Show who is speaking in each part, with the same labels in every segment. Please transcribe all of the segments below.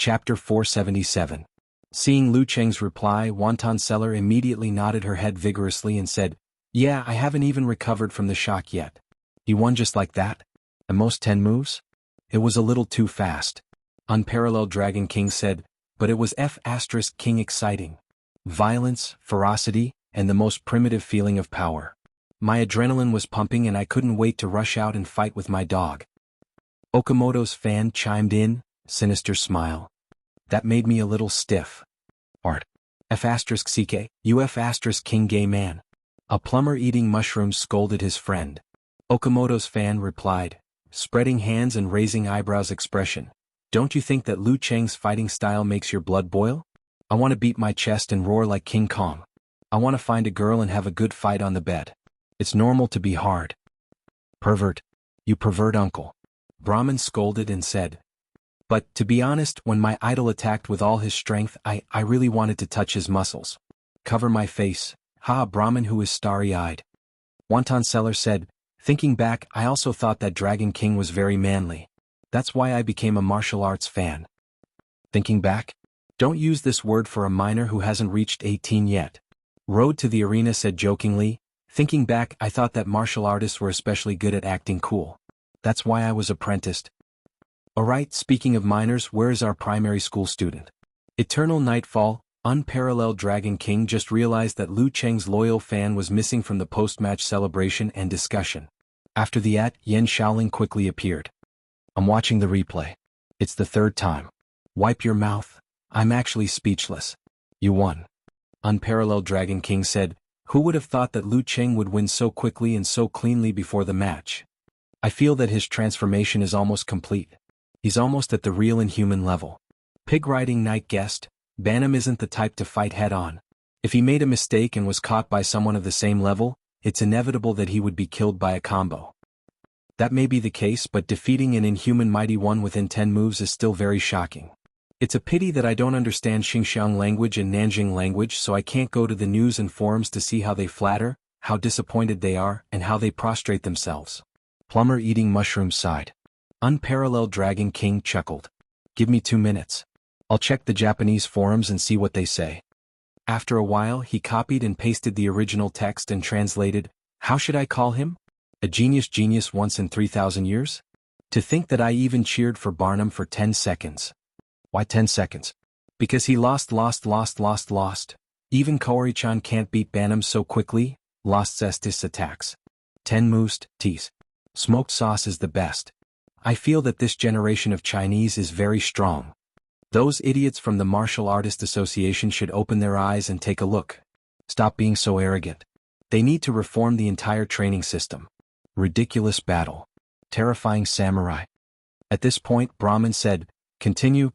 Speaker 1: Chapter 477. Seeing Lu Cheng's reply, Wonton Seller immediately nodded her head vigorously and said, "Yeah, I haven't even recovered from the shock yet." "He won just like that? At most 10 moves? It was a little too fast." Unparalleled Dragon King said, "But it was King exciting. Violence, ferocity, and the most primitive feeling of power. My adrenaline was pumping and I couldn't wait to rush out and fight with my dog." Okamoto's fan chimed in, sinister smile. "That made me a little stiff." Art. F***CK, King gay man. A plumber eating mushrooms scolded his friend. Okamoto's fan replied, spreading hands and raising eyebrows expression, "Don't you think that Lu Cheng's fighting style makes your blood boil? I want to beat my chest and roar like King Kong. I want to find a girl and have a good fight on the bed. It's normal to be hard." "Pervert. You pervert uncle." Brahmin scolded and said. "But, to be honest, when my idol attacked with all his strength, I really wanted to touch his muscles. Cover my face." "Ha, Brahmin who is starry-eyed." Wonton Seller said, "Thinking back, I also thought that Dragon King was very manly. That's why I became a martial arts fan." "Thinking back? Don't use this word for a minor who hasn't reached 18 yet." Road to the Arena said jokingly, "Thinking back, I thought that martial artists were especially good at acting cool. That's why I was apprenticed." "Alright, speaking of minors, where is our primary school student?" Eternal Nightfall. Unparalleled Dragon King just realized that Lu Cheng's loyal fan was missing from the post-match celebration and discussion. After the Yan Shaoling quickly appeared. "I'm watching the replay. It's the third time. Wipe your mouth. I'm actually speechless. You won." Unparalleled Dragon King said, "Who would have thought that Lu Cheng would win so quickly and so cleanly before the match? I feel that his transformation is almost complete. He's almost at the real inhuman level." Pig Riding Night guessed, "Bantam isn't the type to fight head-on. If he made a mistake and was caught by someone of the same level, it's inevitable that he would be killed by a combo." "That may be the case, but defeating an inhuman mighty one within 10 moves is still very shocking. It's a pity that I don't understand Xinjiang language and Nanjing language, so I can't go to the news and forums to see how they flatter, how disappointed they are, and how they prostrate themselves." Plumber eating mushrooms sighed. Unparalleled Dragon King chuckled. "Give me 2 minutes. I'll check the Japanese forums and see what they say." After a while, he copied and pasted the original text and translated, "How should I call him? A genius once in 3,000 years? To think that I even cheered for Barnum for 10 seconds. Why 10 seconds? Because he lost. Even Kaori-chan can't beat Bantam so quickly. Lost Cestus attacks. 10 moves, tease. Smoked sauce is the best. I feel that this generation of Chinese is very strong. Those idiots from the Martial Artist Association should open their eyes and take a look. Stop being so arrogant. They need to reform the entire training system. Ridiculous battle. Terrifying samurai." At this point, Brahmin said, Continue.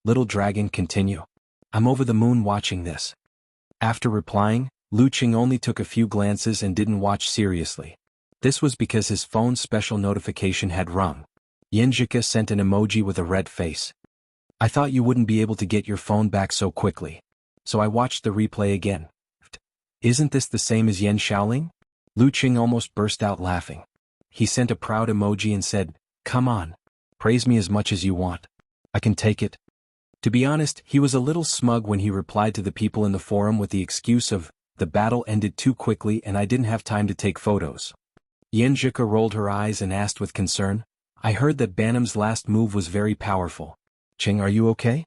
Speaker 1: Little dragon, continue. I'm over the moon watching this." After replying, Lu Cheng only took a few glances and didn't watch seriously. This was because his phone's special notification had rung. Xianxia sent an emoji with a red face. "I thought you wouldn't be able to get your phone back so quickly. So I watched the replay again." "Isn't this the same as Yan Shaoling?" Lu Cheng almost burst out laughing. He sent a proud emoji and said, "Come on. Praise me as much as you want. I can take it." To be honest, he was a little smug when he replied to the people in the forum with the excuse of, "The battle ended too quickly and I didn't have time to take photos." Xianxia rolled her eyes and asked with concern, "I heard that Bantam's last move was very powerful. Cheng, are you okay?"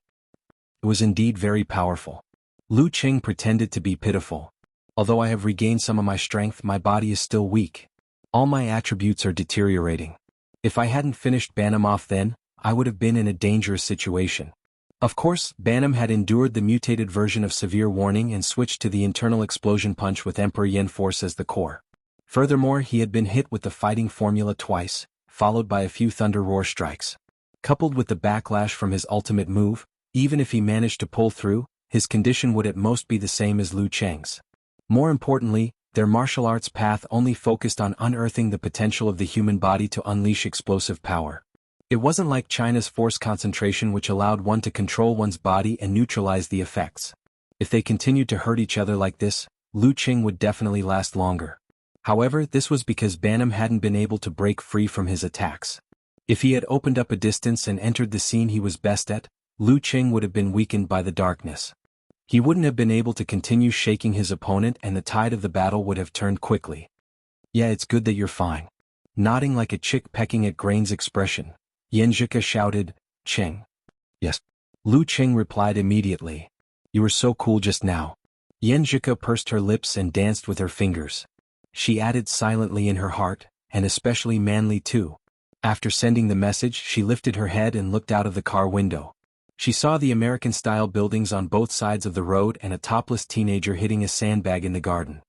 Speaker 1: It was indeed very powerful. Lu Cheng pretended to be pitiful. "Although I have regained some of my strength, my body is still weak. All my attributes are deteriorating. If I hadn't finished Bantam off then, I would have been in a dangerous situation." Of course, Bantam had endured the mutated version of Severe Warning and switched to the internal explosion punch with Emperor Yen Force as the core. Furthermore, he had been hit with the fighting formula twice, followed by a few Thunder Roar strikes. Coupled with the backlash from his ultimate move, even if he managed to pull through, his condition would at most be the same as Lu Cheng's. More importantly, their martial arts path only focused on unearthing the potential of the human body to unleash explosive power. It wasn't like China's force concentration, which allowed one to control one's body and neutralize the effects. If they continued to hurt each other like this, Lu Cheng would definitely last longer. However, this was because Bantam hadn't been able to break free from his attacks. If he had opened up a distance and entered the scene he was best at, Lu Qing would have been weakened by the darkness. He wouldn't have been able to continue shaking his opponent and the tide of the battle would have turned quickly. Yeah, it's good that you're fine. Nodding like a chick pecking at grains expression, Xianxia shouted, Qing. Yes. Lu Qing replied immediately. You were so cool just now. Xianxia pursed her lips and danced with her fingers. She added silently in her heart, and especially manly too. After sending the message, she lifted her head and looked out of the car window. She saw the American-style buildings on both sides of the road and a topless teenager hitting a sandbag in the garden.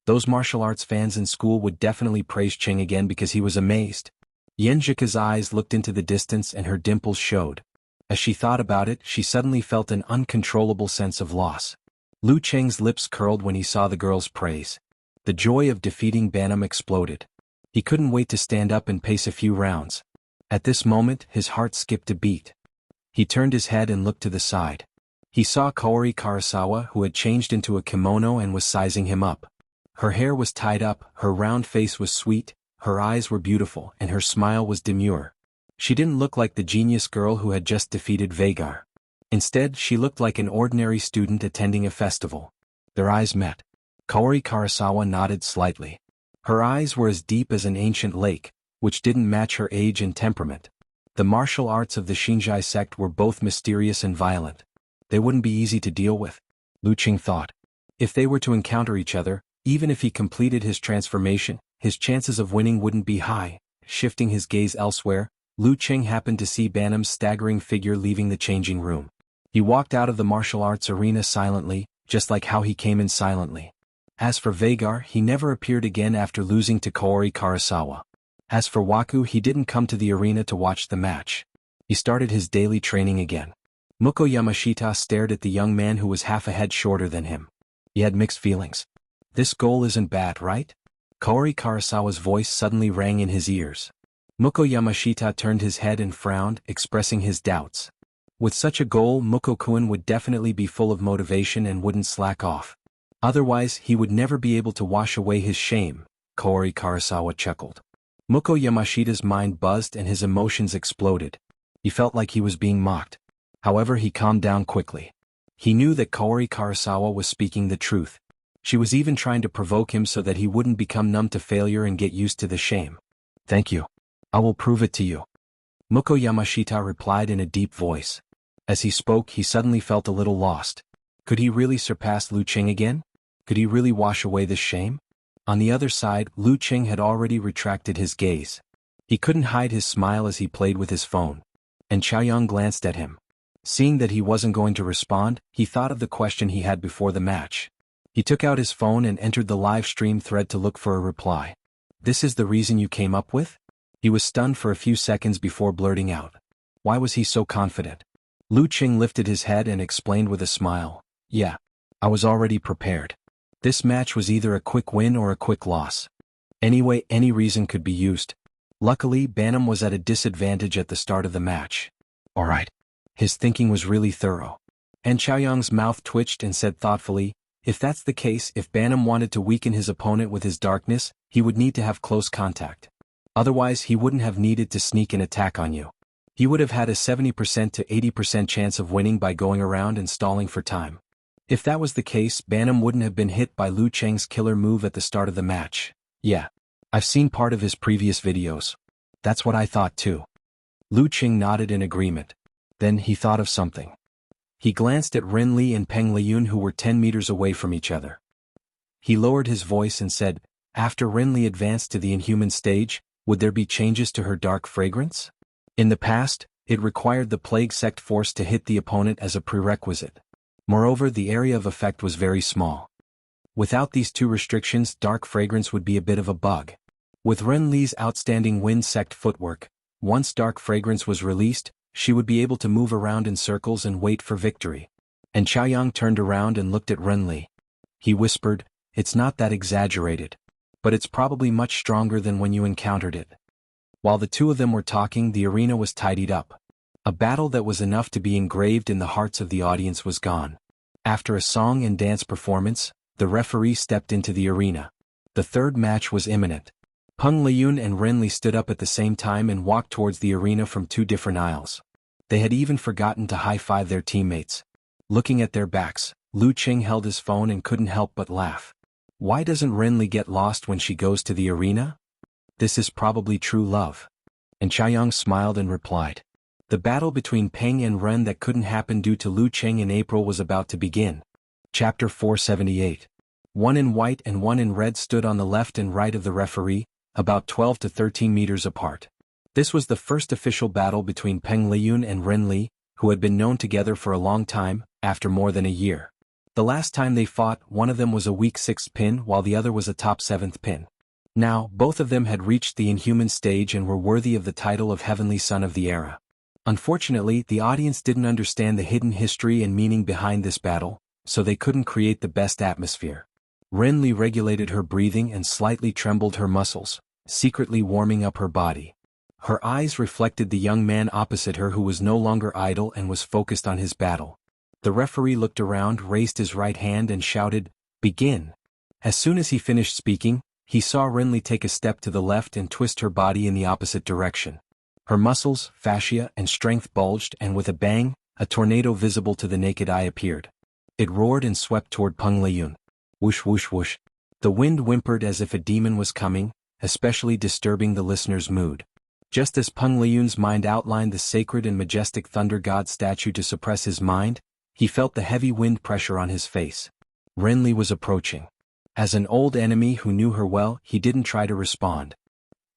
Speaker 1: Those martial arts fans in school would definitely praise Qing again because he was amazed. Xianxia's eyes looked into the distance and her dimples showed. As she thought about it, she suddenly felt an uncontrollable sense of loss. Lu Qing's lips curled when he saw the girl's praise. The joy of defeating Bantam exploded. He couldn't wait to stand up and pace a few rounds. At this moment, his heart skipped a beat. He turned his head and looked to the side. He saw Kaori Karasawa, who had changed into a kimono and was sizing him up. Her hair was tied up, her round face was sweet, her eyes were beautiful, and her smile was demure. She didn't look like the genius girl who had just defeated Vagar. Instead, she looked like an ordinary student attending a festival. Their eyes met. Kaori Karasawa nodded slightly. Her eyes were as deep as an ancient lake, which didn't match her age and temperament. The martial arts of the Xinjai sect were both mysterious and violent. They wouldn't be easy to deal with, Lu Qing thought. If they were to encounter each other, even if he completed his transformation, his chances of winning wouldn't be high. Shifting his gaze elsewhere, Lu Qing happened to see Bantam's staggering figure leaving the changing room. He walked out of the martial arts arena silently, just like how he came in silently. As for Vagar, he never appeared again after losing to Kaori Karasawa. As for Waku, he didn't come to the arena to watch the match. He started his daily training again. Muko Yamashita stared at the young man who was half a head shorter than him. He had mixed feelings. This goal isn't bad, right? Kaori Karasawa's voice suddenly rang in his ears. Muko Yamashita turned his head and frowned, expressing his doubts. With such a goal, Muko-kun would definitely be full of motivation and wouldn't slack off. Otherwise, he would never be able to wash away his shame, Kaori Karasawa chuckled. Muko Yamashita's mind buzzed and his emotions exploded. He felt like he was being mocked. However, he calmed down quickly. He knew that Kaori Karasawa was speaking the truth. She was even trying to provoke him so that he wouldn't become numb to failure and get used to the shame. Thank you. I will prove it to you. Muko Yamashita replied in a deep voice. As he spoke, he suddenly felt a little lost. Could he really surpass Lu Qing again? Could he really wash away this shame? On the other side, Lu Qing had already retracted his gaze. He couldn't hide his smile as he played with his phone. And Chaoyang glanced at him. Seeing that he wasn't going to respond, he thought of the question he had before the match. He took out his phone and entered the live stream thread to look for a reply. This is the reason you came up with? He was stunned for a few seconds before blurting out. Why was he so confident? Lu Qing lifted his head and explained with a smile. Yeah. I was already prepared. This match was either a quick win or a quick loss. Anyway, any reason could be used. Luckily, Bantam was at a disadvantage at the start of the match. Alright. His thinking was really thorough. And Chaoyang's mouth twitched and said thoughtfully, if that's the case, if Bantam wanted to weaken his opponent with his darkness, he would need to have close contact. Otherwise, he wouldn't have needed to sneak an attack on you. He would have had a 70% to 80% chance of winning by going around and stalling for time. If that was the case, Bantam wouldn't have been hit by Lu Qing's killer move at the start of the match. Yeah. I've seen part of his previous videos. That's what I thought too. Lu Qing nodded in agreement. Then he thought of something. He glanced at Ren Li and Peng Liyun who were 10 meters away from each other. He lowered his voice and said, after Ren Li advanced to the inhuman stage, would there be changes to her dark fragrance? In the past, it required the plague sect force to hit the opponent as a prerequisite. Moreover, the area of effect was very small. Without these two restrictions, dark fragrance would be a bit of a bug. With Ren Li's outstanding wind sect footwork, once dark fragrance was released, she would be able to move around in circles and wait for victory. And Chaoyang turned around and looked at Ren Li. He whispered, it's not that exaggerated. But it's probably much stronger than when you encountered it. While the two of them were talking, the arena was tidied up. A battle that was enough to be engraved in the hearts of the audience was gone. After a song and dance performance, the referee stepped into the arena. The third match was imminent. Peng Liyun and Ren Li stood up at the same time and walked towards the arena from two different aisles. They had even forgotten to high-five their teammates. Looking at their backs, Lu Qing held his phone and couldn't help but laugh. Why doesn't Renli get lost when she goes to the arena? This is probably true love. And Chaiyang smiled and replied. The battle between Peng and Ren that couldn't happen due to Lu Qing in April was about to begin. Chapter 478. One in white and one in red stood on the left and right of the referee, about 12 to 13 meters apart. This was the first official battle between Peng Liyun and Ren Li, who had been known together for a long time, after more than a year. The last time they fought, one of them was a weak 6th pin while the other was a top 7th pin. Now, both of them had reached the inhuman stage and were worthy of the title of Heavenly Son of the Era. Unfortunately, the audience didn't understand the hidden history and meaning behind this battle, so they couldn't create the best atmosphere. Ren Li regulated her breathing and slightly trembled her muscles, secretly warming up her body. Her eyes reflected the young man opposite her who was no longer idle and was focused on his battle. The referee looked around, raised his right hand and shouted, "Begin!" As soon as he finished speaking, he saw Ren Li take a step to the left and twist her body in the opposite direction. Her muscles, fascia, and strength bulged and with a bang, a tornado visible to the naked eye appeared. It roared and swept toward Peng Liyun. Whoosh whoosh whoosh. The wind whimpered as if a demon was coming, especially disturbing the listener's mood. Just as Peng Liyun's mind outlined the sacred and majestic thunder god statue to suppress his mind, he felt the heavy wind pressure on his face. Ren Li was approaching. As an old enemy who knew her well, he didn't try to respond.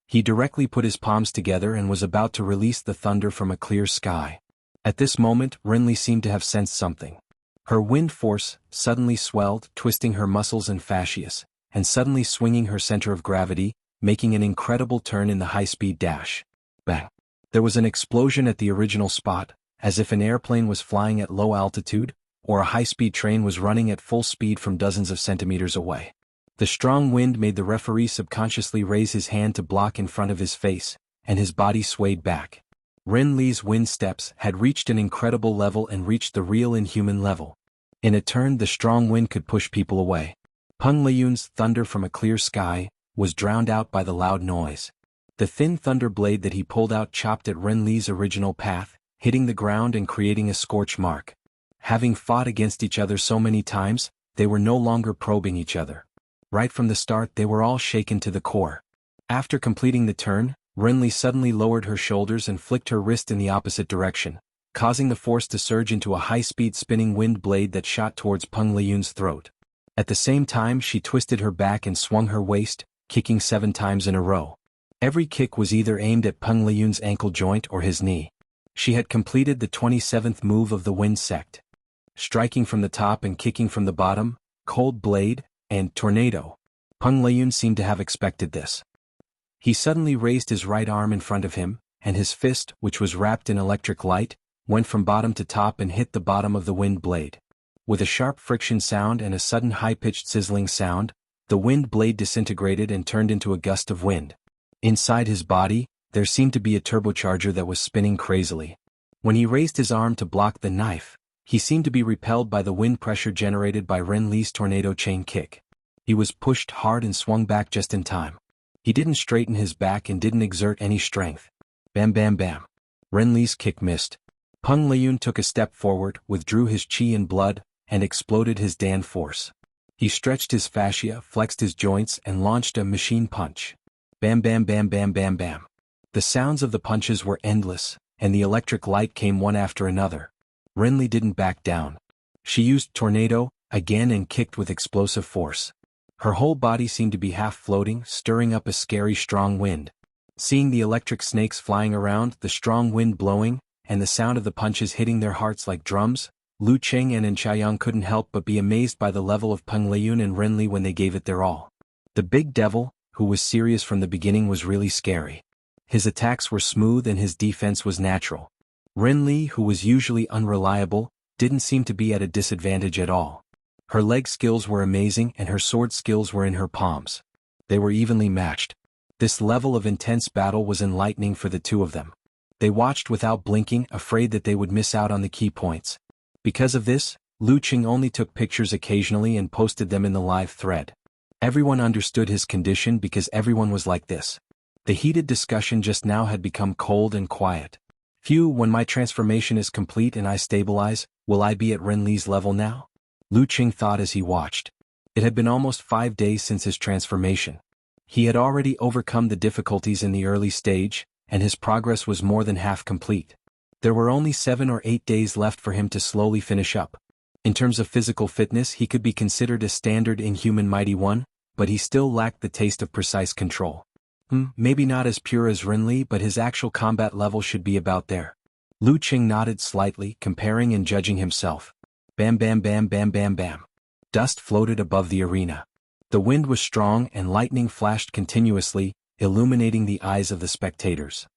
Speaker 1: He directly put his palms together and was about to release the thunder from a clear sky. At this moment, Ren Li seemed to have sensed something. Her wind force suddenly swelled, twisting her muscles and fascias, and suddenly swinging her center of gravity, making an incredible turn in the high-speed dash. Bang! There was an explosion at the original spot, as if an airplane was flying at low altitude, or a high-speed train was running at full speed from dozens of centimeters away. The strong wind made the referee subconsciously raise his hand to block in front of his face, and his body swayed back. Ren Li's wind steps had reached an incredible level and reached the real inhuman level. In a turn, the strong wind could push people away. Peng Liyun's thunder from a clear sky was drowned out by the loud noise. The thin thunder blade that he pulled out chopped at Ren Li's original path, hitting the ground and creating a scorch mark. Having fought against each other so many times, they were no longer probing each other. Right from the start, they were all shaken to the core. After completing the turn, Ren Li suddenly lowered her shoulders and flicked her wrist in the opposite direction, causing the force to surge into a high-speed spinning wind blade that shot towards Peng Liyun's throat. At the same time, she twisted her back and swung her waist, kicking 7 times in a row. Every kick was either aimed at Peng Liyun's ankle joint or his knee. She had completed the 27th move of the wind sect. Striking from the top and kicking from the bottom, cold blade, and tornado. Peng Liyun seemed to have expected this. He suddenly raised his right arm in front of him, and his fist, which was wrapped in electric light, went from bottom to top and hit the bottom of the wind blade. With a sharp friction sound and a sudden high-pitched sizzling sound, the wind blade disintegrated and turned into a gust of wind. Inside his body, there seemed to be a turbocharger that was spinning crazily. When he raised his arm to block the knife, he seemed to be repelled by the wind pressure generated by Ren Li's tornado chain kick. He was pushed hard and swung back just in time. He didn't straighten his back and didn't exert any strength. Bam bam bam. Ren Li's kick missed. Peng Liyun took a step forward, withdrew his chi and blood, and exploded his Dan force. He stretched his fascia, flexed his joints, and launched a machine punch. Bam bam bam bam bam bam. The sounds of the punches were endless, and the electric light came one after another. Ren Li didn't back down. She used tornado again and kicked with explosive force. Her whole body seemed to be half floating, stirring up a scary strong wind. Seeing the electric snakes flying around, the strong wind blowing, and the sound of the punches hitting their hearts like drums, Lu Qing and Chaiyang couldn't help but be amazed by the level of Peng Liyun and Ren Li when they gave it their all. The big devil, who was serious from the beginning, was really scary. His attacks were smooth and his defense was natural. Ren Li, who was usually unreliable, didn't seem to be at a disadvantage at all. Her leg skills were amazing and her sword skills were in her palms. They were evenly matched. This level of intense battle was enlightening for the two of them. They watched without blinking, afraid that they would miss out on the key points. Because of this, Lu Qing only took pictures occasionally and posted them in the live thread. Everyone understood his condition because everyone was like this. The heated discussion just now had become cold and quiet. Phew, when my transformation is complete and I stabilize, will I be at Renli's level now? Lu Qing thought as he watched. It had been almost 5 days since his transformation. He had already overcome the difficulties in the early stage, and his progress was more than half complete. There were only 7 or 8 days left for him to slowly finish up. In terms of physical fitness, he could be considered a standard inhuman mighty one, but he still lacked the taste of precise control. Maybe not as pure as Renli, but his actual combat level should be about there. Lu Qing nodded slightly, comparing and judging himself. Bam bam bam bam bam bam. Dust floated above the arena. The wind was strong and lightning flashed continuously, illuminating the eyes of the spectators.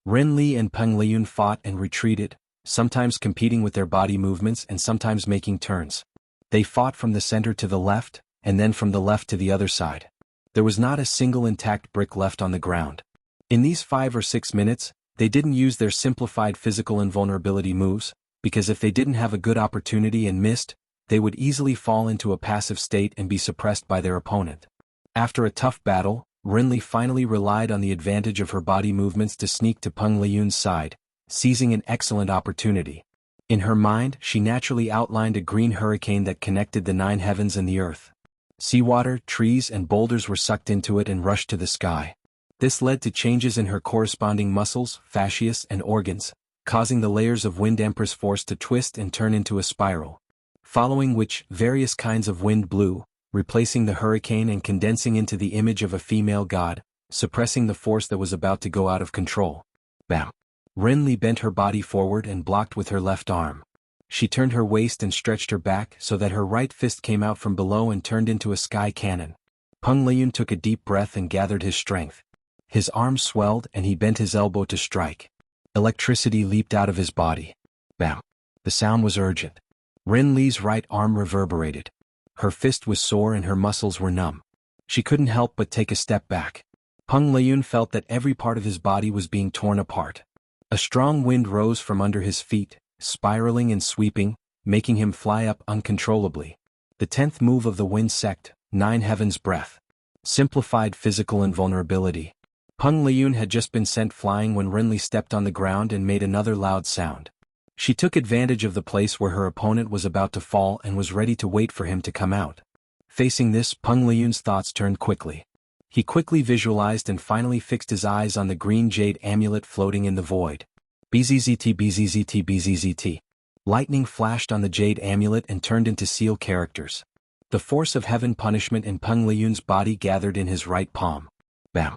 Speaker 1: Renli and Peng Liyun fought and retreated, sometimes competing with their body movements and sometimes making turns. They fought from the center to the left, and then from the left to the other side. There was not a single intact brick left on the ground. In these 5 or 6 minutes, they didn't use their simplified physical invulnerability moves, because if they didn't have a good opportunity and missed, they would easily fall into a passive state and be suppressed by their opponent. After a tough battle, Renli finally relied on the advantage of her body movements to sneak to Peng Liyun's side, seizing an excellent opportunity. In her mind, she naturally outlined a green hurricane that connected the 9 heavens and the earth. Seawater, trees and boulders were sucked into it and rushed to the sky. This led to changes in her corresponding muscles, fascias and organs, causing the layers of Wind Empress force to twist and turn into a spiral. Following which, various kinds of wind blew, replacing the hurricane and condensing into the image of a female god, suppressing the force that was about to go out of control. Bam! Renli bent her body forward and blocked with her left arm. She turned her waist and stretched her back so that her right fist came out from below and turned into a sky cannon. Peng Liyun took a deep breath and gathered his strength. His arm swelled and he bent his elbow to strike. Electricity leaped out of his body. Bam! The sound was urgent. Renli's right arm reverberated. Her fist was sore and her muscles were numb. She couldn't help but take a step back. Peng Liyun felt that every part of his body was being torn apart. A strong wind rose from under his feet, spiraling and sweeping, making him fly up uncontrollably. The 10th move of the wind sect, 9 heavens breath. Simplified physical invulnerability. Peng Liyun had just been sent flying when Renli stepped on the ground and made another loud sound. She took advantage of the place where her opponent was about to fall and was ready to wait for him to come out. Facing this, Peng Liyun's thoughts turned quickly. He quickly visualized and finally fixed his eyes on the green jade amulet floating in the void. BZZT BZZT BZZT. Lightning flashed on the jade amulet and turned into seal characters. The force of heaven punishment in Peng Liyun's body gathered in his right palm. Bam!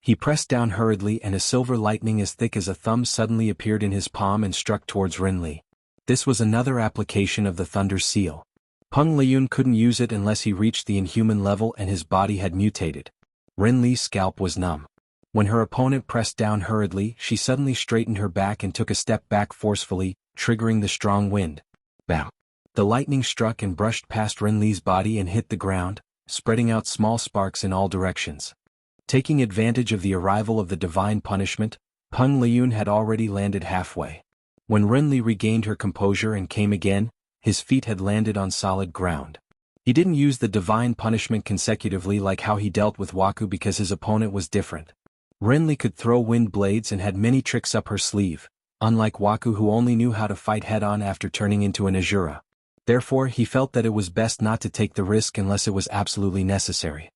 Speaker 1: He pressed down hurriedly and a silver lightning as thick as a thumb suddenly appeared in his palm and struck towards Renli. This was another application of the thunder seal. Peng Liyun couldn't use it unless he reached the inhuman level and his body had mutated. Renli's scalp was numb. When her opponent pressed down hurriedly, she suddenly straightened her back and took a step back forcefully, triggering the strong wind. Bam! The lightning struck and brushed past Renli's body and hit the ground, spreading out small sparks in all directions. Taking advantage of the arrival of the divine punishment, Peng Liyun had already landed halfway. When Renli regained her composure and came again, his feet had landed on solid ground. He didn't use the divine punishment consecutively like how he dealt with Waku because his opponent was different. Renli could throw wind blades and had many tricks up her sleeve, unlike Waku who only knew how to fight head-on after turning into an Azura. Therefore he felt that it was best not to take the risk unless it was absolutely necessary.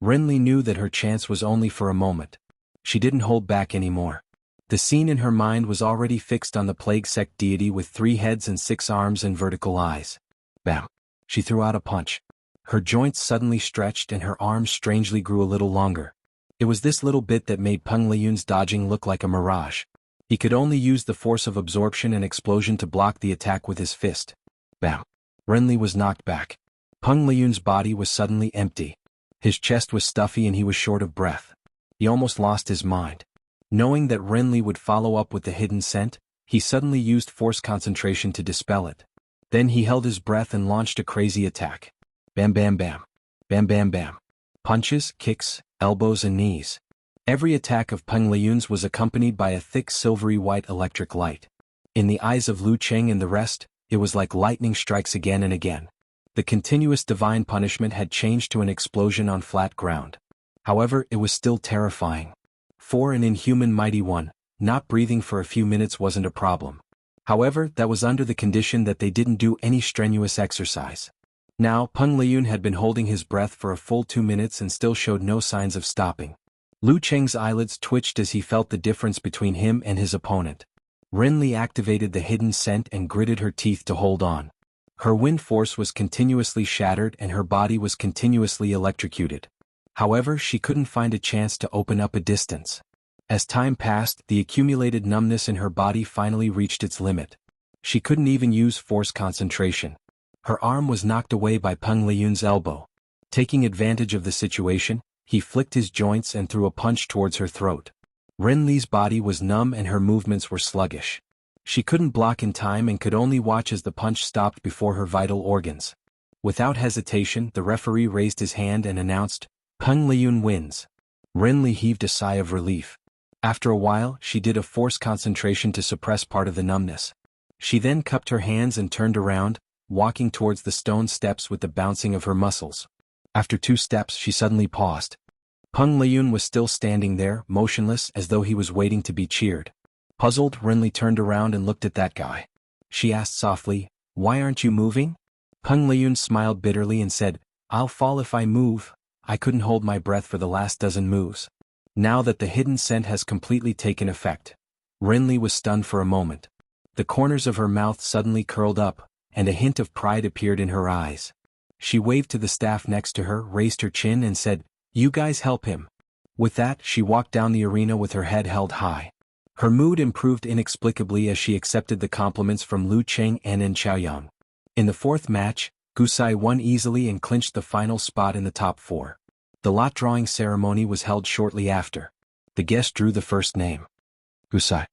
Speaker 1: Renli knew that her chance was only for a moment. She didn't hold back anymore. The scene in her mind was already fixed on the plague sect deity with 3 heads and 6 arms and vertical eyes. Bam! She threw out a punch. Her joints suddenly stretched and her arms strangely grew a little longer. It was this little bit that made Peng Liyun's dodging look like a mirage. He could only use the force of absorption and explosion to block the attack with his fist. Bam! Renli was knocked back. Peng Liyun's body was suddenly empty. His chest was stuffy and he was short of breath. He almost lost his mind. Knowing that Renli would follow up with the hidden scent, he suddenly used force concentration to dispel it. Then he held his breath and launched a crazy attack. Bam bam bam. Bam bam bam. Punches, kicks, elbows and knees. Every attack of Peng Liyun's was accompanied by a thick silvery white electric light. In the eyes of Lu Qing and the rest, it was like lightning strikes again and again. The continuous divine punishment had changed to an explosion on flat ground. However, it was still terrifying. For an inhuman mighty one, not breathing for a few minutes wasn't a problem. However, that was under the condition that they didn't do any strenuous exercise. Now, Peng Liyun had been holding his breath for a full 2 minutes and still showed no signs of stopping. Lu Cheng's eyelids twitched as he felt the difference between him and his opponent. Renli activated the hidden scent and gritted her teeth to hold on. Her wind force was continuously shattered and her body was continuously electrocuted. However, she couldn't find a chance to open up a distance. As time passed, the accumulated numbness in her body finally reached its limit. She couldn't even use force concentration. Her arm was knocked away by Peng Liyun's elbow. Taking advantage of the situation, he flicked his joints and threw a punch towards her throat. Renli's body was numb and her movements were sluggish. She couldn't block in time and could only watch as the punch stopped before her vital organs. Without hesitation, the referee raised his hand and announced, "Peng Liyun wins." Renli heaved a sigh of relief. After a while, she did a force concentration to suppress part of the numbness. She then cupped her hands and turned around, walking towards the stone steps with the bouncing of her muscles. After 2 steps, she suddenly paused. Peng Liyun was still standing there, motionless, as though he was waiting to be cheered. Puzzled, Renli turned around and looked at that guy. She asked softly, "Why aren't you moving?" Peng Liyun smiled bitterly and said, "I'll fall if I move. I couldn't hold my breath for the last dozen moves." Now that the hidden scent has completely taken effect, Renli was stunned for a moment. The corners of her mouth suddenly curled up, and a hint of pride appeared in her eyes. She waved to the staff next to her, raised her chin and said, "You guys help him." With that, she walked down the arena with her head held high. Her mood improved inexplicably as she accepted the compliments from Lu Cheng and Xiaoyang. In the 4th match, Gusai won easily and clinched the final spot in the top 4. The lot drawing ceremony was held shortly after. The guest drew the first name. Gusai.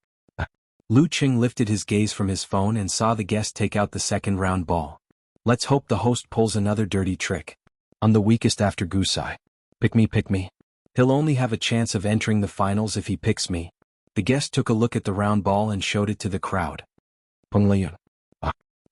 Speaker 1: Lu Cheng lifted his gaze from his phone and saw the guest take out the second round ball. Let's hope the host pulls another dirty trick. I'm the weakest after Gusai. Pick me. He'll only have a chance of entering the finals if he picks me. The guest took a look at the round ball and showed it to the crowd. Peng Liyun.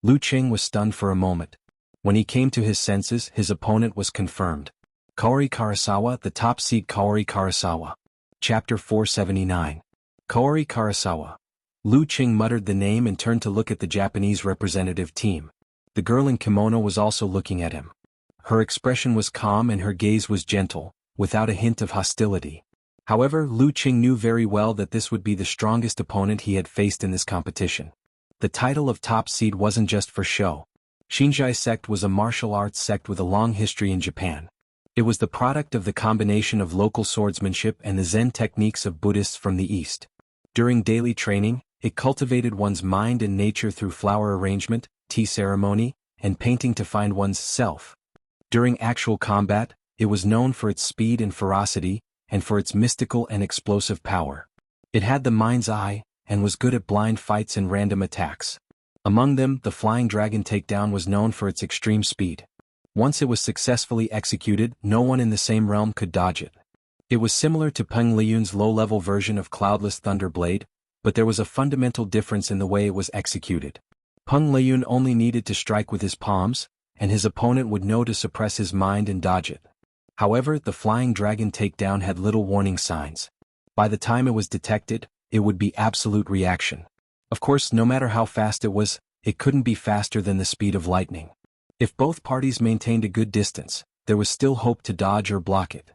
Speaker 1: Lu Cheng was stunned for a moment. When he came to his senses, his opponent was confirmed. Kaori Karasawa, the top seed Kaori Karasawa. Chapter 479. Kaori Karasawa. Lu Cheng muttered the name and turned to look at the Japanese representative team. The girl in kimono was also looking at him. Her expression was calm and her gaze was gentle, without a hint of hostility. However, Lu Cheng knew very well that this would be the strongest opponent he had faced in this competition. The title of top seed wasn't just for show. Xianxia sect was a martial arts sect with a long history in Japan. It was the product of the combination of local swordsmanship and the Zen techniques of Buddhists from the East. During daily training, it cultivated one's mind and nature through flower arrangement, tea ceremony, and painting to find one's self. During actual combat, it was known for its speed and ferocity, and for its mystical and explosive power. It had the mind's eye, and was good at blind fights and random attacks. Among them, the flying dragon takedown was known for its extreme speed. Once it was successfully executed, no one in the same realm could dodge it. It was similar to Peng Liyun's low-level version of Cloudless Thunderblade, but there was a fundamental difference in the way it was executed. Peng Liyun only needed to strike with his palms, and his opponent would know to suppress his mind and dodge it. However, the flying dragon takedown had little warning signs. By the time it was detected, it would be absolute reaction. Of course, no matter how fast it was, it couldn't be faster than the speed of lightning. If both parties maintained a good distance, there was still hope to dodge or block it.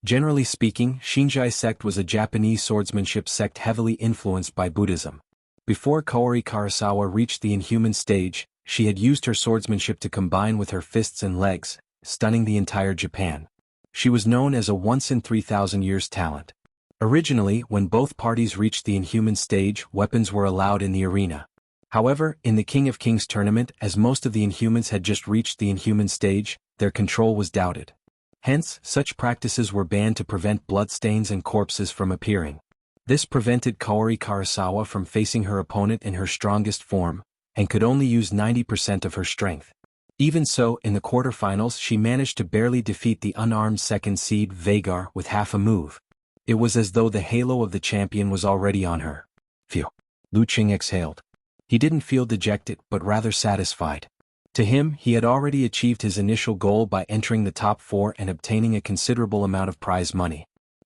Speaker 1: Generally speaking, Xianxia sect was a Japanese swordsmanship sect heavily influenced by Buddhism. Before Kaori Karasawa reached the inhuman stage, she had used her swordsmanship to combine with her fists and legs, stunning the entire Japan. She was known as a once-in-3,000 years talent. Originally, when both parties reached the inhuman stage, weapons were allowed in the arena. However, in the King of Kings tournament, as most of the Inhumans had just reached the inhuman stage, their control was doubted. Hence, such practices were banned to prevent bloodstains and corpses from appearing. This prevented Kaori Karasawa from facing her opponent in her strongest form, and could only use 90% of her strength. Even so, in the quarterfinals she managed to barely defeat the unarmed second seed Vagar with half a move. It was as though the halo of the champion was already on her. Phew. Lu Cheng exhaled. He didn't feel dejected but rather satisfied. To him, he had already achieved his initial goal by entering the top 4 and obtaining a considerable amount of prize money.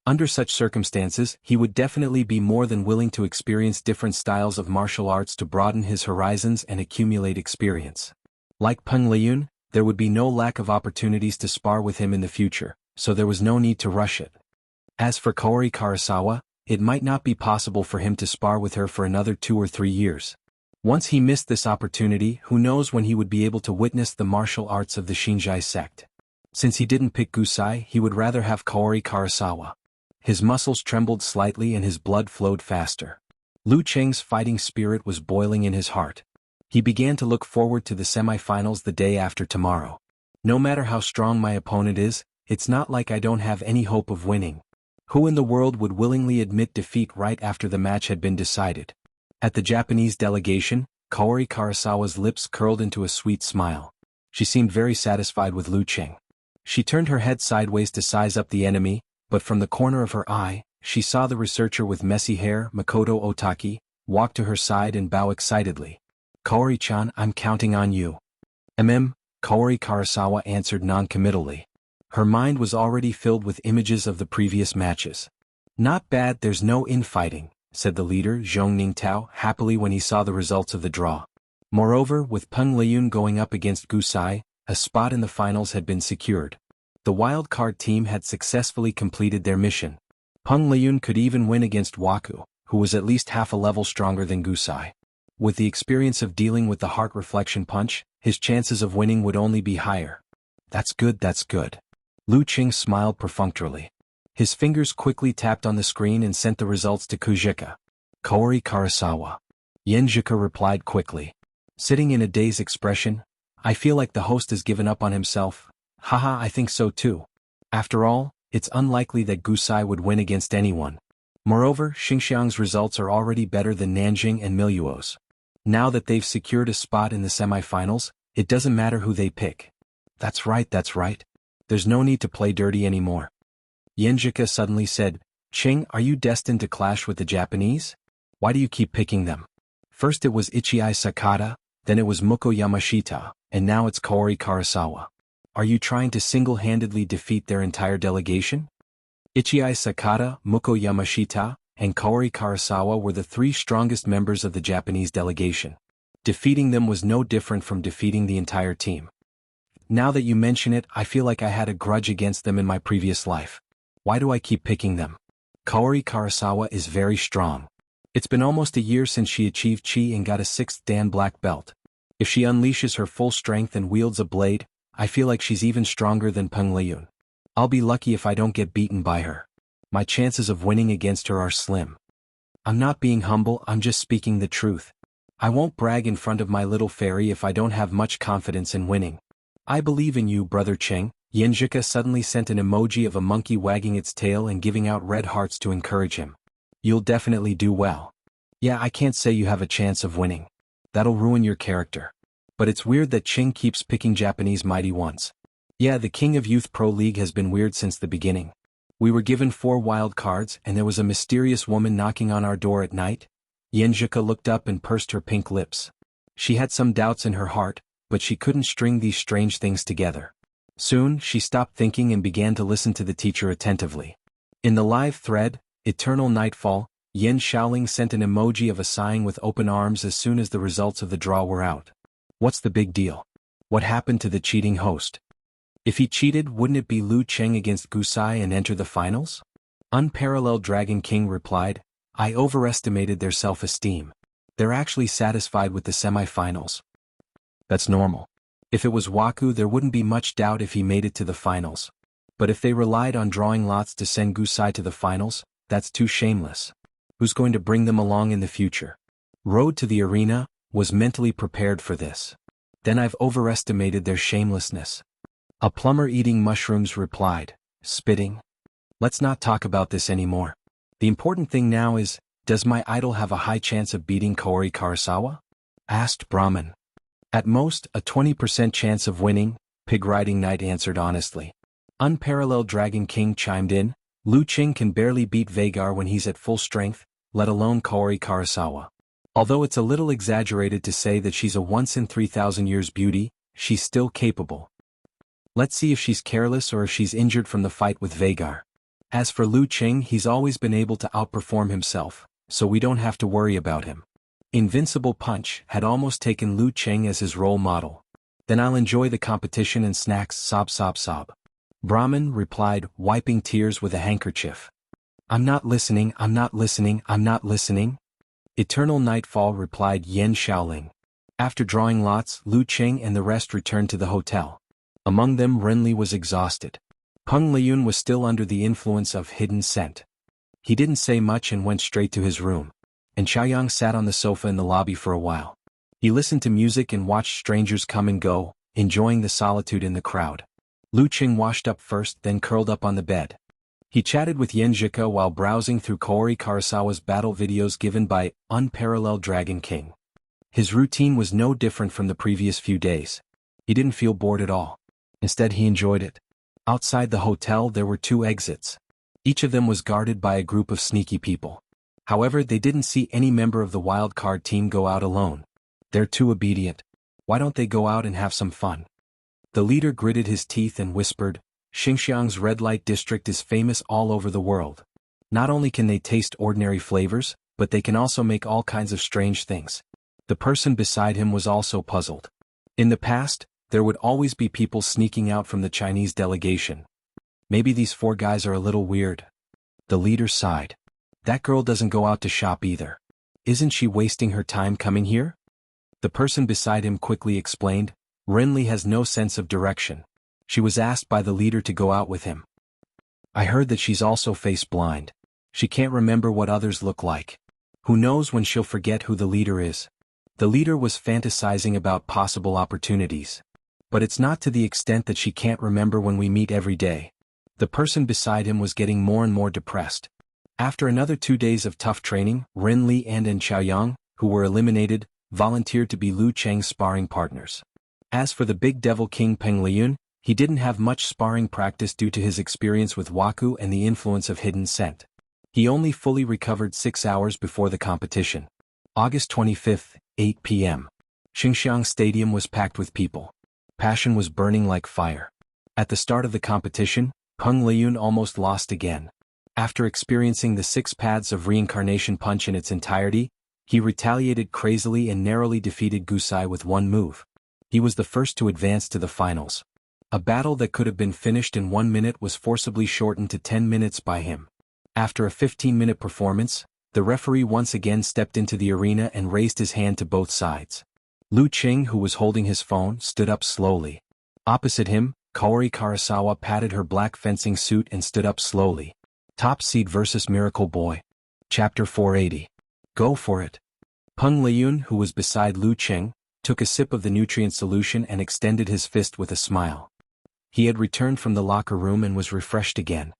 Speaker 1: Under such circumstances, he would definitely be more than willing to experience different styles of martial arts to broaden his horizons and accumulate experience. Like Peng Liyun, there would be no lack of opportunities to spar with him in the future, so there was no need to rush it. As for Kaori Karasawa, it might not be possible for him to spar with her for another 2 or 3 years. Once he missed this opportunity, who knows when he would be able to witness the martial arts of the Xianxia sect. Since he didn't pick Gusai, he would rather have Kaori Karasawa. His muscles trembled slightly and his blood flowed faster. Lu Cheng's fighting spirit was boiling in his heart. He began to look forward to the semi-finals the day after tomorrow. No matter how strong my opponent is, it's not like I don't have any hope of winning. Who in the world would willingly admit defeat right after the match had been decided? At the Japanese delegation, Kaori Karasawa's lips curled into a sweet smile. She seemed very satisfied with Lu Cheng. She turned her head sideways to size up the enemy, but from the corner of her eye, she saw the researcher with messy hair, Makoto Otaki, walk to her side and bow excitedly. Kaori-chan, I'm counting on you. Kaori Karasawa answered non-committally. Her mind was already filled with images of the previous matches. Not bad, there's no infighting, said the leader Zhong Ningtao happily when he saw the results of the draw. Moreover, with Peng Liyun going up against Gusai, a spot in the finals had been secured. The wild card team had successfully completed their mission. Peng Liyun could even win against Waku, who was at least half a level stronger than Gusai. With the experience of dealing with the heart reflection punch, his chances of winning would only be higher. That's good, that's good. Lu Cheng smiled perfunctorily. His fingers quickly tapped on the screen and sent the results to Kujika. Kaori Karasawa. Yenjika replied quickly. Sitting in a dazed expression, I feel like the host has given up on himself. Haha, I think so too. After all, it's unlikely that Gusai would win against anyone. Moreover, Xinxiang's results are already better than Nanjing and Miluo's. Now that they've secured a spot in the semi-finals, it doesn't matter who they pick. That's right, that's right. There's no need to play dirty anymore. Yenjika suddenly said, Ching, are you destined to clash with the Japanese? Why do you keep picking them? First it was Ichii Sakata, then it was Muko Yamashita, and now it's Kaori Karasawa. Are you trying to single-handedly defeat their entire delegation? Ichii Sakata, Muko Yamashita, and Kaori Karasawa were the 3 strongest members of the Japanese delegation. Defeating them was no different from defeating the entire team. Now that you mention it, I feel like I had a grudge against them in my previous life. Why do I keep picking them? Kaori Karasawa is very strong. It's been almost a year since she achieved Chi and got a 6th Dan black belt. If she unleashes her full strength and wields a blade, I feel like she's even stronger than Peng Liyun. I'll be lucky if I don't get beaten by her. My chances of winning against her are slim. I'm not being humble, I'm just speaking the truth. I won't brag in front of my little fairy if I don't have much confidence in winning. I believe in you, Brother Cheng. Yenjika suddenly sent an emoji of a monkey wagging its tail and giving out red hearts to encourage him. You'll definitely do well. Yeah, I can't say you have a chance of winning. That'll ruin your character. But it's weird that Ching keeps picking Japanese mighty ones. Yeah, the King of Youth Pro League has been weird since the beginning. We were given 4 wild cards and there was a mysterious woman knocking on our door at night. Yenjika looked up and pursed her pink lips. She had some doubts in her heart, but she couldn't string these strange things together. Soon, she stopped thinking and began to listen to the teacher attentively. In the live thread, Eternal Nightfall, Yen Shaoling sent an emoji of a sighing with open arms as soon as the results of the draw were out. What's the big deal? What happened to the cheating host? If he cheated, wouldn't it be Lu Cheng against Gusai and enter the finals? Unparalleled Dragon King replied, I overestimated their self-esteem. They're actually satisfied with the semi-finals. That's normal. If it was Waku, there wouldn't be much doubt if he made it to the finals. But if they relied on drawing lots to send Gusai to the finals, that's too shameless. Who's going to bring them along in the future? Road to the Arena was mentally prepared for this. Then I've overestimated their shamelessness. A plumber eating mushrooms replied, spitting. Let's not talk about this anymore. The important thing now is, does my idol have a high chance of beating Kaori Karasawa? Asked Brahman. At most, a 20% chance of winning, Pig Riding Knight answered honestly. Unparalleled Dragon King chimed in, Lu Ching can barely beat Vagar when he's at full strength, let alone Kaori Karasawa. Although it's a little exaggerated to say that she's a once-in-3,000 years beauty, she's still capable. Let's see if she's careless or if she's injured from the fight with Vagar. As for Lu Qing, he's always been able to outperform himself, so we don't have to worry about him. Invincible Punch had almost taken Lu Qing as his role model. Then I'll enjoy the competition and snacks, sob sob sob. Brahmin replied, wiping tears with a handkerchief. I'm not listening, I'm not listening, I'm not listening. Eternal Nightfall replied Yen Shaoling. After drawing lots, Lu Qing and the rest returned to the hotel. Among them Renli was exhausted. Peng Liyun was still under the influence of hidden scent. He didn't say much and went straight to his room. And Xiaoyang sat on the sofa in the lobby for a while. He listened to music and watched strangers come and go, enjoying the solitude in the crowd. Lu Qing washed up first, then curled up on the bed. He chatted with Xianxia while browsing through Kaori Karasawa's battle videos given by Unparalleled Dragon King. His routine was no different from the previous few days. He didn't feel bored at all. Instead, he enjoyed it. Outside the hotel there were 2 exits. Each of them was guarded by a group of sneaky people. However, they didn't see any member of the wild card team go out alone. They're too obedient. Why don't they go out and have some fun? The leader gritted his teeth and whispered, Xinjiang's red light district is famous all over the world. Not only can they taste ordinary flavors, but they can also make all kinds of strange things. The person beside him was also puzzled. In the past, there would always be people sneaking out from the Chinese delegation. Maybe these 4 guys are a little weird. The leader sighed. That girl doesn't go out to shop either. Isn't she wasting her time coming here? The person beside him quickly explained, Renli has no sense of direction. She was asked by the leader to go out with him. I heard that she's also face blind. She can't remember what others look like. Who knows when she'll forget who the leader is? The leader was fantasizing about possible opportunities. But it's not to the extent that she can't remember when we meet every day. The person beside him was getting more and more depressed. After another 2 days of tough training, Renli and Xiaoyang, who were eliminated, volunteered to be Lu Qing's sparring partners. As for the big devil king Peng Liyun, he didn't have much sparring practice due to his experience with Waku and the influence of hidden scent. He only fully recovered 6 hours before the competition. August 25th, 8 p.m. Xinjiang Stadium was packed with people. Passion was burning like fire. At the start of the competition, Peng Liyun almost lost again. After experiencing the 6 paths of reincarnation punch in its entirety, he retaliated crazily and narrowly defeated Gusai with 1 move. He was the first to advance to the finals. A battle that could have been finished in 1 minute was forcibly shortened to 10 minutes by him. After a 15-minute performance, the referee once again stepped into the arena and raised his hand to both sides. Lu Qing, who was holding his phone, stood up slowly. Opposite him, Kaori Karasawa patted her black fencing suit and stood up slowly. Top Seed vs. Miracle Boy. Chapter 480. Go for it. Peng Liyun, who was beside Lu Qing, took a sip of the nutrient solution and extended his fist with a smile. He had returned from the locker room and was refreshed again.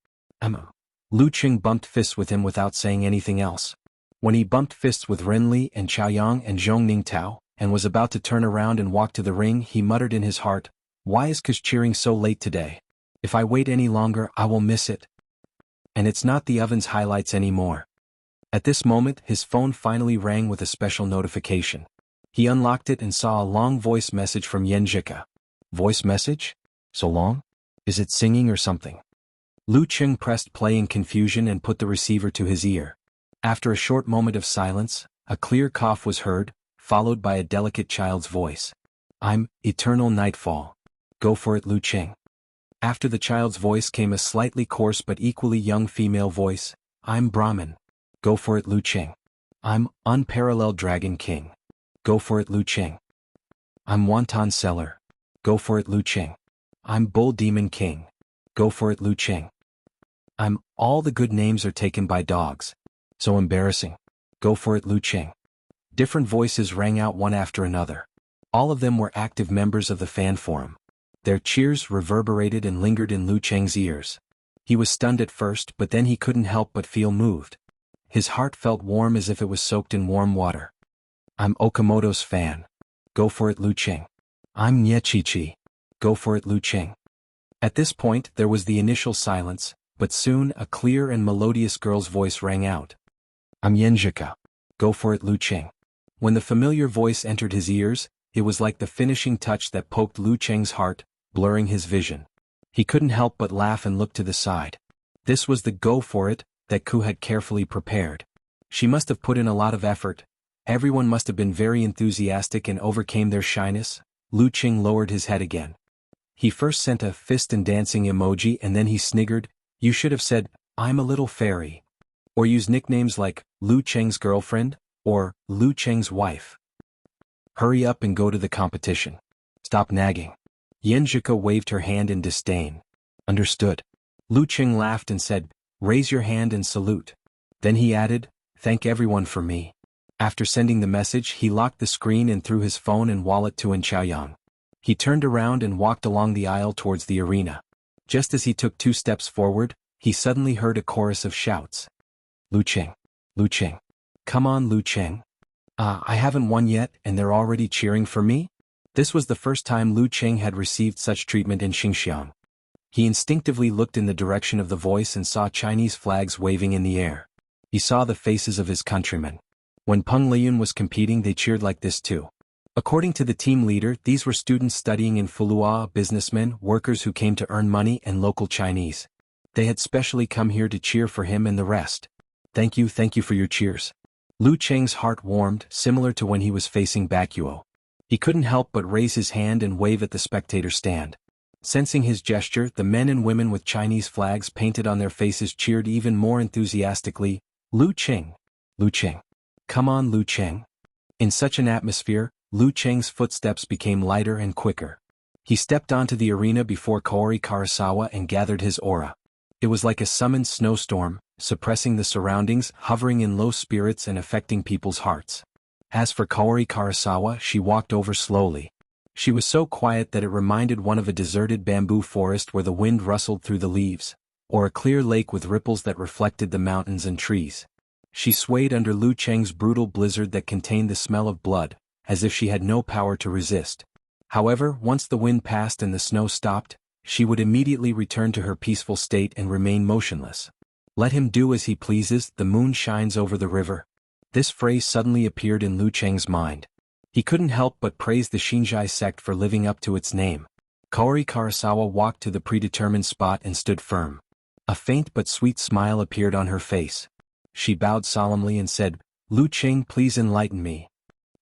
Speaker 1: Lu Qing bumped fists with him without saying anything else. When he bumped fists with Renli and Xiaoyang and Zhong Ningtao, and was about to turn around and walk to the ring, he muttered in his heart, why is Kush cheering so late today? If I wait any longer, I will miss it. And it's not the oven's highlights anymore. At this moment, his phone finally rang with a special notification. He unlocked it and saw a long voice message from Xianxia. Voice message? So long? Is it singing or something? Lu Qing pressed play in confusion and put the receiver to his ear. After a short moment of silence, a clear cough was heard, followed by a delicate child's voice. I'm Eternal Nightfall. Go for it, Lu Qing. After the child's voice came a slightly coarse but equally young female voice. I'm Brahmin. Go for it, Lu Qing. I'm Unparalleled Dragon King. Go for it, Lu Qing. I'm Wonton Seller. Go for it, Lu Qing. I'm Bull Demon King. Go for it, Lu Qing. I'm All the good names are taken by dogs. So embarrassing. Go for it, Lu Qing. Different voices rang out one after another. All of them were active members of the fan forum. Their cheers reverberated and lingered in Lu Qing's ears. He was stunned at first, but then he couldn't help but feel moved. His heart felt warm as if it was soaked in warm water. I'm Okamoto's fan. Go for it, Lu Qing. I'm Nyechichi. Go for it, Lu Qing. At this point, there was the initial silence, but soon a clear and melodious girl's voice rang out. I'm Xianxia. Go for it, Lu Qing. When the familiar voice entered his ears, it was like the finishing touch that poked Lu Qing's heart, blurring his vision. He couldn't help but laugh and look to the side. This was the go for it that Ku had carefully prepared. She must have put in a lot of effort. Everyone must have been very enthusiastic and overcame their shyness. Lu Qing lowered his head again. He first sent a fist and dancing emoji and then he sniggered, "You should have said, 'I'm a little fairy.' Or use nicknames like Lu Cheng's girlfriend, or Lu Cheng's wife. Hurry up and go to the competition. Stop nagging." Yan Zhika waved her hand in disdain. "Understood." Lu Cheng laughed and said, "Raise your hand and salute." Then he added, "Thank everyone for me." After sending the message, he locked the screen and threw his phone and wallet to Xiaoyang. He turned around and walked along the aisle towards the arena. Just as he took 2 steps forward, he suddenly heard a chorus of shouts. "Lu Cheng! Lu Cheng! Come on, Lu Cheng! I haven't won yet and they're already cheering for me?" This was the first time Lu Cheng had received such treatment in Xinjiang. He instinctively looked in the direction of the voice and saw Chinese flags waving in the air. He saw the faces of his countrymen. When Peng Liyun was competing, they cheered like this too. According to the team leader, these were students studying in Fulua, businessmen, workers who came to earn money, and local Chinese. They had specially come here to cheer for him and the rest. Thank you for your cheers." Lu Cheng's heart warmed, similar to when he was facing Bakuo. He couldn't help but raise his hand and wave at the spectator stand. Sensing his gesture, the men and women with Chinese flags painted on their faces cheered even more enthusiastically, "Lu Cheng! Lu Cheng! Come on, Lu Cheng!" In such an atmosphere, Lu Cheng's footsteps became lighter and quicker. He stepped onto the arena before Kaori Karasawa and gathered his aura. It was like a summoned snowstorm, suppressing the surroundings, hovering in low spirits and affecting people's hearts. As for Kaori Karasawa, she walked over slowly. She was so quiet that it reminded one of a deserted bamboo forest where the wind rustled through the leaves, or a clear lake with ripples that reflected the mountains and trees. She swayed under Lu Cheng's brutal blizzard that contained the smell of blood, as if she had no power to resist. However, once the wind passed and the snow stopped, she would immediately return to her peaceful state and remain motionless. "Let him do as he pleases, the moon shines over the river." This phrase suddenly appeared in Lu Cheng's mind. He couldn't help but praise the Xianxia sect for living up to its name. Kaori Karasawa walked to the predetermined spot and stood firm. A faint but sweet smile appeared on her face. She bowed solemnly and said, "Lu Cheng, please enlighten me."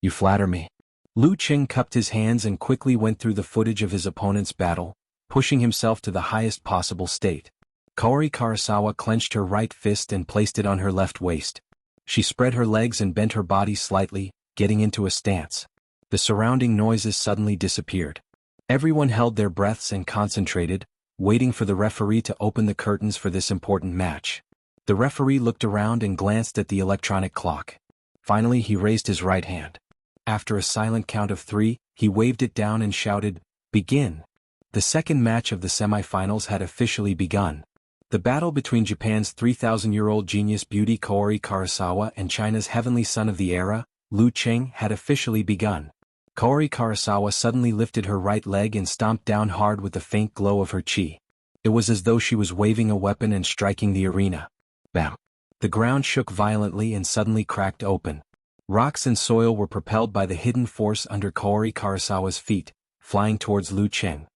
Speaker 1: "You flatter me." Lu Cheng cupped his hands and quickly went through the footage of his opponent's battle, pushing himself to the highest possible state. Kaori Karasawa clenched her right fist and placed it on her left waist. She spread her legs and bent her body slightly, getting into a stance. The surrounding noises suddenly disappeared. Everyone held their breaths and concentrated, waiting for the referee to open the curtains for this important match. The referee looked around and glanced at the electronic clock. Finally, he raised his right hand. After a silent count of 3, he waved it down and shouted, "Begin!" The second match of the semifinals had officially begun. The battle between Japan's 3,000-year-old genius beauty Kaori Karasawa and China's heavenly son of the era, Lu Cheng, had officially begun. Kaori Karasawa suddenly lifted her right leg and stomped down hard with the faint glow of her chi. It was as though she was waving a weapon and striking the arena. Bam! The ground shook violently and suddenly cracked open. Rocks and soil were propelled by the hidden force under Kaori Karasawa's feet, flying towards Lu Cheng.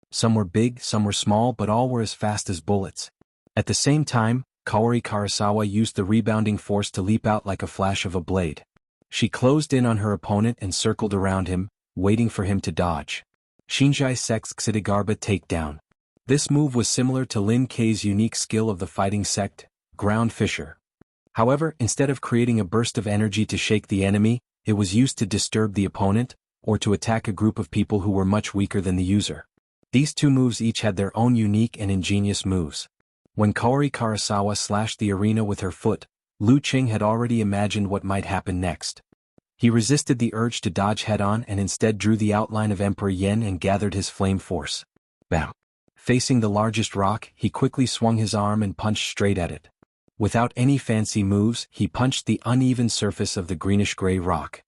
Speaker 1: Some were big, some were small, but all were as fast as bullets. At the same time, Kaori Karasawa used the rebounding force to leap out like a flash of a blade. She closed in on her opponent and circled around him, waiting for him to dodge. Xianxia sect's Xidigarba takedown. This move was similar to Lin Kei's unique skill of the fighting sect, Ground Fisher. However, instead of creating a burst of energy to shake the enemy, it was used to disturb the opponent, or to attack a group of people who were much weaker than the user. These two moves each had their own unique and ingenious moves. When Kaori Karasawa slashed the arena with her foot, Lu Cheng had already imagined what might happen next. He resisted the urge to dodge head-on and instead drew the outline of Emperor Yen and gathered his flame force. Bam! Facing the largest rock, he quickly swung his arm and punched straight at it. Without any fancy moves, he punched the uneven surface of the greenish-gray rock.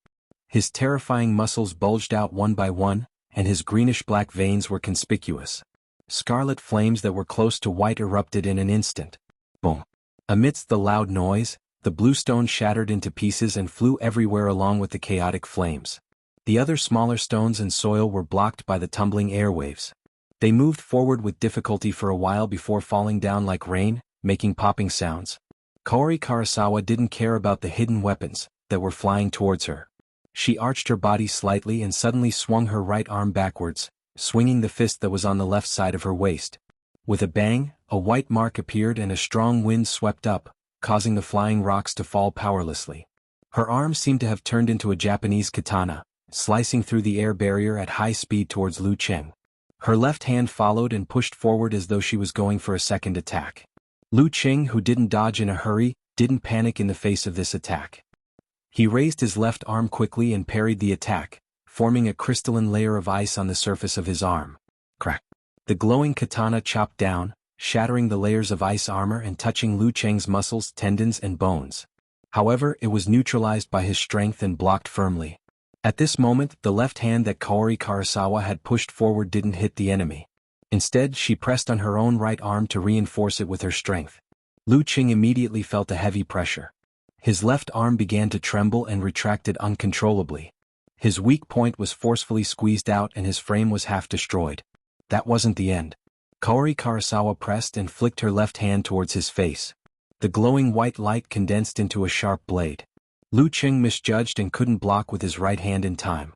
Speaker 1: His terrifying muscles bulged out one by one, and his greenish-black veins were conspicuous. Scarlet flames that were close to white erupted in an instant. Boom! Amidst the loud noise, the bluestone shattered into pieces and flew everywhere along with the chaotic flames. The other smaller stones and soil were blocked by the tumbling airwaves. They moved forward with difficulty for a while before falling down like rain, making popping sounds. Kaori Karasawa didn't care about the hidden weapons that were flying towards her. She arched her body slightly and suddenly swung her right arm backwards, swinging the fist that was on the left side of her waist. With a bang, a white mark appeared and a strong wind swept up, causing the flying rocks to fall powerlessly. Her arm seemed to have turned into a Japanese katana, slicing through the air barrier at high speed towards Lu Cheng. Her left hand followed and pushed forward as though she was going for a second attack. Lu Cheng, who didn't dodge in a hurry, didn't panic in the face of this attack. He raised his left arm quickly and parried the attack, forming a crystalline layer of ice on the surface of his arm. Crack! The glowing katana chopped down, shattering the layers of ice armor and touching Lu Cheng's muscles, tendons and bones. However, it was neutralized by his strength and blocked firmly. At this moment, the left hand that Kaori Karasawa had pushed forward didn't hit the enemy. Instead, she pressed on her own right arm to reinforce it with her strength. Lu Cheng immediately felt a heavy pressure. His left arm began to tremble and retracted uncontrollably. His weak point was forcefully squeezed out and his frame was half destroyed. That wasn't the end. Kaori Karasawa pressed and flicked her left hand towards his face. The glowing white light condensed into a sharp blade. Lu Cheng misjudged and couldn't block with his right hand in time.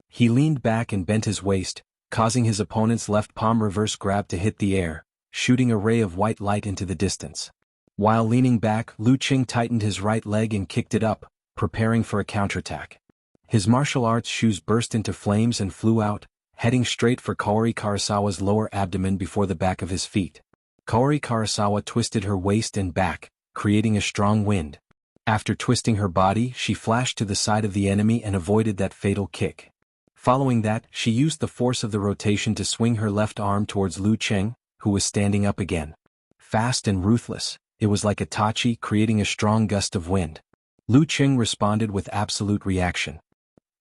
Speaker 1: He leaned back and bent his waist, causing his opponent's left palm reverse grab to hit the air, shooting a ray of white light into the distance. While leaning back, Lu Cheng tightened his right leg and kicked it up, preparing for a counterattack. His martial arts shoes burst into flames and flew out, heading straight for Kaori Karasawa's lower abdomen before the back of his feet. Kaori Karasawa twisted her waist and back, creating a strong wind. After twisting her body, she flashed to the side of the enemy and avoided that fatal kick. Following that, she used the force of the rotation to swing her left arm towards Lu Cheng, who was standing up again. Fast and ruthless, it was like a tachi creating a strong gust of wind. Lu Cheng responded with absolute reaction.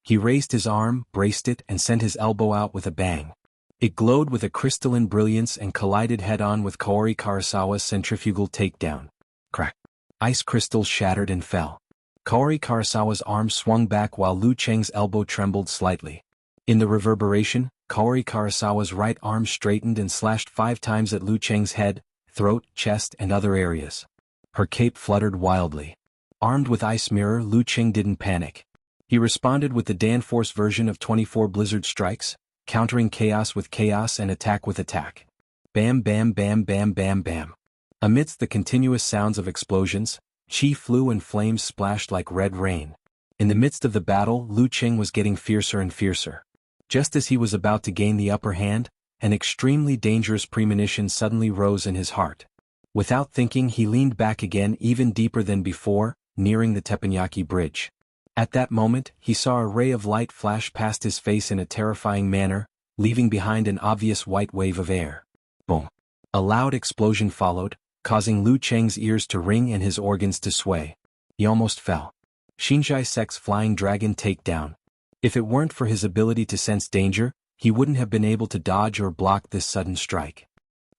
Speaker 1: He raised his arm, braced it, and sent his elbow out with a bang. It glowed with a crystalline brilliance and collided head-on with Kaori Karasawa's centrifugal takedown. Crack! Ice crystals shattered and fell. Kaori Karasawa's arm swung back while Lu Cheng's elbow trembled slightly. In the reverberation, Kaori Karasawa's right arm straightened and slashed 5 times at Lu Cheng's head, throat, chest, and other areas. Her cape fluttered wildly. Armed with Ice Mirror, Lu Cheng didn't panic. He responded with the Danforce version of 24 Blizzard Strikes, countering chaos with chaos and attack with attack. Bam bam bam bam bam bam. Amidst the continuous sounds of explosions, chi flew and flames splashed like red rain. In the midst of the battle, Lu Cheng was getting fiercer and fiercer. Just as he was about to gain the upper hand, an extremely dangerous premonition suddenly rose in his heart. Without thinking, he leaned back again even deeper than before, nearing the teppanyaki bridge. At that moment, he saw a ray of light flash past his face in a terrifying manner, leaving behind an obvious white wave of air. Boom! A loud explosion followed, causing Lu Cheng's ears to ring and his organs to sway. He almost fell. Xianxia Sect's flying dragon takedown. If it weren't for his ability to sense danger, he wouldn't have been able to dodge or block this sudden strike.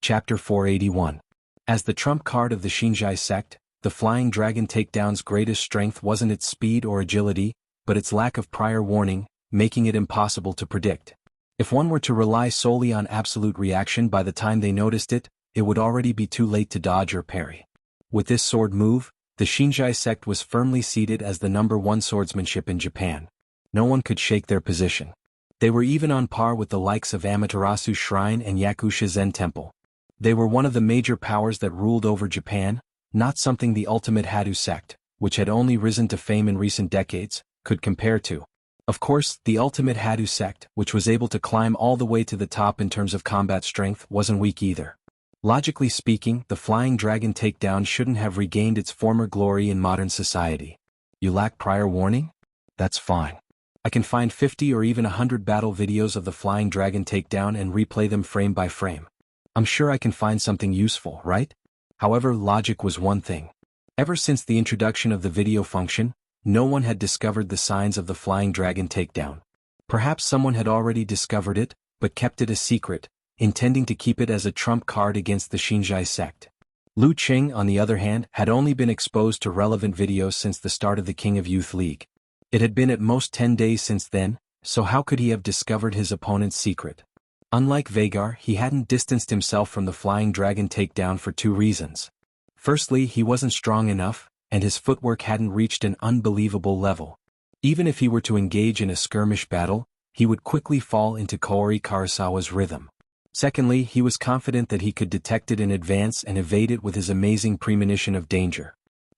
Speaker 1: Chapter 481. As the trump card of the Xianxia Sect, the flying dragon takedown's greatest strength wasn't its speed or agility, but its lack of prior warning, making it impossible to predict. If one were to rely solely on absolute reaction by the time they noticed it, it would already be too late to dodge or parry. With this sword move, the Xianxia Sect was firmly seated as the #1 swordsmanship in Japan. No one could shake their position. They were even on par with the likes of Amaterasu Shrine and Yakusha Zen Temple. They were one of the major powers that ruled over Japan, not something the ultimate Hadu sect, which had only risen to fame in recent decades, could compare to. Of course, the ultimate Hadu sect, which was able to climb all the way to the top in terms of combat strength, wasn't weak either. Logically speaking, the flying dragon takedown shouldn't have regained its former glory in modern society. You lack prior warning? That's fine. I can find 50 or even 100 battle videos of the flying dragon takedown and replay them frame by frame. I'm sure I can find something useful, right? However, logic was one thing. Ever since the introduction of the video function, no one had discovered the signs of the flying dragon takedown. Perhaps someone had already discovered it, but kept it a secret, intending to keep it as a trump card against the Xianxia Sect. Lu Cheng, on the other hand, had only been exposed to relevant videos since the start of the King of Youth League. It had been at most 10 days since then, so how could he have discovered his opponent's secret? Unlike Vagar, he hadn't distanced himself from the flying dragon takedown for 2 reasons. Firstly, he wasn't strong enough, and his footwork hadn't reached an unbelievable level. Even if he were to engage in a skirmish battle, he would quickly fall into Kaori Karasawa's rhythm. Secondly, he was confident that he could detect it in advance and evade it with his amazing premonition of danger.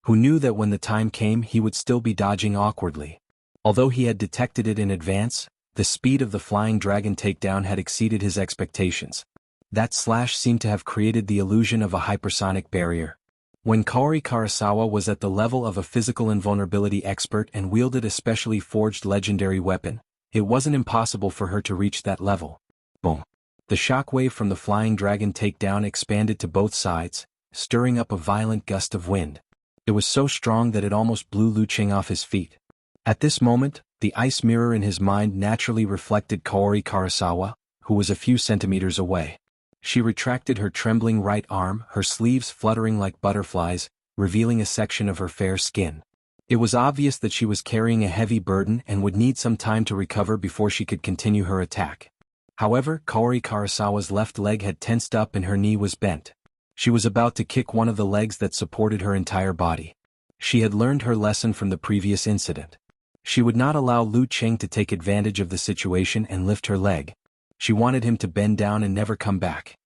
Speaker 1: Who knew that when the time came he would still be dodging awkwardly? Although he had detected it in advance, the speed of the flying dragon takedown had exceeded his expectations. That slash seemed to have created the illusion of a hypersonic barrier. When Kaori Karasawa was at the level of a physical invulnerability expert and wielded a specially forged legendary weapon, it wasn't impossible for her to reach that level. Boom. The shockwave from the flying dragon takedown expanded to both sides, stirring up a violent gust of wind. It was so strong that it almost blew Lu Qing off his feet. At this moment, the ice mirror in his mind naturally reflected Kaori Karasawa, who was a few centimeters away. She retracted her trembling right arm, her sleeves fluttering like butterflies, revealing a section of her fair skin. It was obvious that she was carrying a heavy burden and would need some time to recover before she could continue her attack. However, Kaori Karasawa's left leg had tensed up and her knee was bent. She was about to kick one of the legs that supported her entire body. She had learned her lesson from the previous incident. She would not allow Lu Qing to take advantage of the situation and lift her leg. She wanted him to bend down and never come back.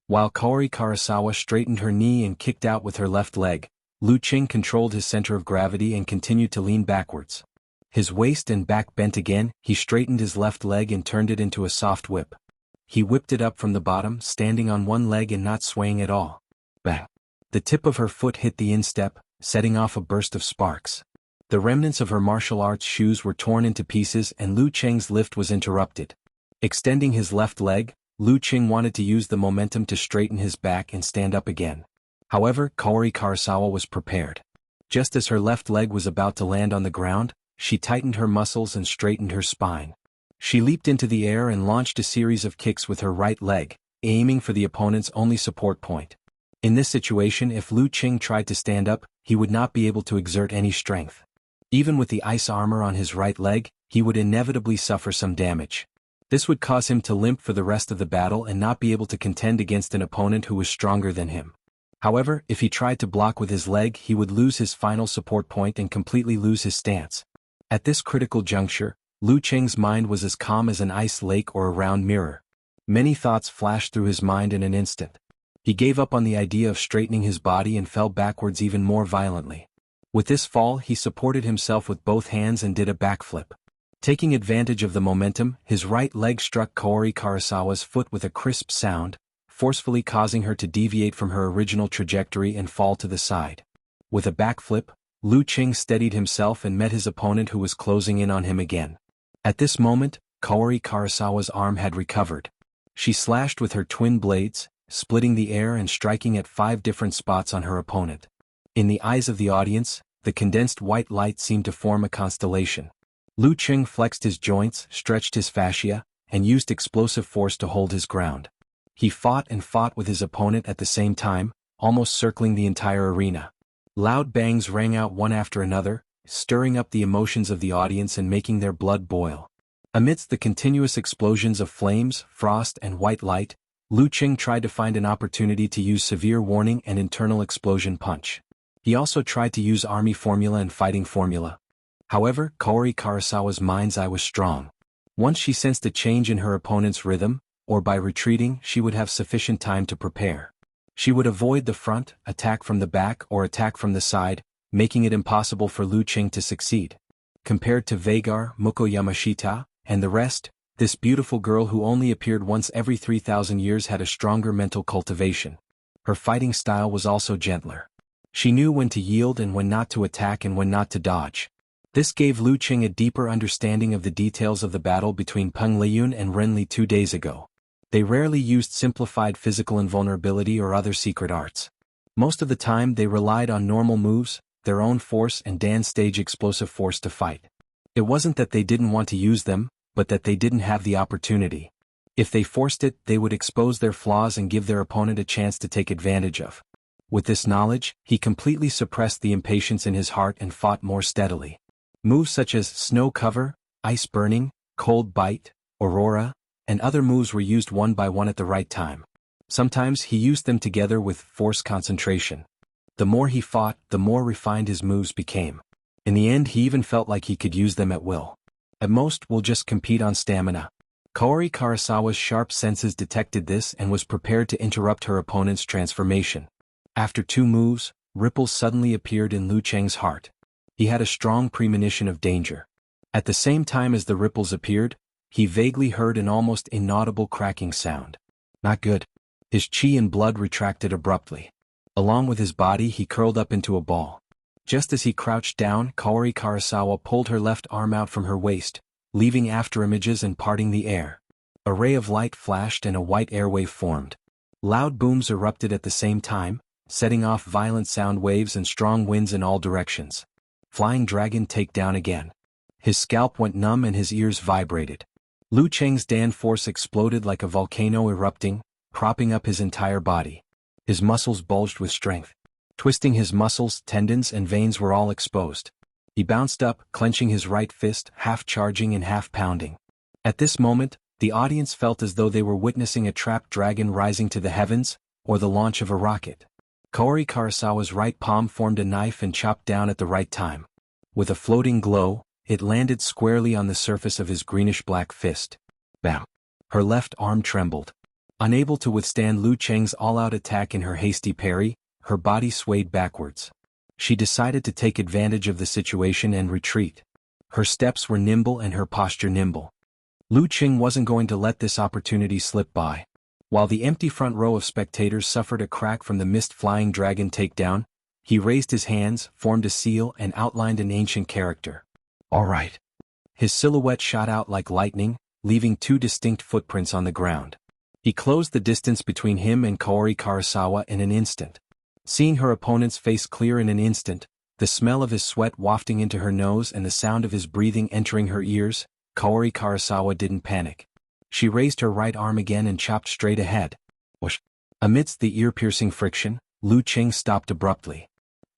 Speaker 1: While Kaori Karasawa straightened her knee and kicked out with her left leg, Lu Qing controlled his center of gravity and continued to lean backwards. His waist and back bent again, he straightened his left leg and turned it into a soft whip. He whipped it up from the bottom, standing on one leg and not swaying at all. Bang! The tip of her foot hit the instep, setting off a burst of sparks. The remnants of her martial arts shoes were torn into pieces and Lu Qing's lift was interrupted. Extending his left leg, Lu Qing wanted to use the momentum to straighten his back and stand up again. However, Kaori Karasawa was prepared. Just as her left leg was about to land on the ground, she tightened her muscles and straightened her spine. She leaped into the air and launched a series of kicks with her right leg, aiming for the opponent's only support point. In this situation, if Lu Qing tried to stand up, he would not be able to exert any strength. Even with the ice armor on his right leg, he would inevitably suffer some damage. This would cause him to limp for the rest of the battle and not be able to contend against an opponent who was stronger than him. However, if he tried to block with his leg, he would lose his final support point and completely lose his stance. At this critical juncture, Lu Qing's mind was as calm as an ice lake or a round mirror. Many thoughts flashed through his mind in an instant. He gave up on the idea of straightening his body and fell backwards even more violently. With this fall, he supported himself with both hands and did a backflip. Taking advantage of the momentum, his right leg struck Kaori Karasawa's foot with a crisp sound, forcefully causing her to deviate from her original trajectory and fall to the side. With a backflip, Lu Qing steadied himself and met his opponent who was closing in on him again. At this moment, Kaori Karasawa's arm had recovered. She slashed with her twin blades, splitting the air and striking at 5 different spots on her opponent. In the eyes of the audience, the condensed white light seemed to form a constellation. Lu Qing flexed his joints, stretched his fascia, and used explosive force to hold his ground. He fought and fought with his opponent at the same time, almost circling the entire arena. Loud bangs rang out one after another, stirring up the emotions of the audience and making their blood boil. Amidst the continuous explosions of flames, frost, and white light, Lu Qing tried to find an opportunity to use severe warning and internal explosion punch. He also tried to use army formula and fighting formula. However, Kaori Karasawa's mind's eye was strong. Once she sensed a change in her opponent's rhythm, or by retreating she would have sufficient time to prepare. She would avoid the front, attack from the back or attack from the side, making it impossible for Lu Qing to succeed. Compared to Vagar, Muko Yamashita, and the rest, this beautiful girl who only appeared once every 3,000 years had a stronger mental cultivation. Her fighting style was also gentler. She knew when to yield and when not to attack and when not to dodge. This gave Lu Qing a deeper understanding of the details of the battle between Peng Liyun and Renli 2 days ago. They rarely used simplified physical invulnerability or other secret arts. Most of the time they relied on normal moves, their own force and Dan's stage explosive force to fight. It wasn't that they didn't want to use them, but that they didn't have the opportunity. If they forced it, they would expose their flaws and give their opponent a chance to take advantage of. With this knowledge, he completely suppressed the impatience in his heart and fought more steadily. Moves such as snow cover, ice burning, cold bite, aurora, and other moves were used one by one at the right time. Sometimes he used them together with force concentration. The more he fought, the more refined his moves became. In the end, he even felt like he could use them at will. At most, we'll just compete on stamina. Kaori Karasawa's sharp senses detected this and was prepared to interrupt her opponent's transformation. After 2 moves, ripples suddenly appeared in Lu Cheng's heart. He had a strong premonition of danger. At the same time as the ripples appeared, he vaguely heard an almost inaudible cracking sound. Not good. His chi and blood retracted abruptly. Along with his body, he curled up into a ball. Just as he crouched down, Kaori Karasawa pulled her left arm out from her waist, leaving afterimages and parting the air. A ray of light flashed and a white airwave formed. Loud booms erupted at the same time, setting off violent sound waves and strong winds in all directions. Flying dragon takedown again. His scalp went numb and his ears vibrated. Lu Cheng's Dan force exploded like a volcano erupting, propping up his entire body. His muscles bulged with strength. Twisting his muscles, tendons and veins were all exposed. He bounced up, clenching his right fist, half charging and half pounding. At this moment, the audience felt as though they were witnessing a trapped dragon rising to the heavens, or the launch of a rocket. Kaori Karasawa's right palm formed a knife and chopped down at the right time. With a floating glow, it landed squarely on the surface of his greenish-black fist. Bam! Her left arm trembled. Unable to withstand Lu Cheng's all-out attack in her hasty parry, her body swayed backwards. She decided to take advantage of the situation and retreat. Her steps were nimble and her posture nimble. Lu Cheng wasn't going to let this opportunity slip by. While the empty front row of spectators suffered a crack from the missed flying dragon takedown, he raised his hands, formed a seal and outlined an ancient character. All right. His silhouette shot out like lightning, leaving 2 distinct footprints on the ground. He closed the distance between him and Kaori Karasawa in an instant. Seeing her opponent's face clear in an instant, the smell of his sweat wafting into her nose and the sound of his breathing entering her ears, Kaori Karasawa didn't panic. She raised her right arm again and chopped straight ahead. Whoosh! Amidst the ear-piercing friction, Lu Cheng stopped abruptly.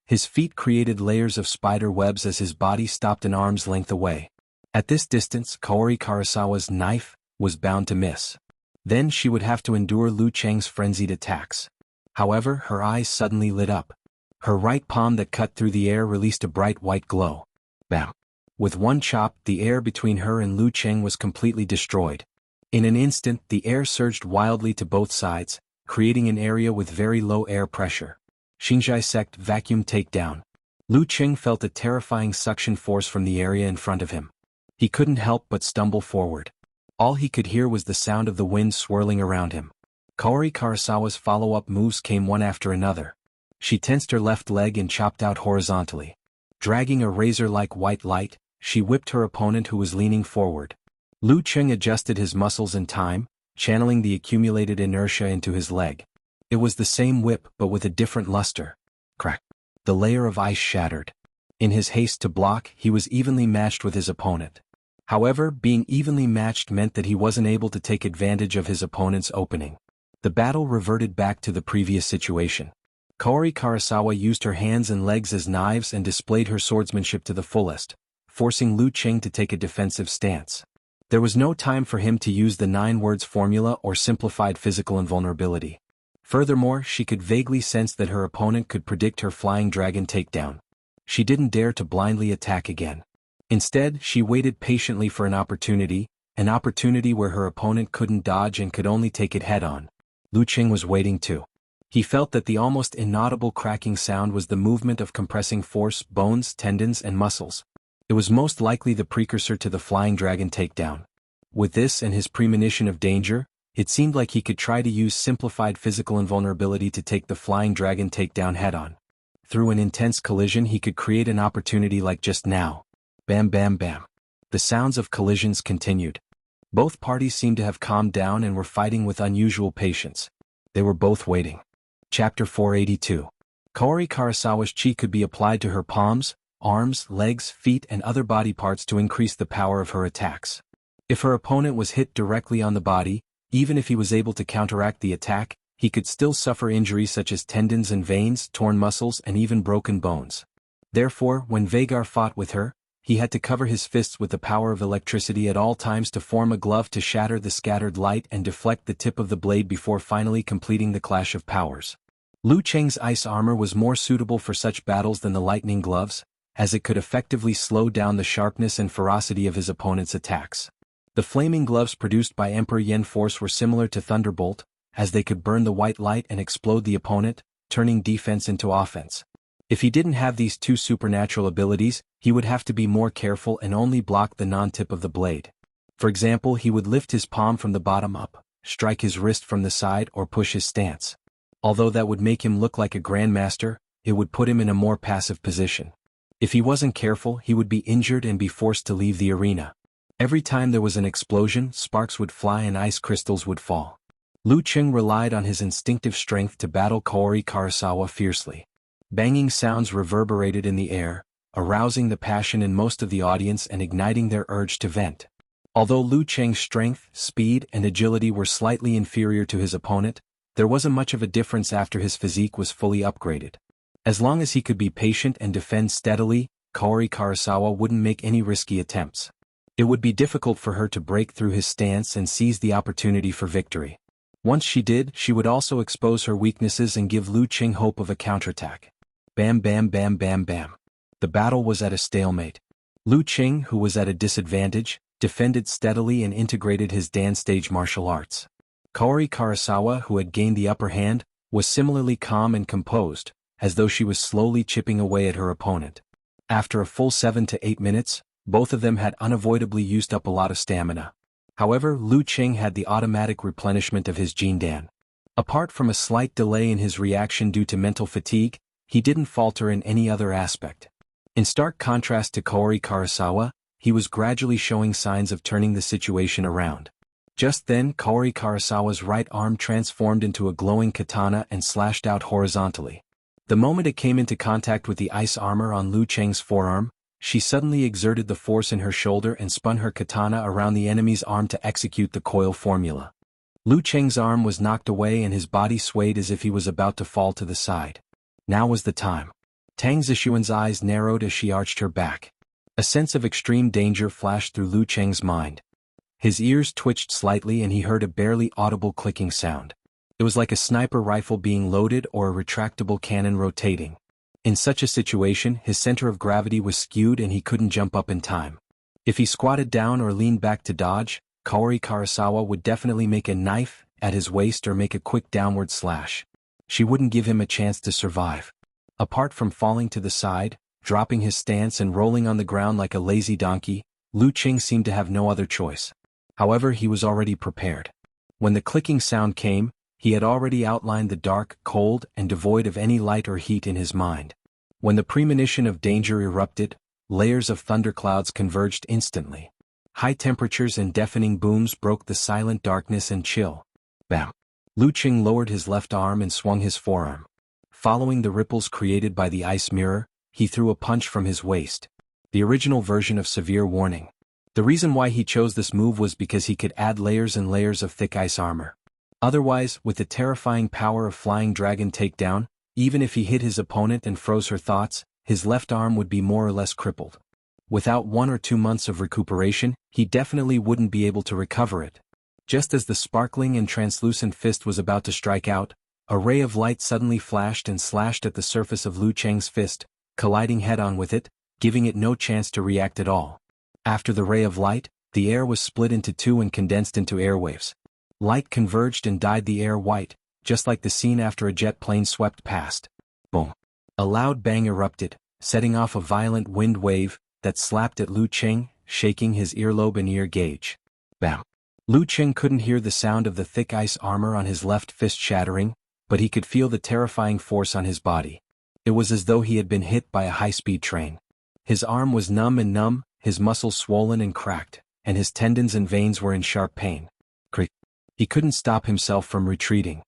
Speaker 1: His feet created layers of spider webs as his body stopped an arm's length away. At this distance, Kaori Karasawa's knife was bound to miss. Then she would have to endure Lu Cheng's frenzied attacks. However, her eyes suddenly lit up. Her right palm that cut through the air released a bright white glow. Bam! With one chop, the air between her and Lu Cheng was completely destroyed. In an instant, the air surged wildly to both sides, creating an area with very low air pressure. Xianxia sect vacuum takedown. Lu Cheng felt a terrifying suction force from the area in front of him. He couldn't help but stumble forward. All he could hear was the sound of the wind swirling around him. Kaori Karasawa's follow-up moves came one after another. She tensed her left leg and chopped out horizontally. Dragging a razor-like white light, she whipped her opponent who was leaning forward. Lu Cheng adjusted his muscles in time, channeling the accumulated inertia into his leg. It was the same whip but with a different luster. Crack! The layer of ice shattered. In his haste to block, he was evenly matched with his opponent. However, being evenly matched meant that he wasn't able to take advantage of his opponent's opening. The battle reverted back to the previous situation. Kaori Karasawa used her hands and legs as knives and displayed her swordsmanship to the fullest, forcing Lu Cheng to take a defensive stance. There was no time for him to use the 9 words formula or simplified physical invulnerability. Furthermore, she could vaguely sense that her opponent could predict her flying dragon takedown. She didn't dare to blindly attack again. Instead, she waited patiently for an opportunity where her opponent couldn't dodge and could only take it head-on. Lu Cheng was waiting too. He felt that the almost inaudible cracking sound was the movement of compressing force, bones, tendons, and muscles. It was most likely the precursor to the flying dragon takedown. With this and his premonition of danger, it seemed like he could try to use simplified physical invulnerability to take the flying dragon takedown head-on. Through an intense collision, he could create an opportunity like just now. Bam bam bam. The sounds of collisions continued. Both parties seemed to have calmed down and were fighting with unusual patience. They were both waiting. Chapter 482. Kaori Karasawa's chi could be applied to her palms, arms, legs, feet and other body parts to increase the power of her attacks. If her opponent was hit directly on the body, even if he was able to counteract the attack, he could still suffer injuries such as tendons and veins, torn muscles and even broken bones. Therefore, when Vagar fought with her, he had to cover his fists with the power of electricity at all times to form a glove to shatter the scattered light and deflect the tip of the blade before finally completing the clash of powers. Lu Cheng's ice armor was more suitable for such battles than the lightning gloves, as it could effectively slow down the sharpness and ferocity of his opponent's attacks. The flaming gloves produced by Emperor Yen Force were similar to Thunderbolt, as they could burn the white light and explode the opponent, turning defense into offense. If he didn't have these two supernatural abilities, he would have to be more careful and only block the non-tip of the blade. For example, he would lift his palm from the bottom up, strike his wrist from the side or push his stance. Although that would make him look like a grandmaster, it would put him in a more passive position. If he wasn't careful, he would be injured and be forced to leave the arena. Every time there was an explosion, sparks would fly and ice crystals would fall. Lu Cheng relied on his instinctive strength to battle Kaori Karasawa fiercely. Banging sounds reverberated in the air, arousing the passion in most of the audience and igniting their urge to vent. Although Lu Cheng's strength, speed, and agility were slightly inferior to his opponent, there wasn't much of a difference after his physique was fully upgraded. As long as he could be patient and defend steadily, Kaori Karasawa wouldn't make any risky attempts. It would be difficult for her to break through his stance and seize the opportunity for victory. Once she did, she would also expose her weaknesses and give Lu Cheng hope of a counterattack. Bam bam bam bam bam. The battle was at a stalemate. Lu Cheng, who was at a disadvantage, defended steadily and integrated his dance stage martial arts. Kaori Karasawa, who had gained the upper hand, was similarly calm and composed, as though she was slowly chipping away at her opponent. After a full 7 to 8 minutes, both of them had unavoidably used up a lot of stamina. However, Lu Cheng had the automatic replenishment of his Jindan. Apart from a slight delay in his reaction due to mental fatigue, he didn't falter in any other aspect. In stark contrast to Kaori Karasawa, he was gradually showing signs of turning the situation around. Just then, Kaori Karasawa's right arm transformed into a glowing katana and slashed out horizontally. The moment it came into contact with the ice armor on Lu Cheng's forearm, she suddenly exerted the force in her shoulder and spun her katana around the enemy's arm to execute the coil formula. Lu Cheng's arm was knocked away and his body swayed as if he was about to fall to the side. Now was the time. Tang Zixuan's eyes narrowed as she arched her back. A sense of extreme danger flashed through Lu Cheng's mind. His ears twitched slightly and he heard a barely audible clicking sound. It was like a sniper rifle being loaded or a retractable cannon rotating. In such a situation, his center of gravity was skewed and he couldn't jump up in time. If he squatted down or leaned back to dodge, Kaori Karasawa would definitely make a knife at his waist or make a quick downward slash. She wouldn't give him a chance to survive. Apart from falling to the side, dropping his stance and rolling on the ground like a lazy donkey, Lu Cheng seemed to have no other choice. However, he was already prepared. When the clicking sound came, he had already outlined the dark, cold, and devoid of any light or heat in his mind. When the premonition of danger erupted, layers of thunderclouds converged instantly. High temperatures and deafening booms broke the silent darkness and chill. Bam! Lu Cheng lowered his left arm and swung his forearm. Following the ripples created by the ice mirror, he threw a punch from his waist. The original version of Severe Warning. The reason why he chose this move was because he could add layers and layers of thick ice armor. Otherwise, with the terrifying power of Flying Dragon Takedown, even if he hit his opponent and froze her thoughts, his left arm would be more or less crippled. Without 1 or 2 months of recuperation, he definitely wouldn't be able to recover it. Just as the sparkling and translucent fist was about to strike out, a ray of light suddenly flashed and slashed at the surface of Lu Cheng's fist, colliding head-on with it, giving it no chance to react at all. After the ray of light, the air was split into two and condensed into airwaves. Light converged and dyed the air white, just like the scene after a jet plane swept past. Boom! A loud bang erupted, setting off a violent wind wave that slapped at Lu Cheng, shaking his earlobe and ear gauge. Bam! Lu Cheng couldn't hear the sound of the thick ice armor on his left fist shattering, but he could feel the terrifying force on his body. It was as though he had been hit by a high-speed train. His arm was numb, his muscles swollen and cracked, and his tendons and veins were in sharp pain. He couldn't stop himself from retreating.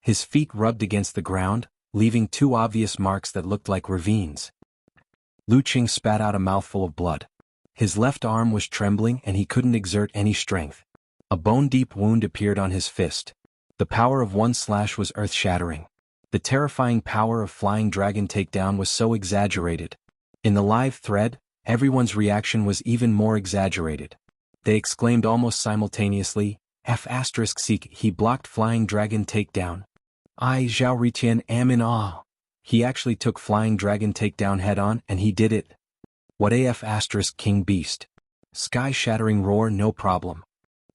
Speaker 1: His feet rubbed against the ground, leaving 2 obvious marks that looked like ravines. Lu Cheng spat out a mouthful of blood. His left arm was trembling and he couldn't exert any strength. A bone-deep wound appeared on his fist. The power of one slash was earth-shattering. The terrifying power of Flying Dragon Takedown was so exaggerated. In the live thread, everyone's reaction was even more exaggerated. They exclaimed almost simultaneously, F***, he blocked Flying Dragon Takedown. I, Zhao Ritian, am in awe. He actually took Flying Dragon Takedown head-on and he did it. What AF asterisk King Beast. Sky-shattering roar, no problem.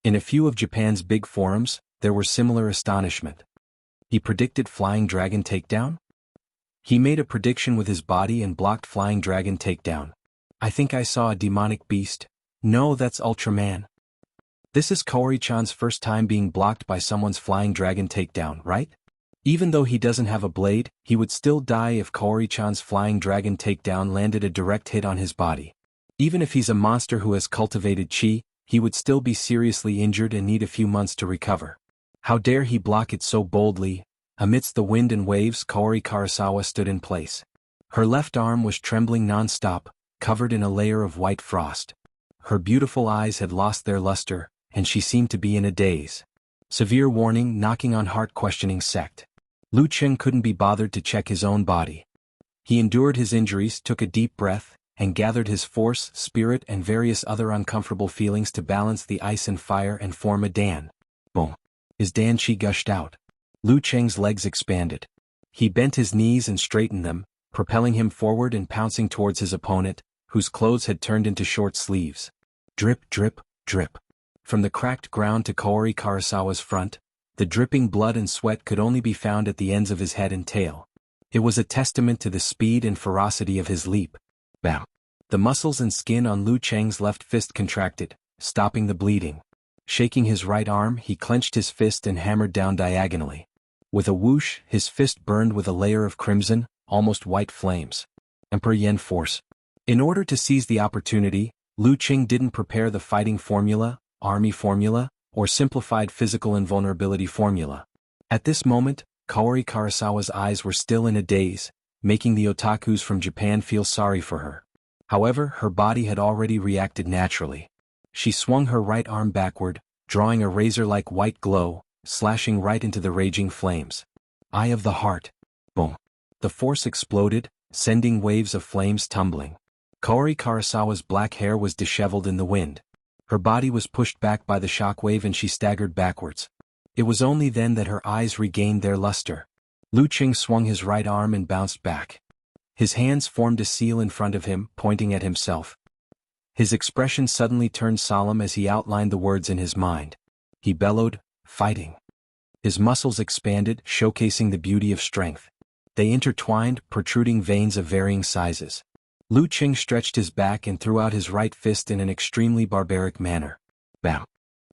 Speaker 1: In a few of Japan's big forums, there were similar astonishment. He predicted Flying Dragon Takedown? He made a prediction with his body and blocked Flying Dragon Takedown. I think I saw a demonic beast. No, that's Ultraman. This is Kaori-chan's first time being blocked by someone's Flying Dragon Takedown, right? Even though he doesn't have a blade, he would still die if Kaori-chan's Flying Dragon Takedown landed a direct hit on his body. Even if he's a monster who has cultivated chi, he would still be seriously injured and need a few months to recover. How dare he block it so boldly? Amidst the wind and waves, Kaori Karasawa stood in place. Her left arm was trembling non-stop, covered in a layer of white frost. Her beautiful eyes had lost their luster, and she seemed to be in a daze. Severe warning, knocking on heart-questioning sect. Lu Cheng couldn't be bothered to check his own body. He endured his injuries, took a deep breath, and gathered his force, spirit and various other uncomfortable feelings to balance the ice and fire and form a Dan. Boom. His Dan chi gushed out. Lu Cheng's legs expanded. He bent his knees and straightened them, propelling him forward and pouncing towards his opponent, whose clothes had turned into short sleeves. Drip, drip, drip. From the cracked ground to Kaori Karasawa's front, the dripping blood and sweat could only be found at the ends of his head and tail. It was a testament to the speed and ferocity of his leap. Bam. The muscles and skin on Lu Cheng's left fist contracted, stopping the bleeding. Shaking his right arm, he clenched his fist and hammered down diagonally. With a whoosh, his fist burned with a layer of crimson, almost white flames. Emperor Yen Force. In order to seize the opportunity, Lu Cheng didn't prepare the fighting formula, army formula, or simplified physical invulnerability formula. At this moment, Kaori Karasawa's eyes were still in a daze, making the otakus from Japan feel sorry for her. However, her body had already reacted naturally. She swung her right arm backward, drawing a razor-like white glow, slashing right into the raging flames. Eye of the heart. Boom. The force exploded, sending waves of flames tumbling. Kaori Karasawa's black hair was disheveled in the wind. Her body was pushed back by the shockwave and she staggered backwards. It was only then that her eyes regained their luster. Lu Cheng swung his right arm and bounced back. His hands formed a seal in front of him, pointing at himself. His expression suddenly turned solemn as he outlined the words in his mind. He bellowed, "Fighting." His muscles expanded, showcasing the beauty of strength. They intertwined, protruding veins of varying sizes. Lu Cheng stretched his back and threw out his right fist in an extremely barbaric manner. Bam!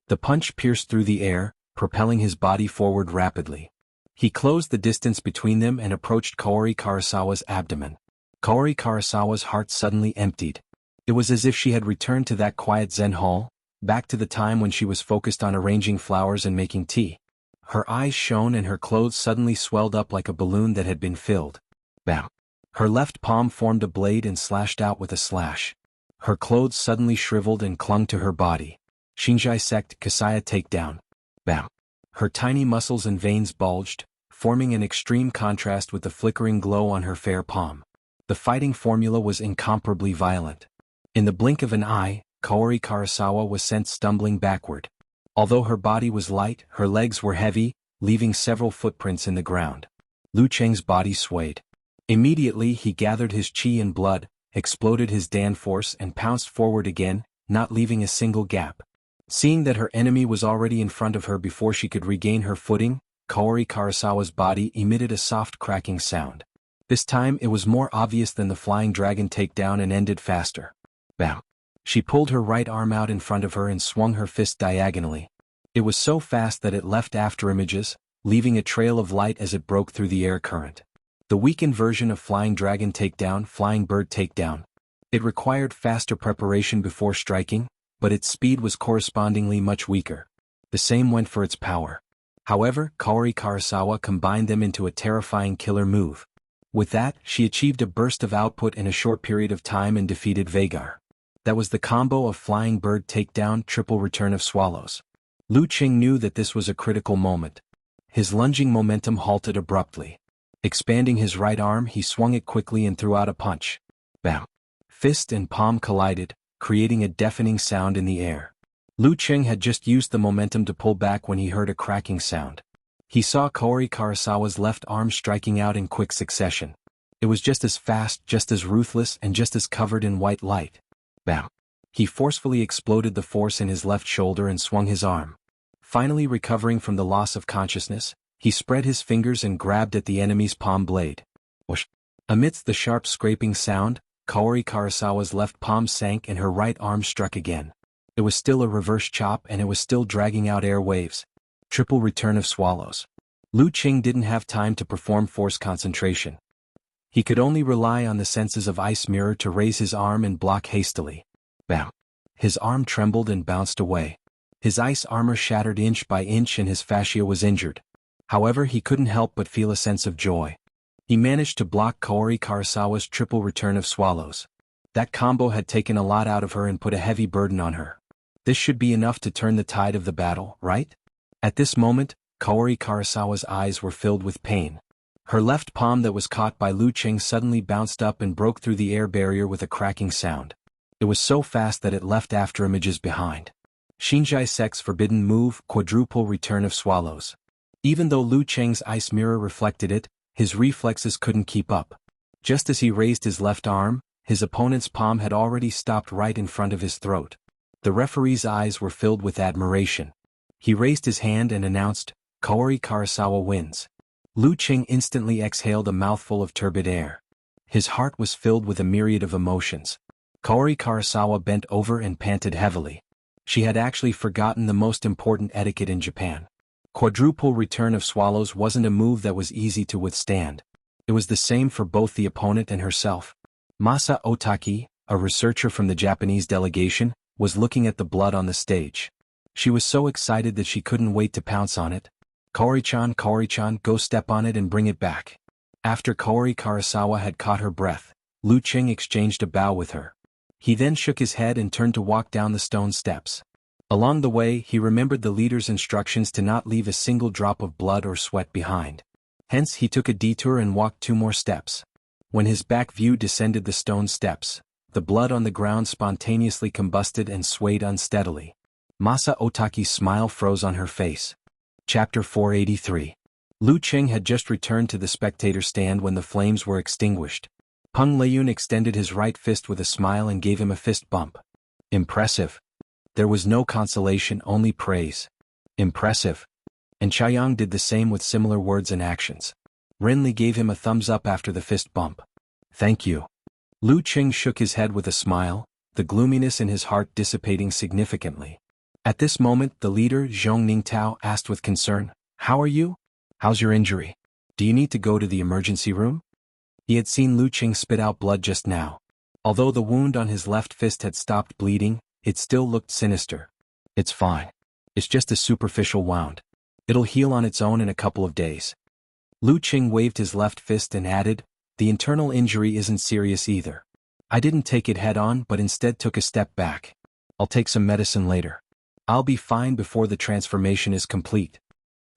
Speaker 1: The punch pierced through the air, propelling his body forward rapidly. He closed the distance between them and approached Kaori Karasawa's abdomen. Kaori Karasawa's heart suddenly emptied. It was as if she had returned to that quiet Zen hall, back to the time when she was focused on arranging flowers and making tea. Her eyes shone and her clothes suddenly swelled up like a balloon that had been filled. Bam! Her left palm formed a blade and slashed out with a slash. Her clothes suddenly shriveled and clung to her body. Xinjai sect Kasaya takedown. Bam! Her tiny muscles and veins bulged, forming an extreme contrast with the flickering glow on her fair palm. The fighting formula was incomparably violent. In the blink of an eye, Kaori Karasawa was sent stumbling backward. Although her body was light, her legs were heavy, leaving several footprints in the ground. Lu Cheng's body swayed. Immediately he gathered his chi and blood, exploded his Dan force and pounced forward again, not leaving a single gap. Seeing that her enemy was already in front of her before she could regain her footing, Kaori Karasawa's body emitted a soft cracking sound. This time it was more obvious than the flying dragon takedown and ended faster. Bam! She pulled her right arm out in front of her and swung her fist diagonally. It was so fast that it left afterimages, leaving a trail of light as it broke through the air current. The weakened version of Flying Dragon Takedown, Flying Bird Takedown. It required faster preparation before striking, but its speed was correspondingly much weaker. The same went for its power. However, Kaori Karasawa combined them into a terrifying killer move. With that, she achieved a burst of output in a short period of time and defeated Vagar. That was the combo of Flying Bird Takedown, Triple Return of Swallows. Lu Cheng knew that this was a critical moment. His lunging momentum halted abruptly. Expanding his right arm, he swung it quickly and threw out a punch. Bam! Fist and palm collided, creating a deafening sound in the air. Lu Cheng had just used the momentum to pull back when he heard a cracking sound. He saw Kaori Karasawa's left arm striking out in quick succession. It was just as fast, just as ruthless, and just as covered in white light. Bam! He forcefully exploded the force in his left shoulder and swung his arm. Finally recovering from the loss of consciousness, he spread his fingers and grabbed at the enemy's palm blade. Whoosh! Amidst the sharp scraping sound, Kaori Karasawa's left palm sank and her right arm struck again. It was still a reverse chop and it was still dragging out air waves. Triple return of swallows. Lu Qing didn't have time to perform force concentration. He could only rely on the senses of ice mirror to raise his arm and block hastily. Bam! His arm trembled and bounced away. His ice armor shattered inch by inch and his fascia was injured. However, he couldn't help but feel a sense of joy. He managed to block Kaori Karasawa's triple return of swallows. That combo had taken a lot out of her and put a heavy burden on her. This should be enough to turn the tide of the battle, right? At this moment, Kaori Karasawa's eyes were filled with pain. Her left palm that was caught by Lu Qing suddenly bounced up and broke through the air barrier with a cracking sound. It was so fast that it left afterimages behind. Xinjai Sek's forbidden move, quadruple return of swallows. Even though Lu Qing's ice mirror reflected it, his reflexes couldn't keep up. Just as he raised his left arm, his opponent's palm had already stopped right in front of his throat. The referee's eyes were filled with admiration. He raised his hand and announced, "Kaori Karasawa wins." Lu Qing instantly exhaled a mouthful of turbid air. His heart was filled with a myriad of emotions. Kaori Karasawa bent over and panted heavily. She had actually forgotten the most important etiquette in Japan. Quadruple return of swallows wasn't a move that was easy to withstand. It was the same for both the opponent and herself. Masa Otaki, a researcher from the Japanese delegation, was looking at the blood on the stage. She was so excited that she couldn't wait to pounce on it. Kaori-chan, go step on it and bring it back." After Kaori Karasawa had caught her breath, Lu Qing exchanged a bow with her. He then shook his head and turned to walk down the stone steps. Along the way, he remembered the leader's instructions to not leave a single drop of blood or sweat behind. Hence he took a detour and walked 2 more steps. When his back view descended the stone steps, the blood on the ground spontaneously combusted and swayed unsteadily. Masa Otaki's smile froze on her face. Chapter 483. Lu Qing had just returned to the spectator stand when the flames were extinguished. Peng Leiyun extended his right fist with a smile and gave him a fist bump. "Impressive." There was no consolation, only praise. "Impressive." And Chaiyang did the same with similar words and actions. Renli gave him a thumbs up after the fist bump. "Thank you." Lu Qing shook his head with a smile, the gloominess in his heart dissipating significantly. At this moment, the leader, Zhong Ningtao, asked with concern, "How are you? How's your injury? Do you need to go to the emergency room?" He had seen Lu Qing spit out blood just now. Although the wound on his left fist had stopped bleeding, it still looked sinister. "It's fine. It's just a superficial wound. It'll heal on its own in a couple of days." Lu Qing waved his left fist and added, "The internal injury isn't serious either. I didn't take it head on but instead took a step back. I'll take some medicine later. I'll be fine before the transformation is complete."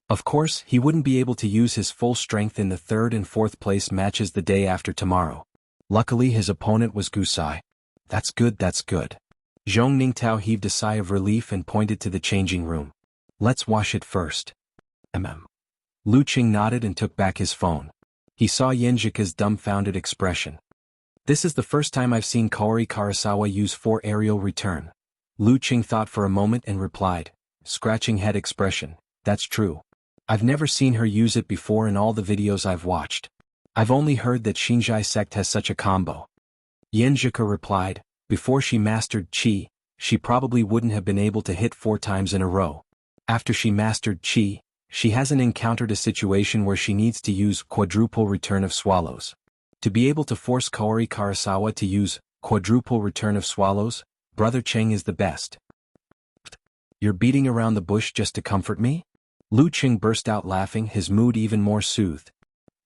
Speaker 1: Of course, he wouldn't be able to use his full strength in the 3rd and 4th place matches the day after tomorrow. Luckily his opponent was Gusai. That's good. Zhong Ningtao heaved a sigh of relief and pointed to the changing room. "Let's wash it first." Lu Qing nodded and took back his phone. He saw Yenjika's dumbfounded expression. "This is the first time I've seen Kaori Karasawa use 4 aerial return." Lu Qing thought for a moment and replied, scratching head expression, "That's true. I've never seen her use it before in all the videos I've watched. I've only heard that Xinjai sect has such a combo." Yenjika replied, "Before she mastered Qi, she probably wouldn't have been able to hit 4 times in a row. After she mastered Qi, she hasn't encountered a situation where she needs to use quadruple return of swallows. To be able to force Kaori Karasawa to use quadruple return of swallows, Brother Cheng is the best." "You're beating around the bush just to comfort me?" Lu Qing burst out laughing, his mood even more soothed.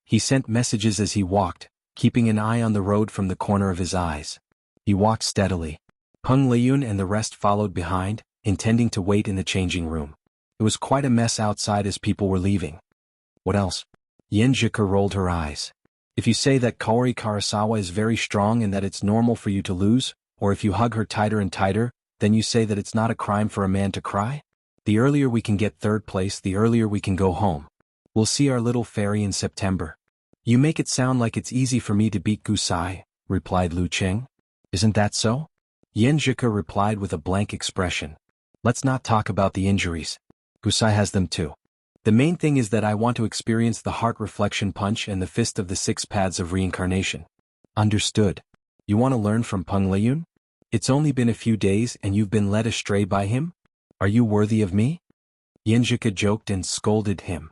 Speaker 1: He sent messages as he walked, keeping an eye on the road from the corner of his eyes. He walked steadily. Peng Leiyun and the rest followed behind, intending to wait in the changing room. It was quite a mess outside as people were leaving. "What else?" Yenjika rolled her eyes. "If you say that Kaori Karasawa is very strong and that it's normal for you to lose, or if you hug her tighter and tighter, then you say that it's not a crime for a man to cry? The earlier we can get 3rd place, the earlier we can go home." We'll see our little fairy in September. You make it sound like it's easy for me to beat Gusai, replied Lu Cheng. Isn't that so? Xianxia replied with a blank expression. Let's not talk about the injuries. Gusai has them too. The main thing is that I want to experience the heart reflection punch and the fist of the 6 paths of reincarnation. Understood. You want to learn from Peng Liyun? It's only been a few days and you've been led astray by him? Are you worthy of me? Xianxia joked and scolded him.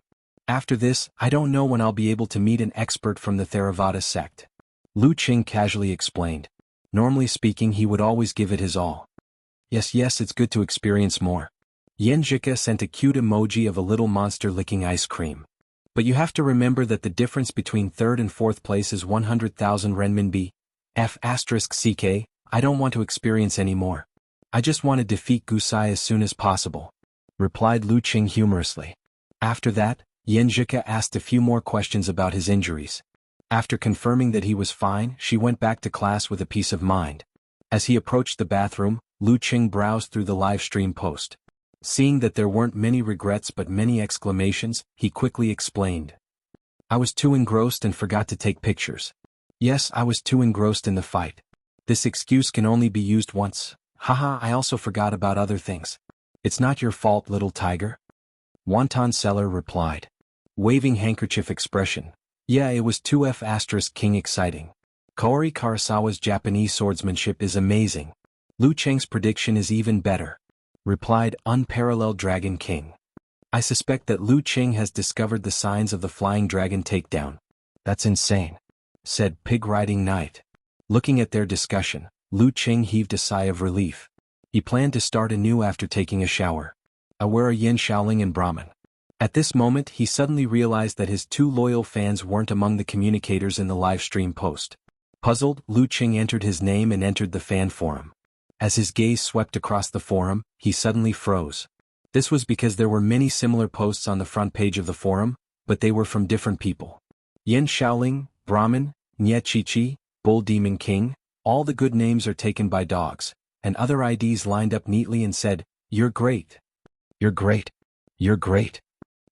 Speaker 1: After this, I don't know when I'll be able to meet an expert from the Theravada sect. Lu Qing casually explained. Normally speaking, he would always give it his all. Yes, it's good to experience more. Xianxia sent a cute emoji of a little monster licking ice cream. But you have to remember that the difference between 3rd and 4th place is 100,000 renminbi. F***ck, I don't want to experience any more. I just want to defeat Gusai as soon as possible, replied Lu Qing humorously. After that, Xianxia asked a few more questions about his injuries. After confirming that he was fine, she went back to class with a peace of mind. As he approached the bathroom, Lu Qing browsed through the live stream post. Seeing that there weren't many regrets but many exclamations, he quickly explained. I was too engrossed and forgot to take pictures. Yes, I was too engrossed in the fight. This excuse can only be used once. Haha, I also forgot about other things. It's not your fault, little tiger. Wonton Seller replied. Waving handkerchief expression. Yeah, it was 2F** king exciting. Kaori Karasawa's Japanese swordsmanship is amazing. Lu Cheng's prediction is even better, replied Unparalleled Dragon King. I suspect that Lu Cheng has discovered the signs of the Flying Dragon takedown. That's insane, said Pig Riding Knight. Looking at their discussion, Lu Cheng heaved a sigh of relief. He planned to start anew after taking a shower. Aware Yin Shaoling and Brahmin. At this moment he suddenly realized that his 2 loyal fans weren't among the communicators in the live stream post. Puzzled, Lu Cheng entered his name and entered the fan forum. As his gaze swept across the forum, he suddenly froze. This was because there were many similar posts on the front page of the forum, but they were from different people. Yin Shaoling, Brahmin, Nye Chi, Bull Demon King, all the good names are taken by dogs, and other IDs lined up neatly and said, "You're great. You're great. You're great."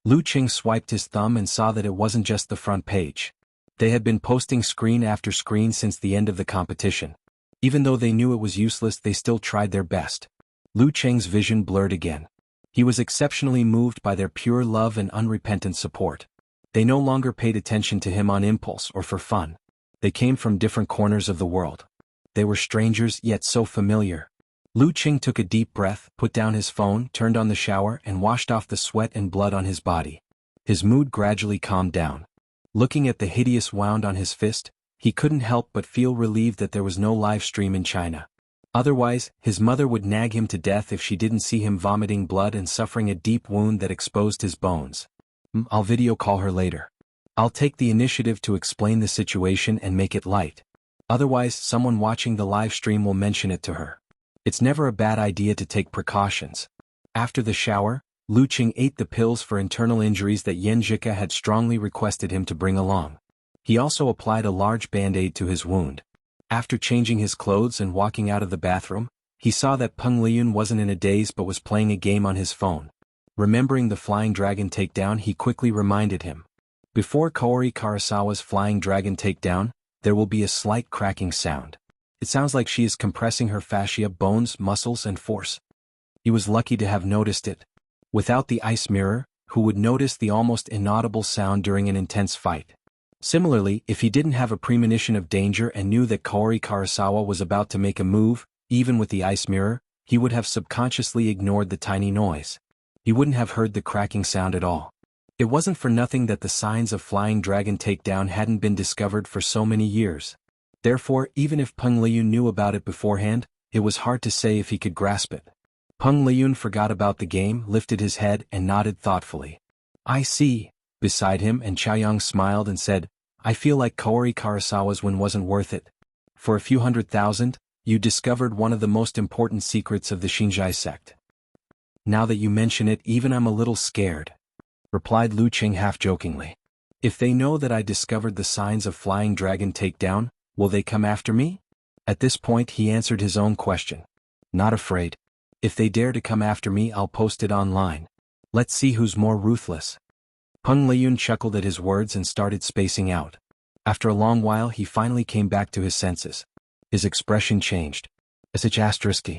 Speaker 1: Lu Cheng swiped his thumb and saw that it wasn't just the front page. They had been posting screen after screen since the end of the competition. Even though they knew it was useless, they still tried their best. Lu Cheng's vision blurred again. He was exceptionally moved by their pure love and unrepentant support. They no longer paid attention to him on impulse or for fun. They came from different corners of the world. They were strangers yet so familiar. Lu Cheng took a deep breath, put down his phone, turned on the shower and washed off the sweat and blood on his body. His mood gradually calmed down. Looking at the hideous wound on his fist, he couldn't help but feel relieved that there was no live stream in China. Otherwise, his mother would nag him to death if she didn't see him vomiting blood and suffering a deep wound that exposed his bones. I'll video call her later. I'll take the initiative to explain the situation and make it light. Otherwise, someone watching the live stream will mention it to her. It's never a bad idea to take precautions. After the shower, Lu Cheng ate the pills for internal injuries that Xianxia had strongly requested him to bring along. He also applied a large band-aid to his wound. After changing his clothes and walking out of the bathroom, he saw that Peng Liyun wasn't in a daze but was playing a game on his phone. Remembering the Flying Dragon takedown, he quickly reminded him. Before Kaori Karasawa's Flying Dragon takedown, there will be a slight cracking sound. It sounds like she is compressing her fascia, bones, muscles, and force. He was lucky to have noticed it. Without the ice mirror, who would notice the almost inaudible sound during an intense fight? Similarly, if he didn't have a premonition of danger and knew that Kaori Karasawa was about to make a move, even with the ice mirror, he would have subconsciously ignored the tiny noise. He wouldn't have heard the cracking sound at all. It wasn't for nothing that the signs of Flying Dragon takedown hadn't been discovered for so many years. Therefore, even if Peng Liyun knew about it beforehand, it was hard to say if he could grasp it. Peng Liyun forgot about the game, lifted his head and nodded thoughtfully. I see, beside him, and Chaoyang smiled and said, I feel like Kaori Karasawa's win wasn't worth it. For a few 100,000, you discovered one of the most important secrets of the Xinzhai sect. Now that you mention it, even I'm a little scared, replied Lu Cheng half-jokingly. If they know that I discovered the signs of Flying Dragon takedown, will they come after me? At this point he answered his own question. Not afraid. If they dare to come after me, I'll post it online. Let's see who's more ruthless. Peng Liyun chuckled at his words and started spacing out. After a long while he finally came back to his senses. His expression changed. Asterisk.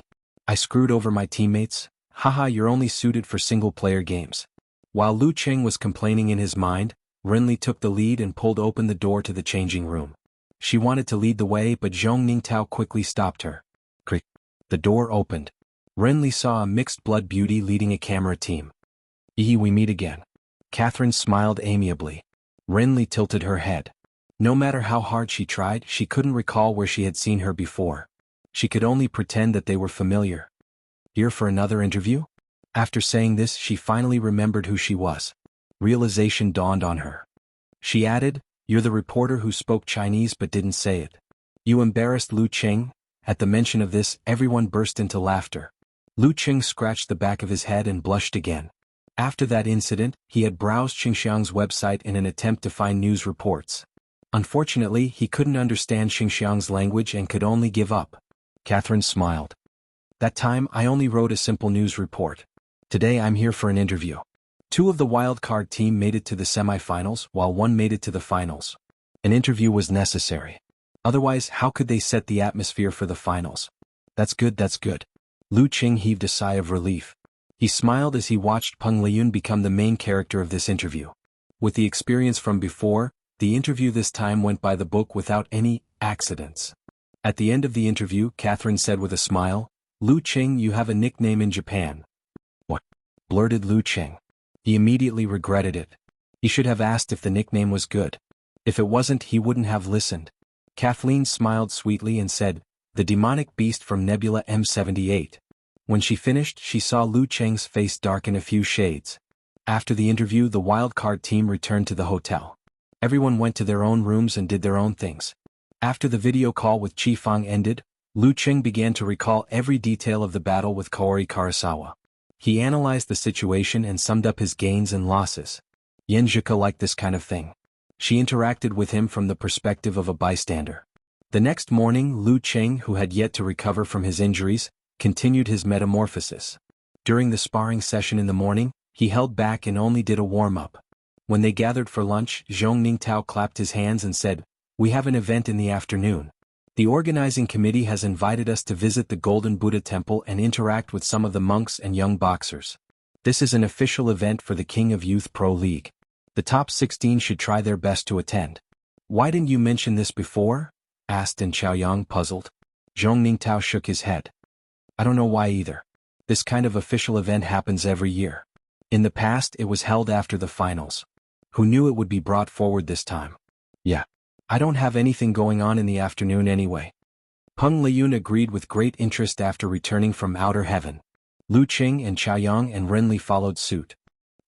Speaker 1: I screwed over my teammates? Haha, you're only suited for single-player games. While Lu Cheng was complaining in his mind, Renli took the lead and pulled open the door to the changing room. She wanted to lead the way but Zhong Ningtao quickly stopped her. Crick. The door opened. Renli saw a mixed-blood beauty leading a camera team. We meet again. Catherine smiled amiably. Renli tilted her head. No matter how hard she tried, she couldn't recall where she had seen her before. She could only pretend that they were familiar. Here for another interview? After saying this, she finally remembered who she was. Realization dawned on her. She added, "You're the reporter who spoke Chinese but didn't say it. You embarrassed Lu Cheng." At the mention of this, everyone burst into laughter. Lu Cheng scratched the back of his head and blushed again. After that incident, he had browsed Xinxiang's website in an attempt to find news reports. Unfortunately, he couldn't understand Xinxiang's language and could only give up. Catherine smiled. That time I only wrote a simple news report. Today I'm here for an interview. 2 of the wildcard team made it to the semifinals while 1 made it to the finals. An interview was necessary. Otherwise, how could they set the atmosphere for the finals? That's good, that's good. Lu Cheng heaved a sigh of relief. He smiled as he watched Peng Liyun become the main character of this interview. With the experience from before, the interview this time went by the book without any accidents. At the end of the interview, Catherine said with a smile, "Lu Cheng, you have a nickname in Japan." "What?" blurted Lu Cheng. He immediately regretted it. He should have asked if the nickname was good. If it wasn't, he wouldn't have listened. Kathleen smiled sweetly and said, "The demonic beast from Nebula M78. When she finished, she saw Lu Cheng's face darken a few shades. After the interview, the wildcard team returned to the hotel. Everyone went to their own rooms and did their own things. After the video call with Chi Fang ended, Lu Cheng began to recall every detail of the battle with Kaori Karasawa. He analyzed the situation and summed up his gains and losses. Xianxia liked this kind of thing. She interacted with him from the perspective of a bystander. The next morning, Lu Cheng, who had yet to recover from his injuries, continued his metamorphosis. During the sparring session in the morning, he held back and only did a warm-up. When they gathered for lunch, Zhong Ningtao clapped his hands and said, "We have an event in the afternoon. The organizing committee has invited us to visit the Golden Buddha Temple and interact with some of the monks and young boxers. This is an official event for the King of Youth Pro League. The top 16 should try their best to attend." "Why didn't you mention this before?" asked An Chaoyang, puzzled. Zhong Ningtao shook his head. "I don't know why either. This kind of official event happens every year. In the past it was held after the finals. Who knew it would be brought forward this time?" "Yeah. I don't have anything going on in the afternoon anyway." Peng Liyun agreed with great interest after returning from outer heaven. Lu Cheng and Chaoyang and Renli followed suit.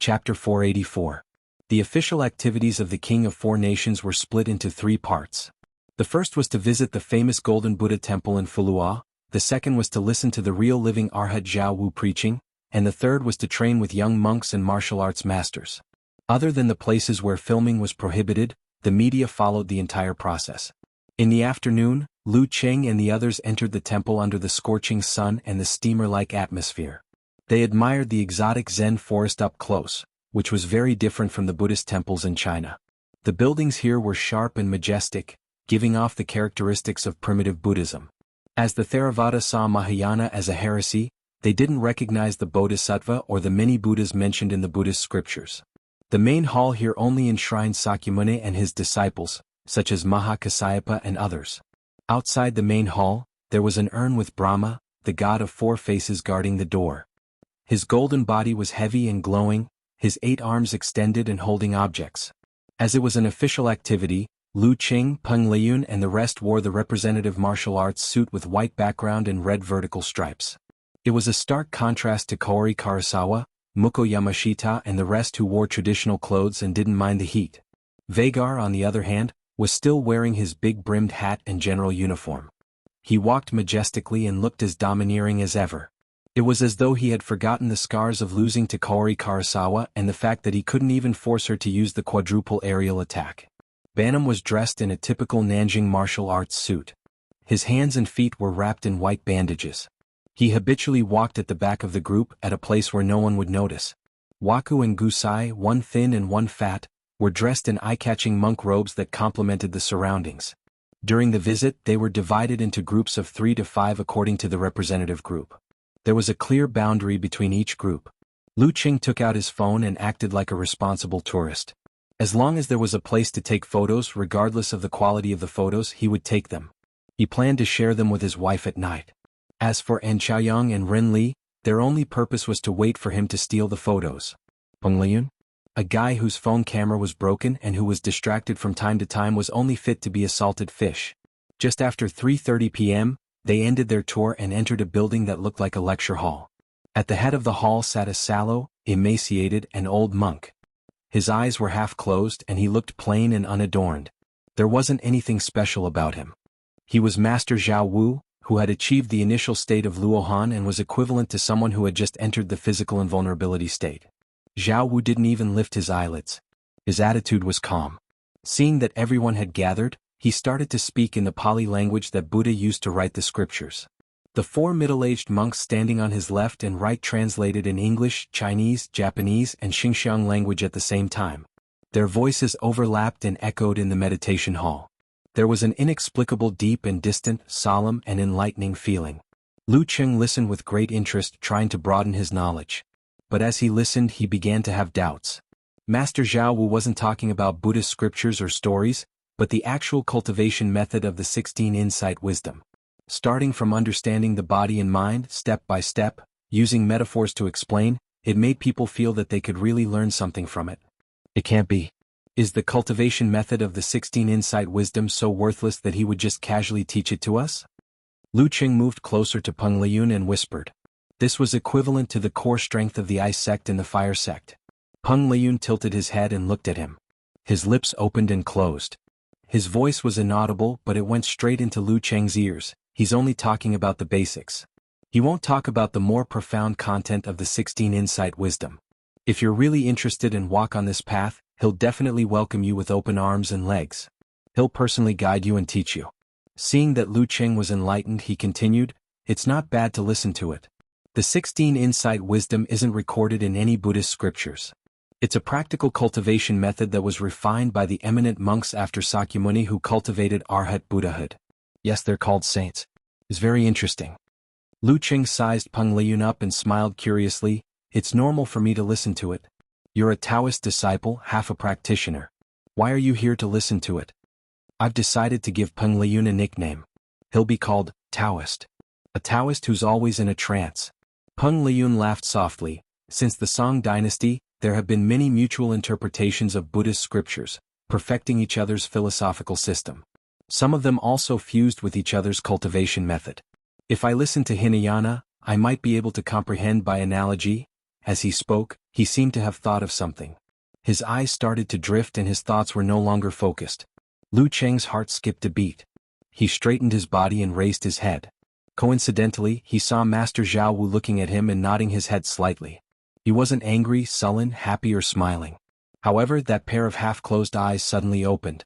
Speaker 1: Chapter 484. The official activities of the King of Four Nations were split into 3 parts. The first was to visit the famous Golden Buddha Temple in Fulua, the second was to listen to the real living Arhat Zhao Wu preaching, and the third was to train with young monks and martial arts masters. Other than the places where filming was prohibited, the media followed the entire process. In the afternoon, Lu Cheng and the others entered the temple under the scorching sun and the steamer-like atmosphere. They admired the exotic Zen forest up close, which was very different from the Buddhist temples in China. The buildings here were sharp and majestic, giving off the characteristics of primitive Buddhism. As the Theravada saw Mahayana as a heresy, they didn't recognize the Bodhisattva or the many Buddhas mentioned in the Buddhist scriptures. The main hall here only enshrined Sakyamuni and his disciples, such as Mahakasyapa and others. Outside the main hall, there was an urn with Brahma, the god of 4 faces, guarding the door. His golden body was heavy and glowing, his 8 arms extended and holding objects. As it was an official activity, Lu Cheng, Peng Liyun and the rest wore the representative martial arts suit with white background and red vertical stripes. It was a stark contrast to Kaori Karasawa, Muko Yamashita and the rest who wore traditional clothes and didn't mind the heat. Vagar, on the other hand, was still wearing his big brimmed hat and general uniform. He walked majestically and looked as domineering as ever. It was as though he had forgotten the scars of losing to Kaori Karasawa and the fact that he couldn't even force her to use the quadruple aerial attack. Banam was dressed in a typical Nanjing martial arts suit. His hands and feet were wrapped in white bandages. He habitually walked at the back of the group at a place where no one would notice. Waku and Gusai, one thin and one fat, were dressed in eye-catching monk robes that complemented the surroundings. During the visit, they were divided into groups of 3 to 5 according to the representative group. There was a clear boundary between each group. Lu Qing took out his phone and acted like a responsible tourist. As long as there was a place to take photos, regardless of the quality of the photos, he would take them. He planned to share them with his wife at night. As for An Chaoyang and Ren Li, their only purpose was to wait for him to steal the photos. Peng Liyun, a guy whose phone camera was broken and who was distracted from time to time, was only fit to be a salted fish. Just after 3:30 p.m., they ended their tour and entered a building that looked like a lecture hall. At the head of the hall sat a sallow, emaciated, and old monk. His eyes were half closed and he looked plain and unadorned. There wasn't anything special about him. He was Master Zhao Wu, who had achieved the initial state of Luohan and was equivalent to someone who had just entered the physical invulnerability state. Zhao Wu didn't even lift his eyelids. His attitude was calm. Seeing that everyone had gathered, he started to speak in the Pali language that Buddha used to write the scriptures. The 4 middle-aged monks standing on his left and right translated in English, Chinese, Japanese, and Xinjiang language at the same time. Their voices overlapped and echoed in the meditation hall. There was an inexplicable, deep and distant, solemn and enlightening feeling. Lu Qing listened with great interest, trying to broaden his knowledge. But as he listened, he began to have doubts. Master Zhao Wu wasn't talking about Buddhist scriptures or stories, but the actual cultivation method of the 16 insight wisdom. Starting from understanding the body and mind, step by step, using metaphors to explain, it made people feel that they could really learn something from it. It can't be. Is the cultivation method of the 16 insight wisdom so worthless that he would just casually teach it to us? Lu Qing moved closer to Peng Liyun and whispered. This was equivalent to the core strength of the ice sect and the fire sect. Peng Liyun tilted his head and looked at him. His lips opened and closed. His voice was inaudible, but it went straight into Lu Qing's ears. He's only talking about the basics. He won't talk about the more profound content of the 16 insight wisdom. If you're really interested and walk on this path, he'll definitely welcome you with open arms and legs. He'll personally guide you and teach you. Seeing that Lu Qing was enlightened, he continued, it's not bad to listen to it. The 16 insight wisdom isn't recorded in any Buddhist scriptures. It's a practical cultivation method that was refined by the eminent monks after Sakyamuni who cultivated Arhat Buddhahood. Yes, they're called saints. It's very interesting. Lu Qing sized Peng Liyun up and smiled curiously. It's normal for me to listen to it. You're a Taoist disciple, half a practitioner. Why are you here to listen to it? I've decided to give Peng Liyun a nickname. He'll be called Taoist. A Taoist who's always in a trance. Peng Liyun laughed softly. Since the Song dynasty, there have been many mutual interpretations of Buddhist scriptures, perfecting each other's philosophical system. Some of them also fused with each other's cultivation method. If I listen to Hinayana, I might be able to comprehend by analogy. As he spoke, he seemed to have thought of something. His eyes started to drift and his thoughts were no longer focused. Lu Qing's heart skipped a beat. He straightened his body and raised his head. Coincidentally, he saw Master Zhao Wu looking at him and nodding his head slightly. He wasn't angry, sullen, happy or smiling. However, that pair of half-closed eyes suddenly opened.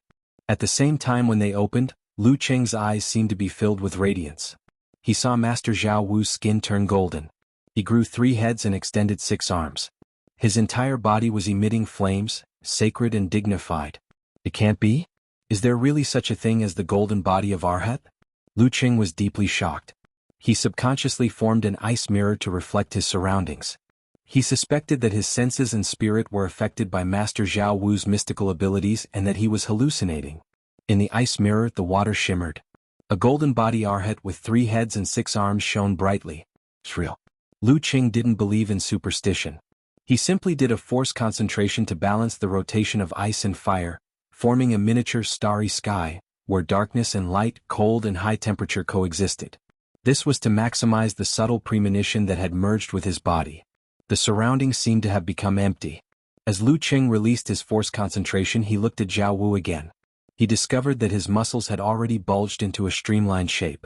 Speaker 1: At the same time when they opened, Lu Qing's eyes seemed to be filled with radiance. He saw Master Zhao Wu's skin turn golden. He grew 3 heads and extended 6 arms. His entire body was emitting flames, sacred and dignified. It can't be? Is there really such a thing as the golden body of Arhat? Lu Qing was deeply shocked. He subconsciously formed an ice mirror to reflect his surroundings. He suspected that his senses and spirit were affected by Master Zhao Wu's mystical abilities and that he was hallucinating. In the ice mirror, the water shimmered. A golden body Arhat with 3 heads and 6 arms shone brightly. It's real. Lu Qing didn't believe in superstition. He simply did a force concentration to balance the rotation of ice and fire, forming a miniature starry sky, where darkness and light, cold and high temperature coexisted. This was to maximize the subtle premonition that had merged with his body. The surroundings seemed to have become empty. As Lu Qing released his force concentration, he looked at Zhao Wu again. He discovered that his muscles had already bulged into a streamlined shape.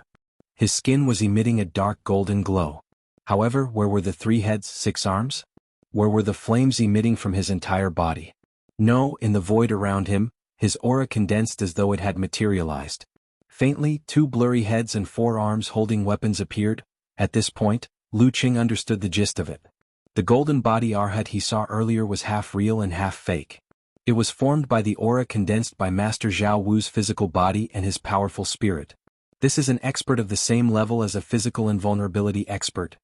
Speaker 1: His skin was emitting a dark golden glow. However, where were the 3 heads, 6 arms? Where were the flames emitting from his entire body? No, in the void around him, his aura condensed as though it had materialized. Faintly, 2 blurry heads and 4 arms holding weapons appeared. At this point, Lu Qing understood the gist of it. The golden body arhat he saw earlier was half real and half fake. It was formed by the aura condensed by Master Zhao Wu's physical body and his powerful spirit. This is an expert of the same level as a physical invulnerability expert.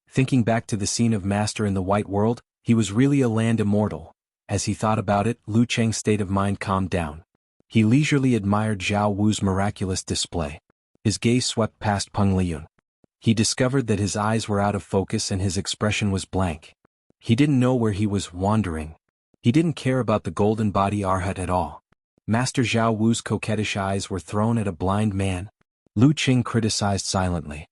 Speaker 1: Thinking back to the scene of Master in the White World, he was really a land immortal. As he thought about it, Lu Cheng's state of mind calmed down. He leisurely admired Zhao Wu's miraculous display. His gaze swept past Peng Liyun. He discovered that his eyes were out of focus and his expression was blank. He didn't know where he was wandering. He didn't care about the golden body arhat at all. Master Zhao Wu's coquettish eyes were thrown at a blind man. Lu Cheng criticized silently.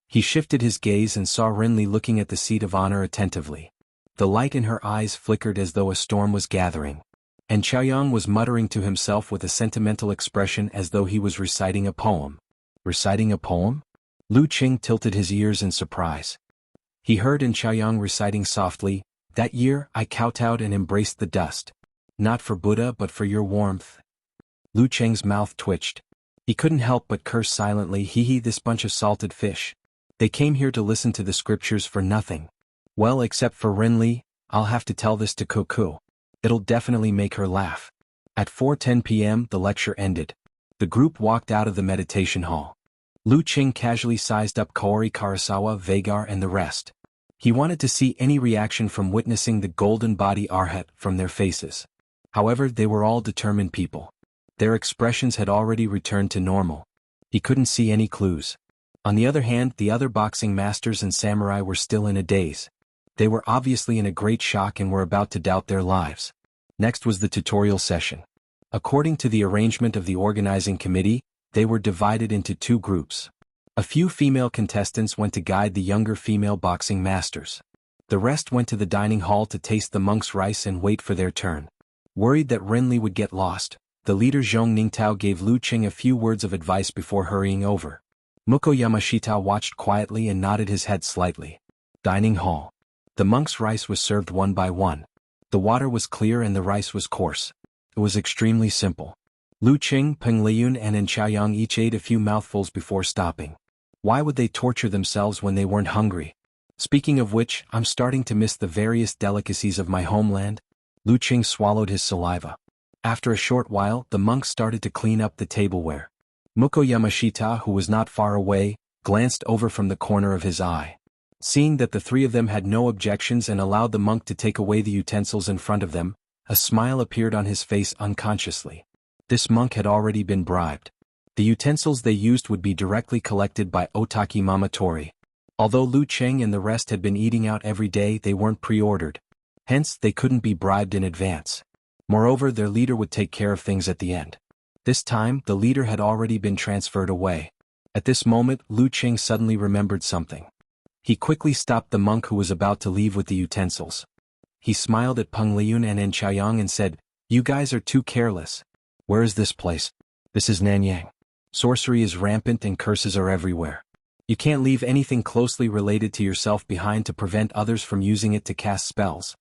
Speaker 1: He shifted his gaze and saw Renli looking at the seat of honor attentively. The light in her eyes flickered as though a storm was gathering. And Xiaoyang was muttering to himself with a sentimental expression as though he was reciting a poem. Reciting a poem? Lu Cheng tilted his ears in surprise. He heard Xiaoyang reciting softly, "That year I kowtowed and embraced the dust. Not for Buddha but for your warmth." Lu Cheng's mouth twitched. He couldn't help but curse silently. Hee, this bunch of salted fish. They came here to listen to the scriptures for nothing. Well, except for Renli, I'll have to tell this to Cuckoo. It'll definitely make her laugh. At 4:10 p.m. the lecture ended. The group walked out of the meditation hall. Lu Cheng casually sized up Kaori Karasawa, Vagar and the rest. He wanted to see any reaction from witnessing the golden body arhat from their faces. However, they were all determined people. Their expressions had already returned to normal. He couldn't see any clues. On the other hand, the other boxing masters and samurai were still in a daze. They were obviously in a great shock and were about to doubt their lives. Next was the tutorial session. According to the arrangement of the organizing committee, they were divided into two groups. A few female contestants went to guide the younger female boxing masters. The rest went to the dining hall to taste the monk's rice and wait for their turn. Worried that Renli would get lost, the leader Zhong Ningtao gave Lu Cheng a few words of advice before hurrying over. Muko Yamashita watched quietly and nodded his head slightly. Dining hall. The monk's rice was served one by one. The water was clear and the rice was coarse. It was extremely simple. Lu Cheng, Peng Liyun and Xiaoyang each ate a few mouthfuls before stopping. Why would they torture themselves when they weren't hungry? Speaking of which, I'm starting to miss the various delicacies of my homeland. Lu Cheng swallowed his saliva. After a short while, the monks started to clean up the tableware. Muko Yamashita, who was not far away, glanced over from the corner of his eye. Seeing that the three of them had no objections and allowed the monk to take away the utensils in front of them, a smile appeared on his face unconsciously. This monk had already been bribed. The utensils they used would be directly collected by Otaki Mamatori. Although Lu Cheng and the rest had been eating out every day, they weren't pre-ordered. Hence, they couldn't be bribed in advance. Moreover, their leader would take care of things at the end. This time, the leader had already been transferred away. At this moment, Lu Cheng suddenly remembered something. He quickly stopped the monk who was about to leave with the utensils. He smiled at Peng Liyun and Xiaoyang and said, "You guys are too careless. Where is this place?" "This is Nanyang. Sorcery is rampant and curses are everywhere. You can't leave anything closely related to yourself behind to prevent others from using it to cast spells."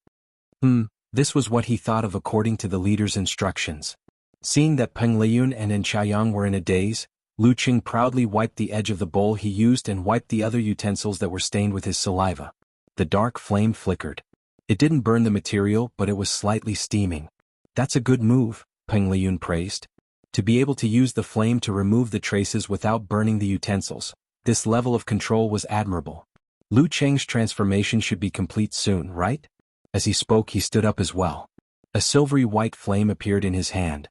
Speaker 1: This was what he thought of according to the leader's instructions. Seeing that Peng Liyun and Xiaoyang were in a daze, Lu Cheng proudly wiped the edge of the bowl he used and wiped the other utensils that were stained with his saliva. The dark flame flickered. It didn't burn the material, but it was slightly steaming. "That's a good move," Peng Liyun praised. To be able to use the flame to remove the traces without burning the utensils, this level of control was admirable. Lu Cheng's transformation should be complete soon, right? As he spoke, he stood up as well. A silvery white flame appeared in his hand.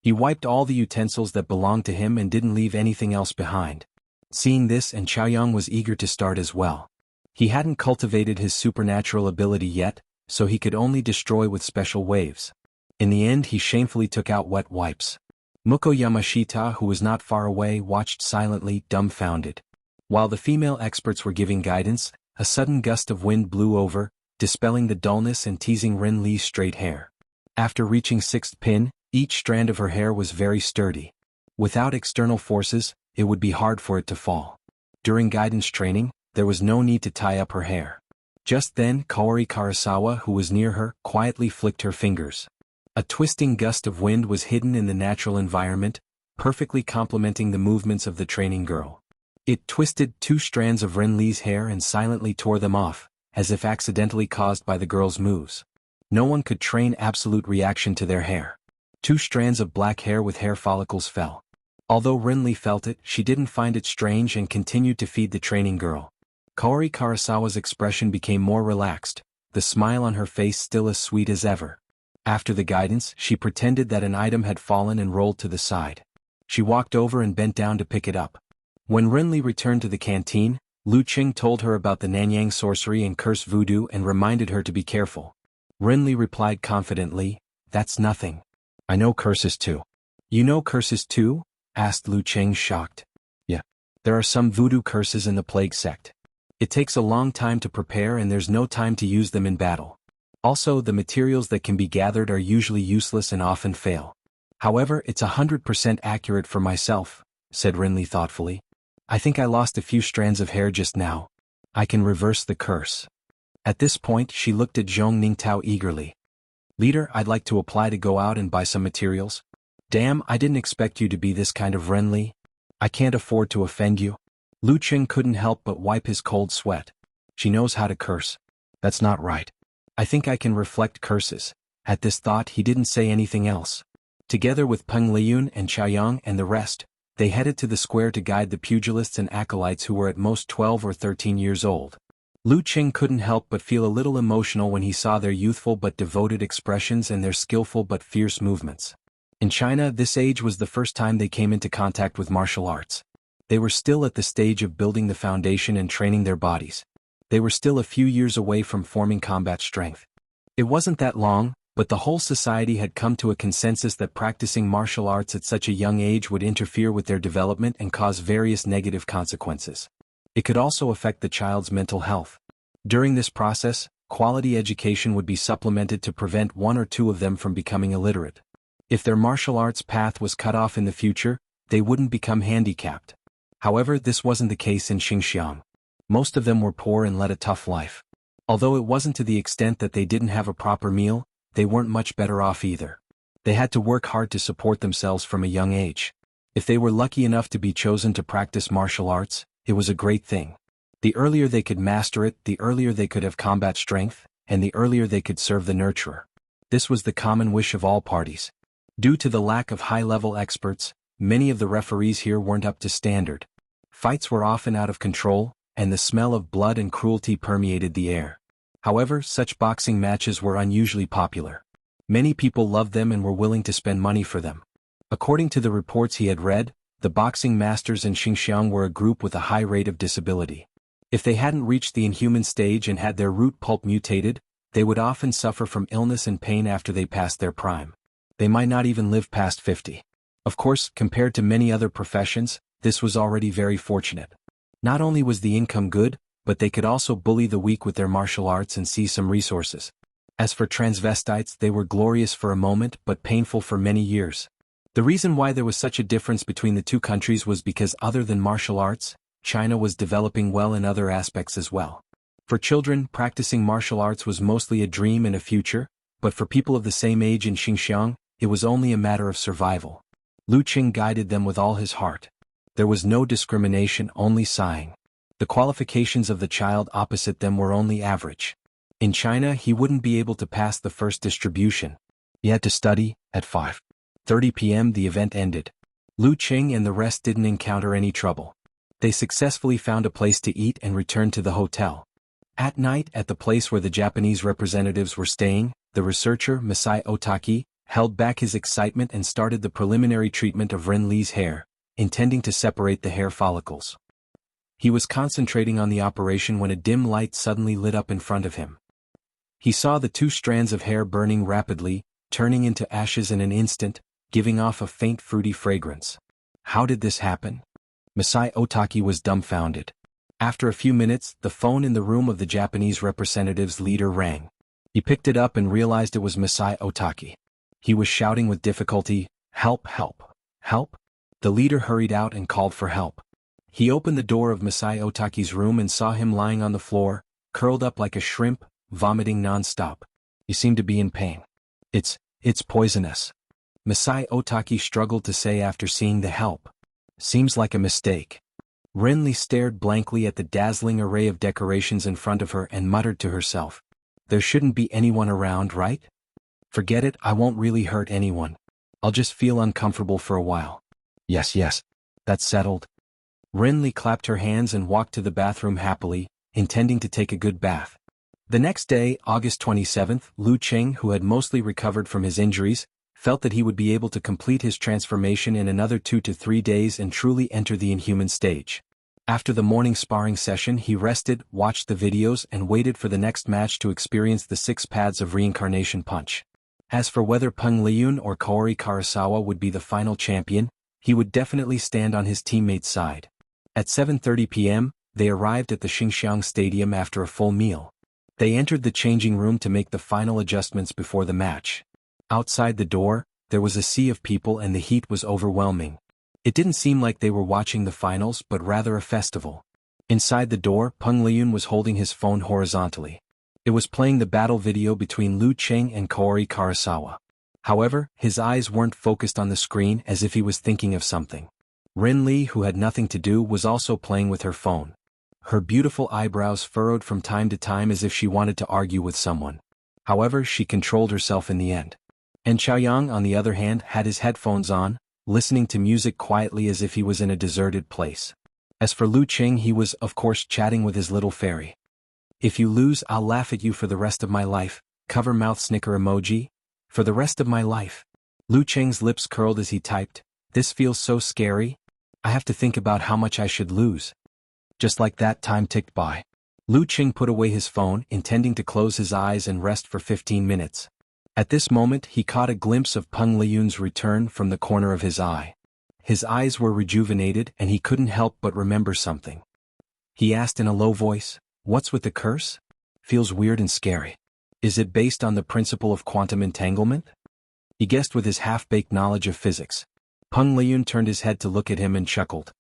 Speaker 1: He wiped all the utensils that belonged to him and didn't leave anything else behind. Seeing this, Xiaoyang was eager to start as well. He hadn't cultivated his supernatural ability yet, so he could only destroy with special waves. In the end, he shamefully took out wet wipes. Muko Yamashita, who was not far away, watched silently, dumbfounded. While the female experts were giving guidance, a sudden gust of wind blew over, dispelling the dullness and teasing Ren Li's straight hair. After reaching 6th pin, each strand of her hair was very sturdy. Without external forces, it would be hard for it to fall. During guidance training, there was no need to tie up her hair. Just then, Kaori Karasawa, who was near her, quietly flicked her fingers. A twisting gust of wind was hidden in the natural environment, perfectly complementing the movements of the training girl. It twisted 2 strands of Ren Li's hair and silently tore them off, as if accidentally caused by the girl's moves. No one could train absolute reaction to their hair. 2 strands of black hair with hair follicles fell. Although Renly felt it, she didn't find it strange and continued to feed the training girl. Kaori Karasawa's expression became more relaxed, the smile on her face still as sweet as ever. After the guidance, she pretended that an item had fallen and rolled to the side. She walked over and bent down to pick it up. When Renly returned to the canteen, Lu Qing told her about the Nanyang sorcery and curse voodoo and reminded her to be careful. Renly replied confidently, "That's nothing. I know curses too." "You know curses too?" asked Lu Qing, shocked. "Yeah. There are some voodoo curses in the plague sect. It takes a long time to prepare and there's no time to use them in battle. Also, the materials that can be gathered are usually useless and often fail. However, it's 100% accurate for myself," said Renly thoughtfully. "I think I lost a few strands of hair just now. I can reverse the curse." At this point, she looked at Zhong Ningtao eagerly. "Leader, I'd like to apply to go out and buy some materials." "Damn, I didn't expect you to be this kind of Renly. I can't afford to offend you." Lu Qing couldn't help but wipe his cold sweat. "She knows how to curse." "That's not right. I think I can reflect curses." At this thought, he didn't say anything else. Together with Peng Liyun and Chaoyang and the rest, they headed to the square to guide the pugilists and acolytes who were at most 12 or 13 years old. Lu Qing couldn't help but feel a little emotional when he saw their youthful but devoted expressions and their skillful but fierce movements. In China, this age was the first time they came into contact with martial arts. They were still at the stage of building the foundation and training their bodies. They were still a few years away from forming combat strength. It wasn't that long, but the whole society had come to a consensus that practicing martial arts at such a young age would interfere with their development and cause various negative consequences. It could also affect the child's mental health. During this process, quality education would be supplemented to prevent 1 or 2 of them from becoming illiterate. If their martial arts path was cut off in the future, they wouldn't become handicapped. However, this wasn't the case in Xinjiang. Most of them were poor and led a tough life. Although it wasn't to the extent that they didn't have a proper meal, they weren't much better off either. They had to work hard to support themselves from a young age. If they were lucky enough to be chosen to practice martial arts, it was a great thing. The earlier they could master it, the earlier they could have combat strength, and the earlier they could serve the nurturer. This was the common wish of all parties. Due to the lack of high-level experts, many of the referees here weren't up to standard. Fights were often out of control, and the smell of blood and cruelty permeated the air. However, such boxing matches were unusually popular. Many people loved them and were willing to spend money for them. According to the reports he had read, the boxing masters in Xinjiang were a group with a high rate of disability. If they hadn't reached the inhuman stage and had their root pulp mutated, they would often suffer from illness and pain after they passed their prime. They might not even live past 50. Of course, compared to many other professions, this was already very fortunate. Not only was the income good, but they could also bully the weak with their martial arts and seize some resources. As for transvestites, they were glorious for a moment but painful for many years. The reason why there was such a difference between the two countries was because other than martial arts, China was developing well in other aspects as well. For children, practicing martial arts was mostly a dream and a future, but for people of the same age in Xinjiang, it was only a matter of survival. Lu Qing guided them with all his heart. There was no discrimination, only sighing. The qualifications of the child opposite them were only average. In China, he wouldn't be able to pass the first distribution. He had to study. At 5:30 p.m. the event ended. Lu Qing and the rest didn't encounter any trouble. They successfully found a place to eat and returned to the hotel. At night, at the place where the Japanese representatives were staying, the researcher, Masai Otaki, held back his excitement and started the preliminary treatment of Renly's hair, intending to separate the hair follicles. He was concentrating on the operation when a dim light suddenly lit up in front of him. He saw the 2 strands of hair burning rapidly, turning into ashes in an instant, giving off a faint fruity fragrance. How did this happen? Masai Otaki was dumbfounded. After a few minutes, the phone in the room of the Japanese representative's leader rang. He picked it up and realized it was Masai Otaki. He was shouting with difficulty, "Help, help, help!" The leader hurried out and called for help. He opened the door of Masai Otaki's room and saw him lying on the floor, curled up like a shrimp, vomiting non-stop. He seemed to be in pain. It's poisonous," Masai Otaki struggled to say after seeing the help. "Seems like a mistake." Renly stared blankly at the dazzling array of decorations in front of her and muttered to herself. There shouldn't be anyone around, right? Forget it, I won't really hurt anyone. I'll just feel uncomfortable for a while. Yes. That's settled. Renly clapped her hands and walked to the bathroom happily, intending to take a good bath. The next day, August 27th, Lu Qing, who had mostly recovered from his injuries, felt that he would be able to complete his transformation in another 2 to 3 days and truly enter the inhuman stage. After the morning sparring session, he rested, watched the videos, and waited for the next match to experience the 6 paths of reincarnation punch. As for whether Peng Liyun or Kaori Karasawa would be the final champion, he would definitely stand on his teammate's side. At 7:30 p.m., they arrived at the Xinxiang Stadium after a full meal. They entered the changing room to make the final adjustments before the match. Outside the door, there was a sea of people and the heat was overwhelming. It didn't seem like they were watching the finals but rather a festival. Inside the door, Peng Liyun was holding his phone horizontally. It was playing the battle video between Lu Qing and Kaori Karasawa. However, his eyes weren't focused on the screen as if he was thinking of something. Renly, who had nothing to do, was also playing with her phone. Her beautiful eyebrows furrowed from time to time as if she wanted to argue with someone. However, she controlled herself in the end. And Xiaoyang, on the other hand, had his headphones on, listening to music quietly as if he was in a deserted place. As for Lu Qing, he was, of course, chatting with his little fairy. If you lose, I'll laugh at you for the rest of my life, cover mouth snicker emoji. For the rest of my life. Lu Qing's lips curled as he typed, this feels so scary. I have to think about how much I should lose. Just like that, time ticked by. Lu Qing put away his phone, intending to close his eyes and rest for 15 minutes. At this moment, he caught a glimpse of Peng Liyun's return from the corner of his eye. His eyes were rejuvenated and he couldn't help but remember something. He asked in a low voice, what's with the curse? Feels weird and scary. Is it based on the principle of quantum entanglement? He guessed with his half-baked knowledge of physics. Peng Liyun turned his head to look at him and chuckled.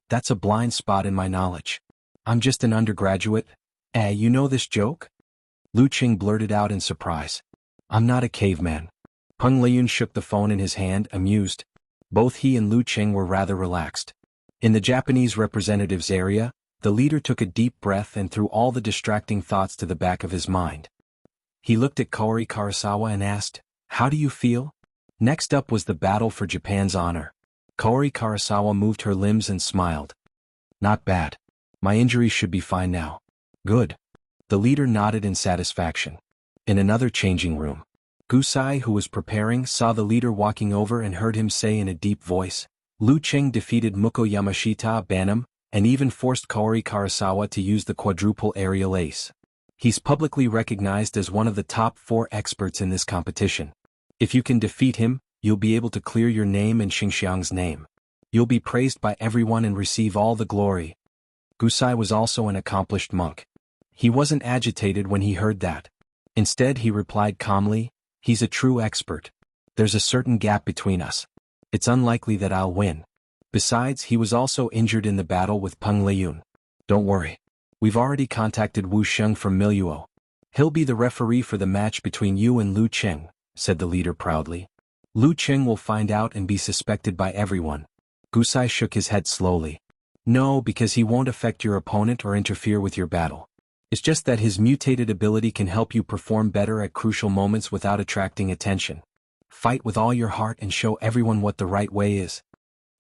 Speaker 1: That's a blind spot in my knowledge. I'm just an undergraduate. You know this joke? Lu Qing blurted out in surprise. I'm not a caveman. Peng Liyun shook the phone in his hand, amused. Both he and Lu Qing were rather relaxed. In the Japanese representatives area, the leader took a deep breath and threw all the distracting thoughts to the back of his mind. He looked at Kaori Karasawa and asked, how do you feel? Next up was the battle for Japan's honor. Kaori Karasawa moved her limbs and smiled. Not bad. My injuries should be fine now. Good. The leader nodded in satisfaction. In another changing room, Gusai, who was preparing, saw the leader walking over and heard him say in a deep voice, Lu Qing defeated Muko Yamashita Banam, and even forced Kaori Karasawa to use the quadruple aerial ace. He's publicly recognized as one of the top 4 experts in this competition. If you can defeat him, you'll be able to clear your name and Xinxiang's name. You'll be praised by everyone and receive all the glory. Gusai was also an accomplished monk. He wasn't agitated when he heard that. Instead, he replied calmly, he's a true expert. There's a certain gap between us. It's unlikely that I'll win. Besides, he was also injured in the battle with Peng Liyun. Don't worry. We've already contacted Wu Sheng from Miluo. He'll be the referee for the match between you and Lu Qing, said the leader proudly. Lu Qing will find out and be suspected by everyone. Gusai shook his head slowly. No, because he won't affect your opponent or interfere with your battle. It's just that his mutated ability can help you perform better at crucial moments without attracting attention. Fight with all your heart and show everyone what the right way is.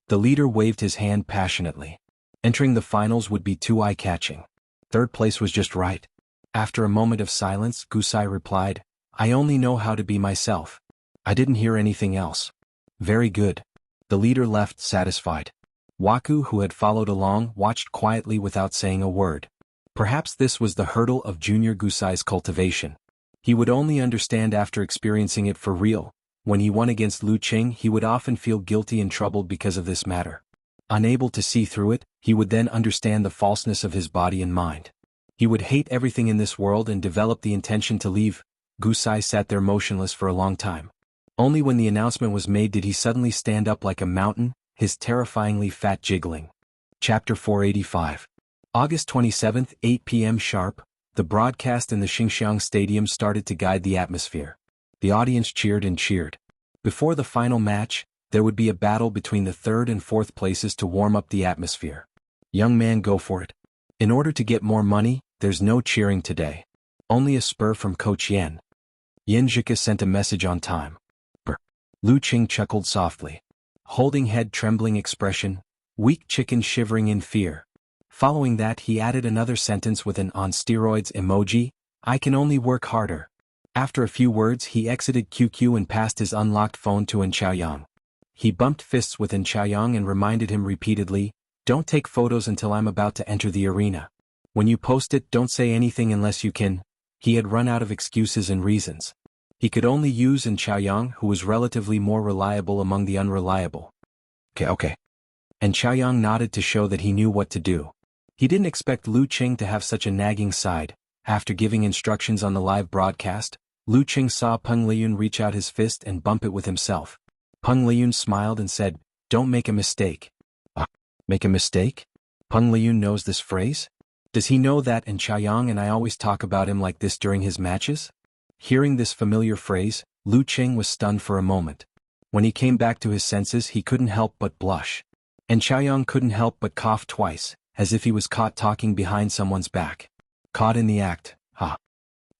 Speaker 1: The leader waved his hand passionately. Entering the finals would be too eye-catching. 3rd place was just right. After a moment of silence, Gusai replied, I only know how to be myself. I didn't hear anything else. Very good. The leader left satisfied. Waku, who had followed along, watched quietly without saying a word. Perhaps this was the hurdle of Junior Gusai's cultivation. He would only understand after experiencing it for real. When he won against Lu Qing, he would often feel guilty and troubled because of this matter. Unable to see through it, he would then understand the falseness of his body and mind. He would hate everything in this world and develop the intention to leave. Gusai sat there motionless for a long time. Only when the announcement was made did he suddenly stand up like a mountain, his terrifyingly fat jiggling. Chapter 485. August 27, 8 p.m. sharp, the broadcast in the Xinxiang Stadium started to guide the atmosphere. The audience cheered and cheered. Before the final match, there would be a battle between the 3rd and 4th places to warm up the atmosphere. Young man, go for it. In order to get more money, there's no cheering today. Only a spur from Coach Yen. Xianxia sent a message on time. Brr. Lu Qing chuckled softly. Holding head trembling expression, weak chicken shivering in fear. Following that he added another sentence with an on steroids emoji, I can only work harder. After a few words he exited QQ and passed his unlocked phone to Xiaoyang. He bumped fists with Xiaoyang and reminded him repeatedly, don't take photos until I'm about to enter the arena. When you post it, don't say anything unless you can. He had run out of excuses and reasons. He could only use Xiaoyang, who was relatively more reliable among the unreliable. Okay. And Xiaoyang nodded to show that he knew what to do. He didn't expect Lu Qing to have such a nagging side. After giving instructions on the live broadcast, Lu Qing saw Peng Liyun reach out his fist and bump it with himself. Peng Liyun smiled and said, don't make a mistake. Make a mistake? Peng Liyun knows this phrase? Does he know that Xiaoyang and I always talk about him like this during his matches? Hearing this familiar phrase, Lu Qing was stunned for a moment. When he came back to his senses he couldn't help but blush. And Xiaoyang couldn't help but cough twice, as if he was caught talking behind someone's back. Caught in the act, ha.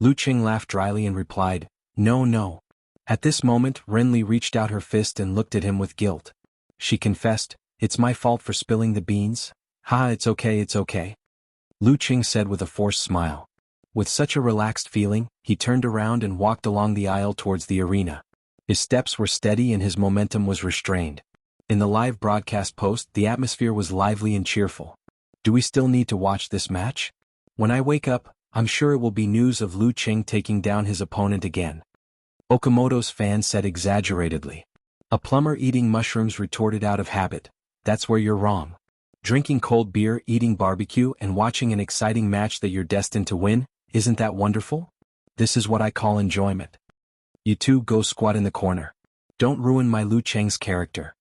Speaker 1: Lu Qing laughed dryly and replied, no. At this moment Renli reached out her fist and looked at him with guilt. She confessed, it's my fault for spilling the beans. Ha, it's okay. Lu Qing said with a forced smile. With such a relaxed feeling, he turned around and walked along the aisle towards the arena. His steps were steady and his momentum was restrained. In the live broadcast post, the atmosphere was lively and cheerful. Do we still need to watch this match? When I wake up, I'm sure it will be news of Lu Qing taking down his opponent again. Okamoto's fan said exaggeratedly. A plumber eating mushrooms retorted out of habit. That's where you're wrong. Drinking cold beer, eating barbecue, and watching an exciting match that you're destined to win, isn't that wonderful? This is what I call enjoyment. You two go squat in the corner. Don't ruin my Lu Qing's character.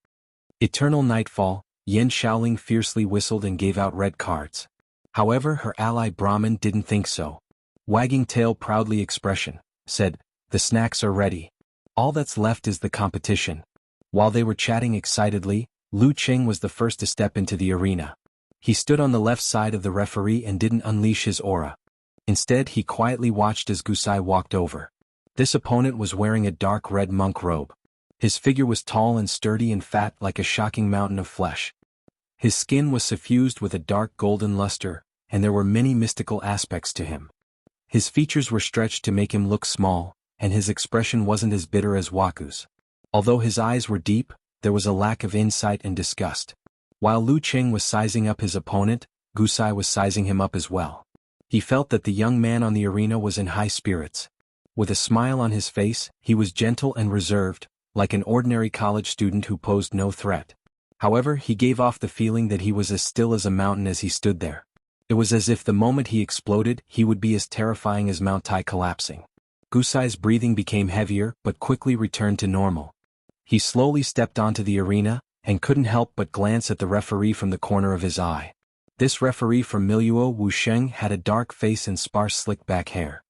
Speaker 1: Eternal nightfall, Yan Shaoling fiercely whistled and gave out red cards. However, her ally Brahmin didn't think so. Wagging tail proudly expression, said, the snacks are ready. All that's left is the competition. While they were chatting excitedly, Lu Qing was the first to step into the arena. He stood on the left side of the referee and didn't unleash his aura. Instead he quietly watched as Gusai walked over. This opponent was wearing a dark red monk robe. His figure was tall and sturdy and fat like a shocking mountain of flesh. His skin was suffused with a dark golden luster, and there were many mystical aspects to him. His features were stretched to make him look small, and his expression wasn't as bitter as Waku's. Although his eyes were deep, there was a lack of insight and disgust. While Lu Qing was sizing up his opponent, Gusai was sizing him up as well. He felt that the young man on the arena was in high spirits. With a smile on his face, he was gentle and reserved, like an ordinary college student who posed no threat. However, he gave off the feeling that he was as still as a mountain as he stood there. It was as if the moment he exploded, he would be as terrifying as Mount Tai collapsing. Gusai's breathing became heavier, but quickly returned to normal. He slowly stepped onto the arena, and couldn't help but glance at the referee from the corner of his eye. This referee from Miluo Wusheng had a dark face and sparse slick-back hair.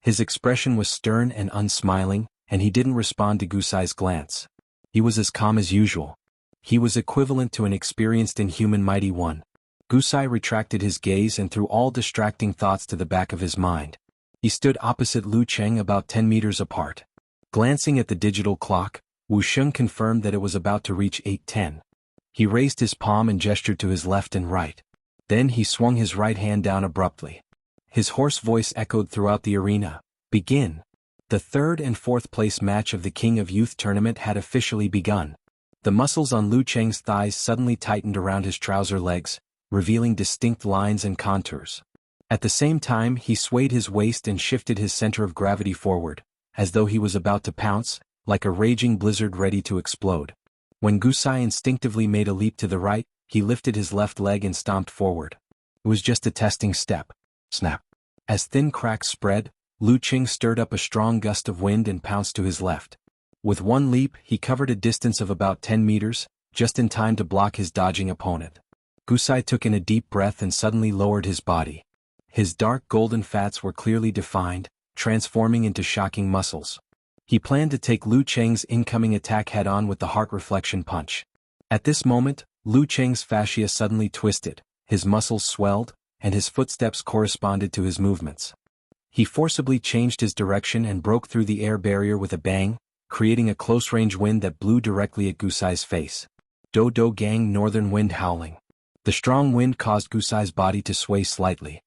Speaker 1: His expression was stern and unsmiling, and he didn't respond to Gusai's glance. He was as calm as usual. He was equivalent to an experienced inhuman mighty one. Gusai retracted his gaze and threw all distracting thoughts to the back of his mind. He stood opposite Lu Qing about 10 meters apart. Glancing at the digital clock, Wusheng confirmed that it was about to reach 8:10. He raised his palm and gestured to his left and right. Then he swung his right hand down abruptly. His hoarse voice echoed throughout the arena. Begin. The third and fourth place match of the King of Youth tournament had officially begun. The muscles on Lu Qing's thighs suddenly tightened around his trouser legs, revealing distinct lines and contours. At the same time he swayed his waist and shifted his center of gravity forward, as though he was about to pounce, like a raging blizzard ready to explode. When Gusai instinctively made a leap to the right, he lifted his left leg and stomped forward. It was just a testing step. Snap. As thin cracks spread, Lu Qing stirred up a strong gust of wind and pounced to his left. With one leap, he covered a distance of about 10 meters, just in time to block his dodging opponent. Gusai took in a deep breath and suddenly lowered his body. His dark golden fats were clearly defined, transforming into shocking muscles. He planned to take Lu Qing's incoming attack head-on with the heart reflection punch. At this moment, Lu Qing's fascia suddenly twisted, his muscles swelled, and his footsteps corresponded to his movements. He forcibly changed his direction and broke through the air barrier with a bang, creating a close-range wind that blew directly at Gusai's face. Do gang northern wind howling. The strong wind caused Gusai's body to sway slightly.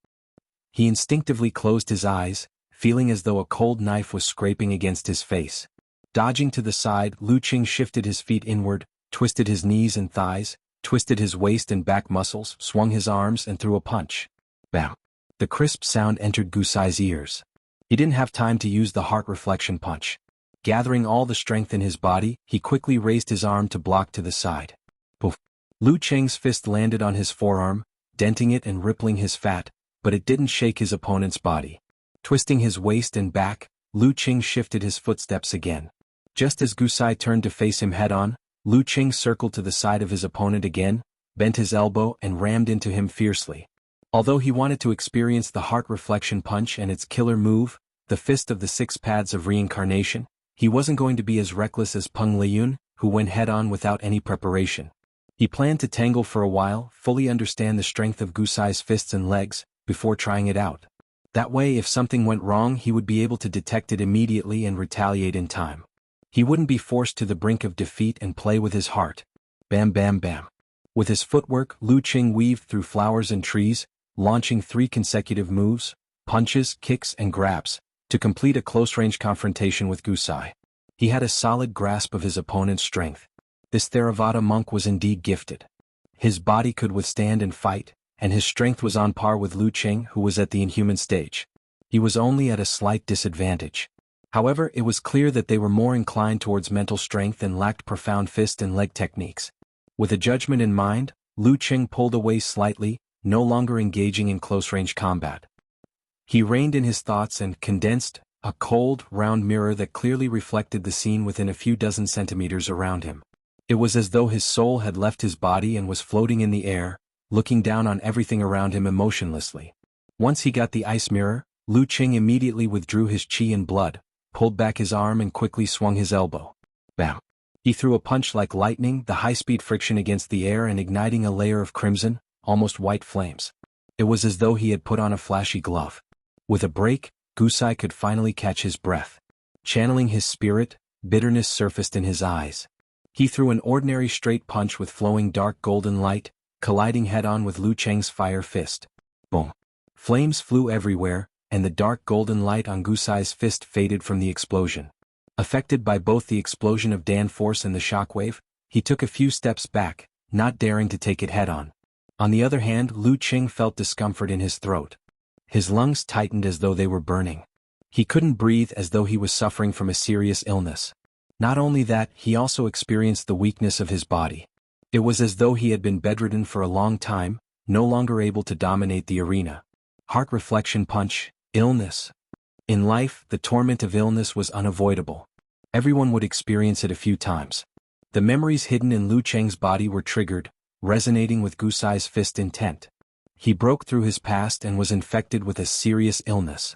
Speaker 1: He instinctively closed his eyes, feeling as though a cold knife was scraping against his face. Dodging to the side, Lu Qing shifted his feet inward, twisted his knees and thighs, twisted his waist and back muscles, swung his arms and threw a punch. Bam! The crisp sound entered Gusai's ears. He didn't have time to use the heart reflection punch. Gathering all the strength in his body, he quickly raised his arm to block to the side. Poof! Lu Qing's fist landed on his forearm, denting it and rippling his fat, but it didn't shake his opponent's body. Twisting his waist and back, Lu Qing shifted his footsteps again. Just as Gusai turned to face him head-on, Lu Qing circled to the side of his opponent again, bent his elbow and rammed into him fiercely. Although he wanted to experience the heart reflection punch and its killer move, the fist of the 6 paths of reincarnation, he wasn't going to be as reckless as Peng Liyun, who went head-on without any preparation. He planned to tangle for a while, fully understand the strength of Gusai's fists and legs, before trying it out. That way, if something went wrong, he would be able to detect it immediately and retaliate in time. He wouldn't be forced to the brink of defeat and play with his heart. Bam bam bam. With his footwork, Lu Qing weaved through flowers and trees, launching 3 consecutive moves, punches, kicks and grabs, to complete a close-range confrontation with Gusai. He had a solid grasp of his opponent's strength. This Theravada monk was indeed gifted. His body could withstand and fight, and his strength was on par with Lu Qing, who was at the inhuman stage. He was only at a slight disadvantage. However, it was clear that they were more inclined towards mental strength and lacked profound fist and leg techniques. With a judgment in mind, Lu Qing pulled away slightly, no longer engaging in close-range combat. He reined in his thoughts and condensed, a cold, round mirror that clearly reflected the scene within a few dozen centimeters around him. It was as though his soul had left his body and was floating in the air, looking down on everything around him emotionlessly. Once he got the ice mirror, Lu Qing immediately withdrew his chi and blood, pulled back his arm and quickly swung his elbow. Bam! He threw a punch like lightning, the high-speed friction against the air and igniting a layer of crimson, almost white flames. It was as though he had put on a flashy glove. With a break, Gusai could finally catch his breath. Channeling his spirit, bitterness surfaced in his eyes. He threw an ordinary straight punch with flowing dark golden light, colliding head-on with Lu Qing's fire fist. Boom! Flames flew everywhere, and the dark golden light on Gusai's fist faded from the explosion. Affected by both the explosion of Dan force and the shockwave, he took a few steps back, not daring to take it head-on. On the other hand, Lu Qing felt discomfort in his throat. His lungs tightened as though they were burning. He couldn't breathe, as though he was suffering from a serious illness. Not only that, he also experienced the weakness of his body. It was as though he had been bedridden for a long time, no longer able to dominate the arena. Heart reflection punch, illness. In life, the torment of illness was unavoidable. Everyone would experience it a few times. The memories hidden in Lu Qing's body were triggered, resonating with Gusai's fist intent. He broke through his past and was infected with a serious illness.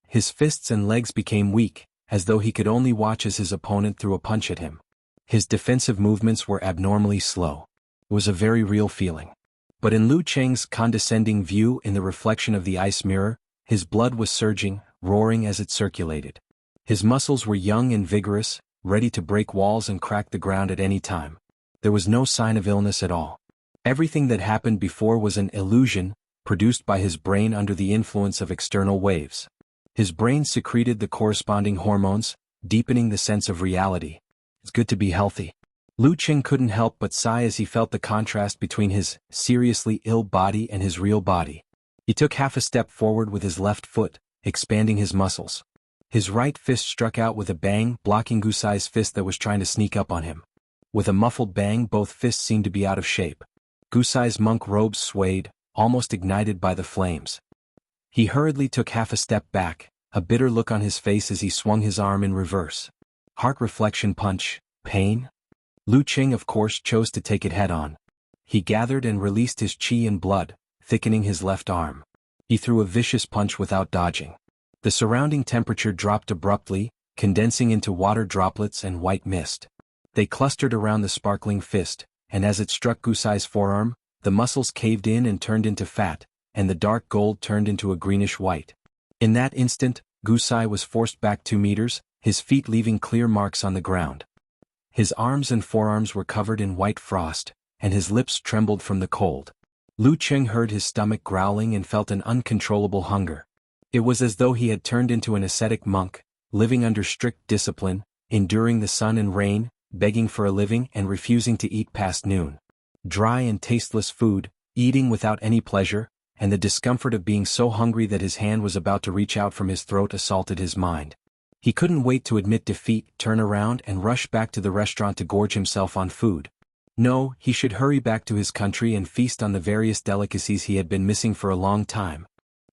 Speaker 1: His fists and legs became weak, as though he could only watch as his opponent threw a punch at him. His defensive movements were abnormally slow. It was a very real feeling. But in Lu Qing's condescending view in the reflection of the ice mirror, his blood was surging, roaring as it circulated. His muscles were young and vigorous, ready to break walls and crack the ground at any time. There was no sign of illness at all. Everything that happened before was an illusion, produced by his brain under the influence of external waves. His brain secreted the corresponding hormones, deepening the sense of reality. It's good to be healthy. Lu Qing couldn't help but sigh as he felt the contrast between his seriously ill body and his real body. He took half a step forward with his left foot, expanding his muscles. His right fist struck out with a bang, blocking Gusai's fist that was trying to sneak up on him. With a muffled bang, both fists seemed to be out of shape. Gusai's monk robes swayed, almost ignited by the flames. He hurriedly took half a step back, a bitter look on his face as he swung his arm in reverse. Heart reflection punch, pain? Lu Qing of course chose to take it head-on. He gathered and released his chi and blood, thickening his left arm. He threw a vicious punch without dodging. The surrounding temperature dropped abruptly, condensing into water droplets and white mist. They clustered around the sparkling fist, and as it struck Gusai's forearm, the muscles caved in and turned into fat, and the dark gold turned into a greenish white. In that instant, Gusai was forced back 2 meters, his feet leaving clear marks on the ground. His arms and forearms were covered in white frost, and his lips trembled from the cold. Lu Cheng heard his stomach growling and felt an uncontrollable hunger. It was as though he had turned into an ascetic monk, living under strict discipline, enduring the sun and rain, begging for a living and refusing to eat past noon. Dry and tasteless food, eating without any pleasure, and the discomfort of being so hungry that his hand was about to reach out from his throat assaulted his mind. He couldn't wait to admit defeat, turn around and rush back to the restaurant to gorge himself on food. No, he should hurry back to his country and feast on the various delicacies he had been missing for a long time.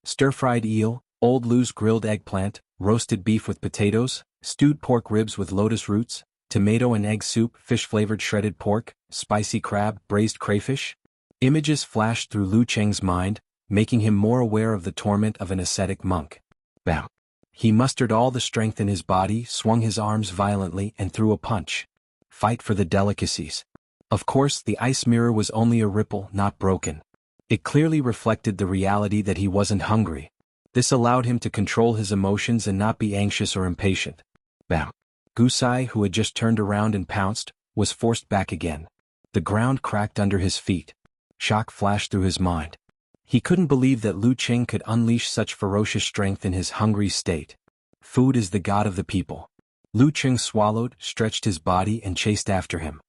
Speaker 1: Stir-fried eel, Old Lou's grilled eggplant, roasted beef with potatoes, stewed pork ribs with lotus roots, tomato and egg soup, fish-flavored shredded pork, spicy crab, braised crayfish. Images flashed through Lu Cheng's mind, making him more aware of the torment of an ascetic monk. Bam! He mustered all the strength in his body, swung his arms violently, and threw a punch. Fight for the delicacies. Of course, the ice mirror was only a ripple, not broken. It clearly reflected the reality that he wasn't hungry. This allowed him to control his emotions and not be anxious or impatient. Bam! Gusai, who had just turned around and pounced, was forced back again. The ground cracked under his feet. Shock flashed through his mind. He couldn't believe that Lu Cheng could unleash such ferocious strength in his hungry state. Food is the god of the people. Lu Cheng swallowed, stretched his body and chased after him.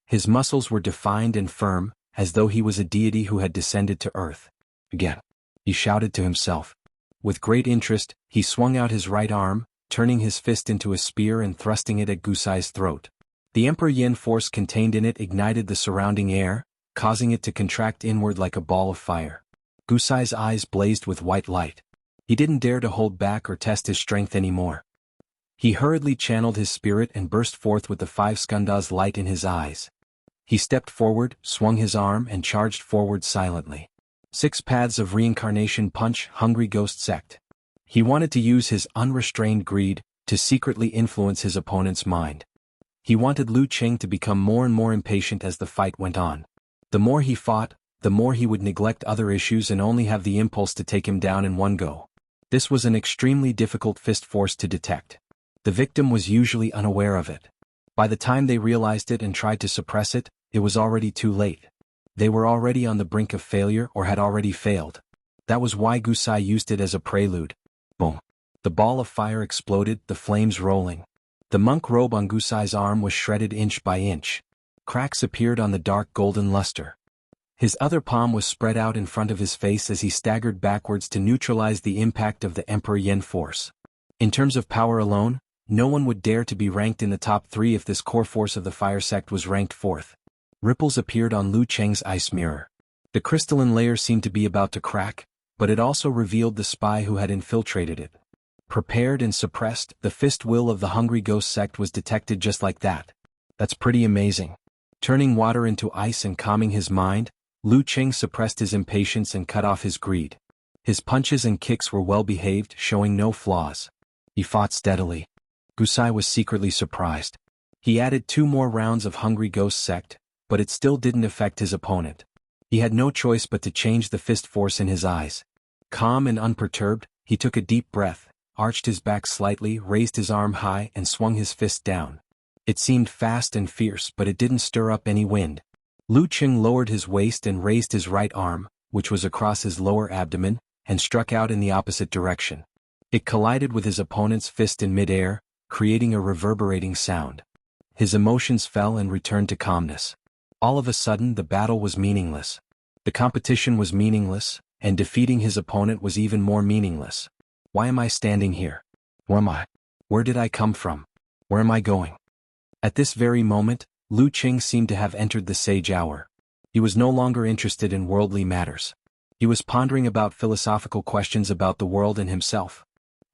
Speaker 1: His muscles were defined and firm, as though he was a deity who had descended to earth. Again, he shouted to himself. With great interest, he swung out his right arm, turning his fist into a spear and thrusting it at Gusai's throat. The Emperor Yin force contained in it ignited the surrounding air, causing it to contract inward like a ball of fire. Gusai's eyes blazed with white light. He didn't dare to hold back or test his strength anymore. He hurriedly channeled his spirit and burst forth with the 5 skandhas light in his eyes. He stepped forward, swung his arm and charged forward silently. 6 paths of reincarnation punch, hungry ghost sect. He wanted to use his unrestrained greed to secretly influence his opponent's mind. He wanted Lu Cheng to become more and more impatient as the fight went on. The more he fought, the more he would neglect other issues and only have the impulse to take him down in one go. This was an extremely difficult fist force to detect. The victim was usually unaware of it. By the time they realized it and tried to suppress it, it was already too late. They were already on the brink of failure or had already failed. That was why Gusai used it as a prelude. Boom. The ball of fire exploded, the flames rolling. The monk robe on Gusai's arm was shredded inch by inch. Cracks appeared on the dark golden luster. His other palm was spread out in front of his face as he staggered backwards to neutralize the impact of the Emperor Yin force. In terms of power alone, no one would dare to be ranked in the top 3 if this core force of the fire sect was ranked 4th. Ripples appeared on Lu Cheng's ice mirror. The crystalline layer seemed to be about to crack, but it also revealed the spy who had infiltrated it. Prepared and suppressed, the fist will of the hungry ghost sect was detected just like that. That's pretty amazing. Turning water into ice and calming his mind, Lu Cheng suppressed his impatience and cut off his greed. His punches and kicks were well behaved, showing no flaws. He fought steadily. Gusai was secretly surprised. He added 2 more rounds of hungry ghost sect, but it still didn't affect his opponent. He had no choice but to change the fist force in his eyes. Calm and unperturbed, he took a deep breath, arched his back slightly, raised his arm high and swung his fist down. It seemed fast and fierce, but it didn't stir up any wind. Lu Cheng lowered his waist and raised his right arm, which was across his lower abdomen, and struck out in the opposite direction. It collided with his opponent's fist in midair, creating a reverberating sound. His emotions fell and returned to calmness. All of a sudden the battle was meaningless. The competition was meaningless, and defeating his opponent was even more meaningless. Why am I standing here? Who am I? Where did I come from? Where am I going? At this very moment, Lu Cheng seemed to have entered the sage hour. He was no longer interested in worldly matters. He was pondering about philosophical questions about the world and himself.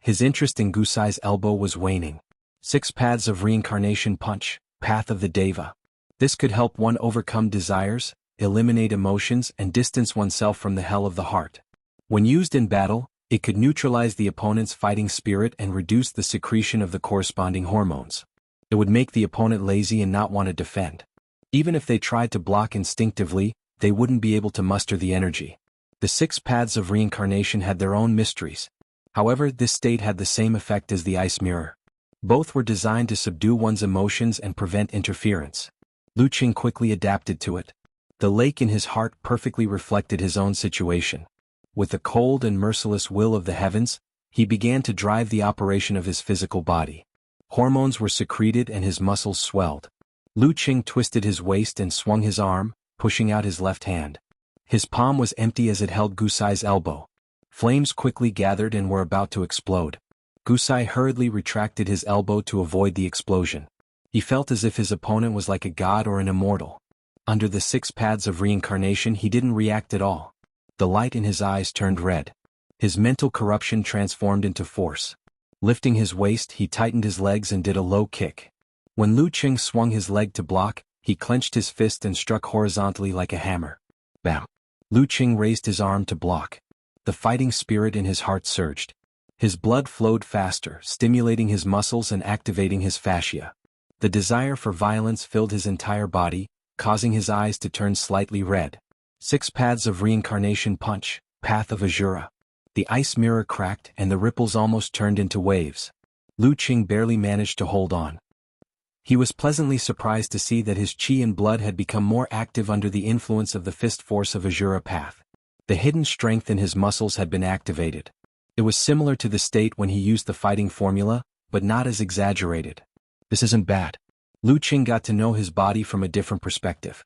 Speaker 1: His interest in Gusai's elbow was waning. 6 paths of reincarnation punch, path of the Deva. This could help one overcome desires, eliminate emotions and distance oneself from the hell of the heart. When used in battle, it could neutralize the opponent's fighting spirit and reduce the secretion of the corresponding hormones. It would make the opponent lazy and not want to defend. Even if they tried to block instinctively, they wouldn't be able to muster the energy. The 6 paths of reincarnation had their own mysteries. However, this state had the same effect as the ice mirror. Both were designed to subdue one's emotions and prevent interference. Lu Qing quickly adapted to it. The lake in his heart perfectly reflected his own situation. With the cold and merciless will of the heavens, he began to drive the operation of his physical body. Hormones were secreted and his muscles swelled. Lu Qing twisted his waist and swung his arm, pushing out his left hand. His palm was empty as it held Gusai's elbow. Flames quickly gathered and were about to explode. Gusai hurriedly retracted his elbow to avoid the explosion. He felt as if his opponent was like a god or an immortal. Under the 6 paths of reincarnation he didn't react at all. The light in his eyes turned red. His mental corruption transformed into force. Lifting his waist, he tightened his legs and did a low kick. When Lu Qing swung his leg to block, he clenched his fist and struck horizontally like a hammer. Bam! Lu Qing raised his arm to block. The fighting spirit in his heart surged. His blood flowed faster, stimulating his muscles and activating his fascia. The desire for violence filled his entire body, causing his eyes to turn slightly red. 6 paths of reincarnation punch, path of Azura. The ice mirror cracked and the ripples almost turned into waves. Lu Qing barely managed to hold on. He was pleasantly surprised to see that his qi and blood had become more active under the influence of the fist force of Azura path. The hidden strength in his muscles had been activated. It was similar to the state when he used the fighting formula, but not as exaggerated. This isn't bad. Lu Qing got to know his body from a different perspective.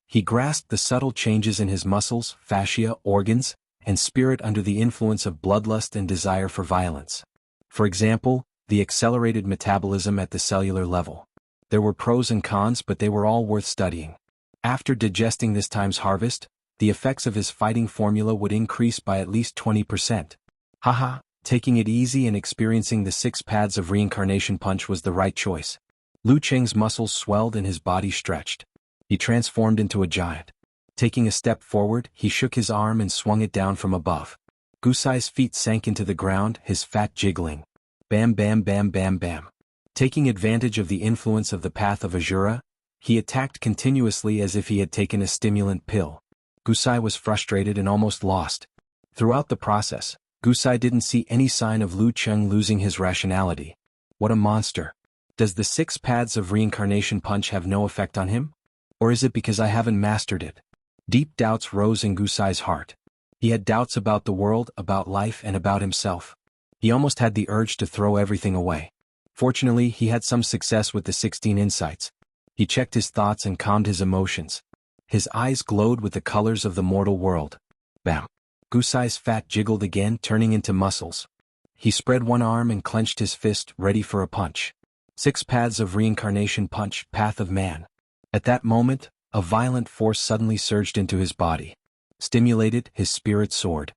Speaker 1: He grasped the subtle changes in his muscles, fascia, organs, and spirit under the influence of bloodlust and desire for violence. For example, the accelerated metabolism at the cellular level. There were pros and cons, but they were all worth studying. After digesting this time's harvest, the effects of his fighting formula would increase by at least 20%. Haha, taking it easy and experiencing the 6 paths of reincarnation punch was the right choice. Lu Qing's muscles swelled and his body stretched. He transformed into a giant. Taking a step forward, he shook his arm and swung it down from above. Gusai's feet sank into the ground, his fat jiggling. Bam bam bam bam bam. Taking advantage of the influence of the path of Azura, he attacked continuously as if he had taken a stimulant pill. Gusai was frustrated and almost lost. Throughout the process, Gusai didn't see any sign of Lu Qing losing his rationality. What a monster. Does the 6 paths of reincarnation punch have no effect on him? Or is it because I haven't mastered it? Deep doubts rose in Gusai's heart. He had doubts about the world, about life, and about himself. He almost had the urge to throw everything away. Fortunately, he had some success with the 16 insights. He checked his thoughts and calmed his emotions. His eyes glowed with the colors of the mortal world. Bam! Gusai's fat jiggled again, turning into muscles. He spread one arm and clenched his fist, ready for a punch. 6 paths of reincarnation punch, path of man. At that moment, a violent force suddenly surged into his body. Stimulated, his spirit soared.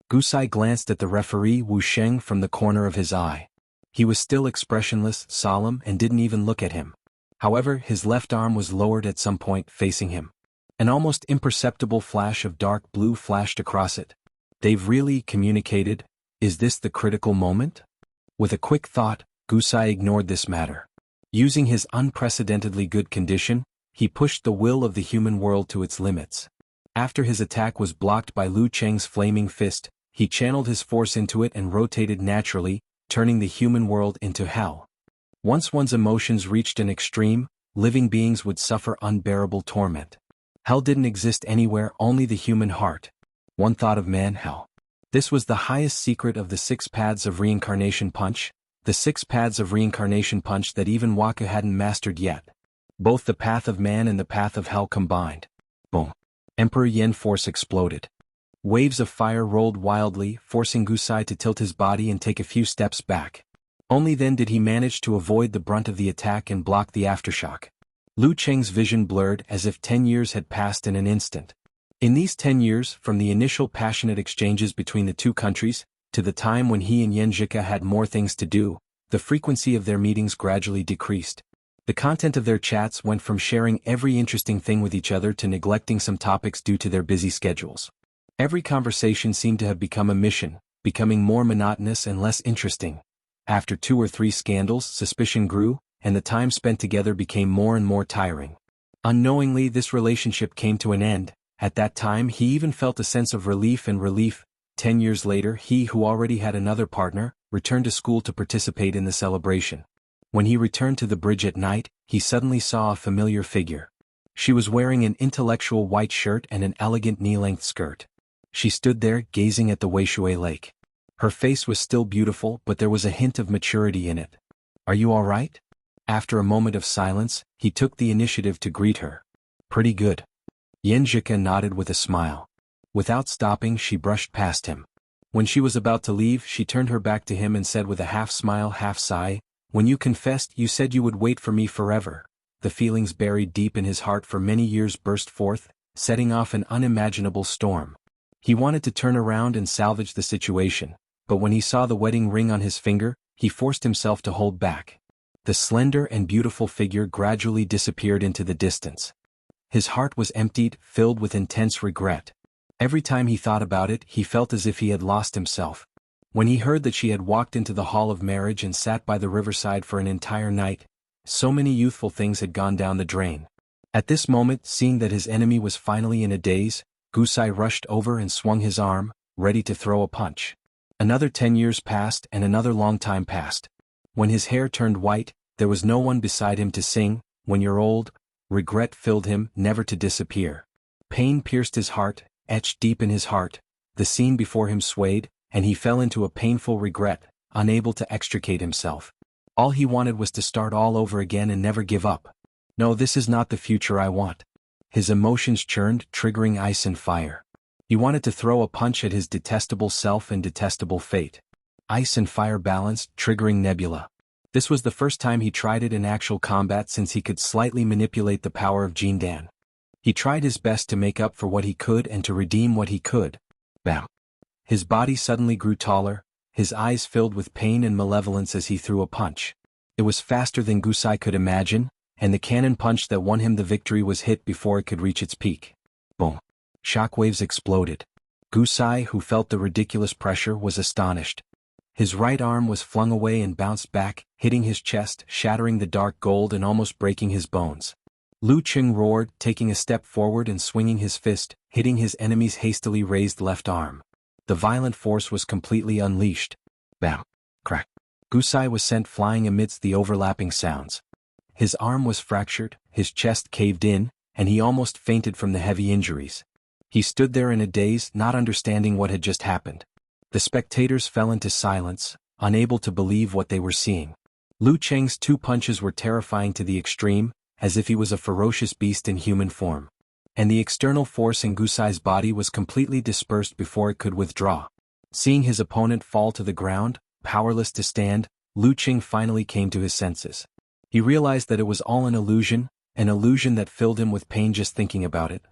Speaker 1: Gusai glanced at the referee Wu Sheng from the corner of his eye. He was still expressionless, solemn, and didn't even look at him. However, his left arm was lowered at some point, facing him. An almost imperceptible flash of dark blue flashed across it. They've really communicated. Is this the critical moment? With a quick thought, Gusai ignored this matter. Using his unprecedentedly good condition, he pushed the will of the human world to its limits. After his attack was blocked by Lu Qing's flaming fist, he channeled his force into it and rotated naturally, turning the human world into hell. Once one's emotions reached an extreme, living beings would suffer unbearable torment. Hell didn't exist anywhere, only the human heart. One thought of man, hell. This was the highest secret of the 6 paths of reincarnation punch, the 6 paths of reincarnation punch that even Waka hadn't mastered yet. Both the path of man and the path of hell combined. Boom. Emperor Yen force exploded. Waves of fire rolled wildly, forcing Gusai to tilt his body and take a few steps back. Only then did he manage to avoid the brunt of the attack and block the aftershock. Lu Qing's vision blurred as if 10 years had passed in an instant. In these 10 years, from the initial passionate exchanges between the two countries, to the time when he and Xianxia had more things to do, the frequency of their meetings gradually decreased. The content of their chats went from sharing every interesting thing with each other to neglecting some topics due to their busy schedules. Every conversation seemed to have become a mission, becoming more monotonous and less interesting. After 2 or 3 scandals, suspicion grew, and the time spent together became more and more tiring. Unknowingly, this relationship came to an end. At that time he even felt a sense of relief and relief. 10 years later, he, who already had another partner, returned to school to participate in the celebration. When he returned to the bridge at night, he suddenly saw a familiar figure. She was wearing an intellectual white shirt and an elegant knee-length skirt. She stood there, gazing at the Weishui lake. Her face was still beautiful, but there was a hint of maturity in it. "Are you all right?" After a moment of silence, he took the initiative to greet her. "Pretty good." Xianxia nodded with a smile. Without stopping, she brushed past him. When she was about to leave, she turned her back to him and said with a half-smile, half-sigh, "When you confessed, you said you would wait for me forever." The feelings buried deep in his heart for many years burst forth, setting off an unimaginable storm. He wanted to turn around and salvage the situation, but when he saw the wedding ring on his finger, he forced himself to hold back. The slender and beautiful figure gradually disappeared into the distance. His heart was emptied, filled with intense regret. Every time he thought about it, he felt as if he had lost himself. When he heard that she had walked into the hall of marriage and sat by the riverside for an entire night, so many youthful things had gone down the drain. At this moment, seeing that his enemy was finally in a daze, Gusai rushed over and swung his arm, ready to throw a punch. Another 10 years passed and another long time passed. When his hair turned white, there was no one beside him to sing, "When you're old." Regret filled him, never to disappear. Pain pierced his heart, etched deep in his heart. The scene before him swayed, and he fell into a painful regret, unable to extricate himself. All he wanted was to start all over again and never give up. "No, this is not the future I want." His emotions churned, triggering ice and fire. He wanted to throw a punch at his detestable self and detestable fate. Ice and fire balanced, triggering Nebula. This was the first time he tried it in actual combat since he could slightly manipulate the power of Jindan. He tried his best to make up for what he could and to redeem what he could. Bam! His body suddenly grew taller, his eyes filled with pain and malevolence as he threw a punch. It was faster than Gusai could imagine, and the cannon punch that won him the victory was hit before it could reach its peak. Boom! Shockwaves exploded. Gusai, who felt the ridiculous pressure, was astonished. His right arm was flung away and bounced back, hitting his chest, shattering the dark gold and almost breaking his bones. Lu Qing roared, taking a step forward and swinging his fist, hitting his enemy's hastily raised left arm. The violent force was completely unleashed. Bam! Crack! Gusai was sent flying amidst the overlapping sounds. His arm was fractured, his chest caved in, and he almost fainted from the heavy injuries. He stood there in a daze, not understanding what had just happened. The spectators fell into silence, unable to believe what they were seeing. Lu Cheng's 2 punches were terrifying to the extreme, as if he was a ferocious beast in human form. And the external force in Gusai's body was completely dispersed before it could withdraw. Seeing his opponent fall to the ground, powerless to stand, Lu Cheng finally came to his senses. He realized that it was all an illusion that filled him with pain just thinking about it.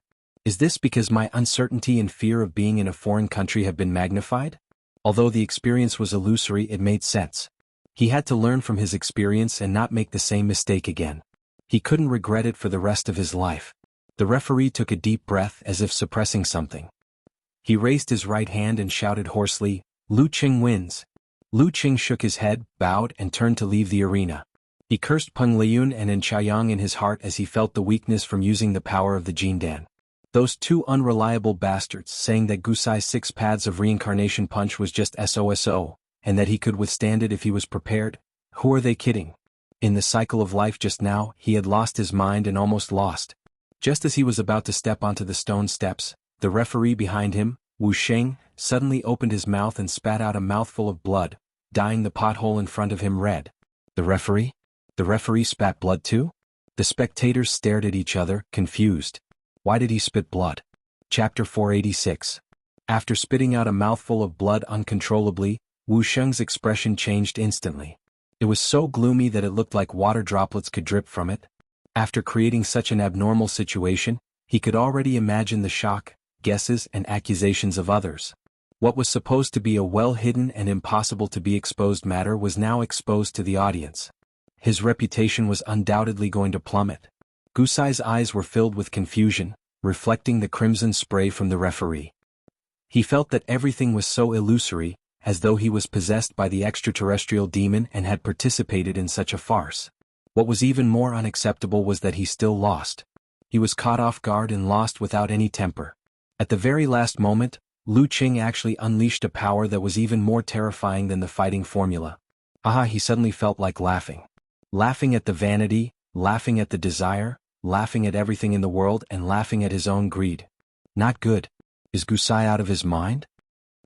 Speaker 1: Is this because my uncertainty and fear of being in a foreign country have been magnified? Although the experience was illusory, it made sense. He had to learn from his experience and not make the same mistake again. He couldn't regret it for the rest of his life. The referee took a deep breath as if suppressing something. He raised his right hand and shouted hoarsely, "Lu Qing wins." Lu Qing shook his head, bowed and turned to leave the arena. He cursed Peng Liyun and Enchaiyang in his heart as he felt the weakness from using the power of the Jindan. Those 2 unreliable bastards saying that Gusai's 6 paths of reincarnation punch was just SOSO, and that he could withstand it if he was prepared. Who are they kidding? In the cycle of life just now, he had lost his mind and almost lost. Just as he was about to step onto the stone steps, the referee behind him, Wu Sheng, suddenly opened his mouth and spat out a mouthful of blood, dyeing the pothole in front of him red. The referee? The referee spat blood too? The spectators stared at each other, confused. Why did he spit blood? Chapter 486. After spitting out a mouthful of blood uncontrollably, Wu Sheng's expression changed instantly. It was so gloomy that it looked like water droplets could drip from it. After creating such an abnormal situation, he could already imagine the shock, guesses and accusations of others. What was supposed to be a well-hidden and impossible-to-be-exposed matter was now exposed to the audience. His reputation was undoubtedly going to plummet. Gusai's eyes were filled with confusion, reflecting the crimson spray from the referee. He felt that everything was so illusory, as though he was possessed by the extraterrestrial demon and had participated in such a farce. What was even more unacceptable was that he still lost. He was caught off guard and lost without any temper. At the very last moment, Lu Qing actually unleashed a power that was even more terrifying than the fighting formula. He suddenly felt like laughing. Laughing at the vanity, laughing at the desire, laughing at everything in the world, and laughing at his own greed. Not good. Is Gusai out of his mind?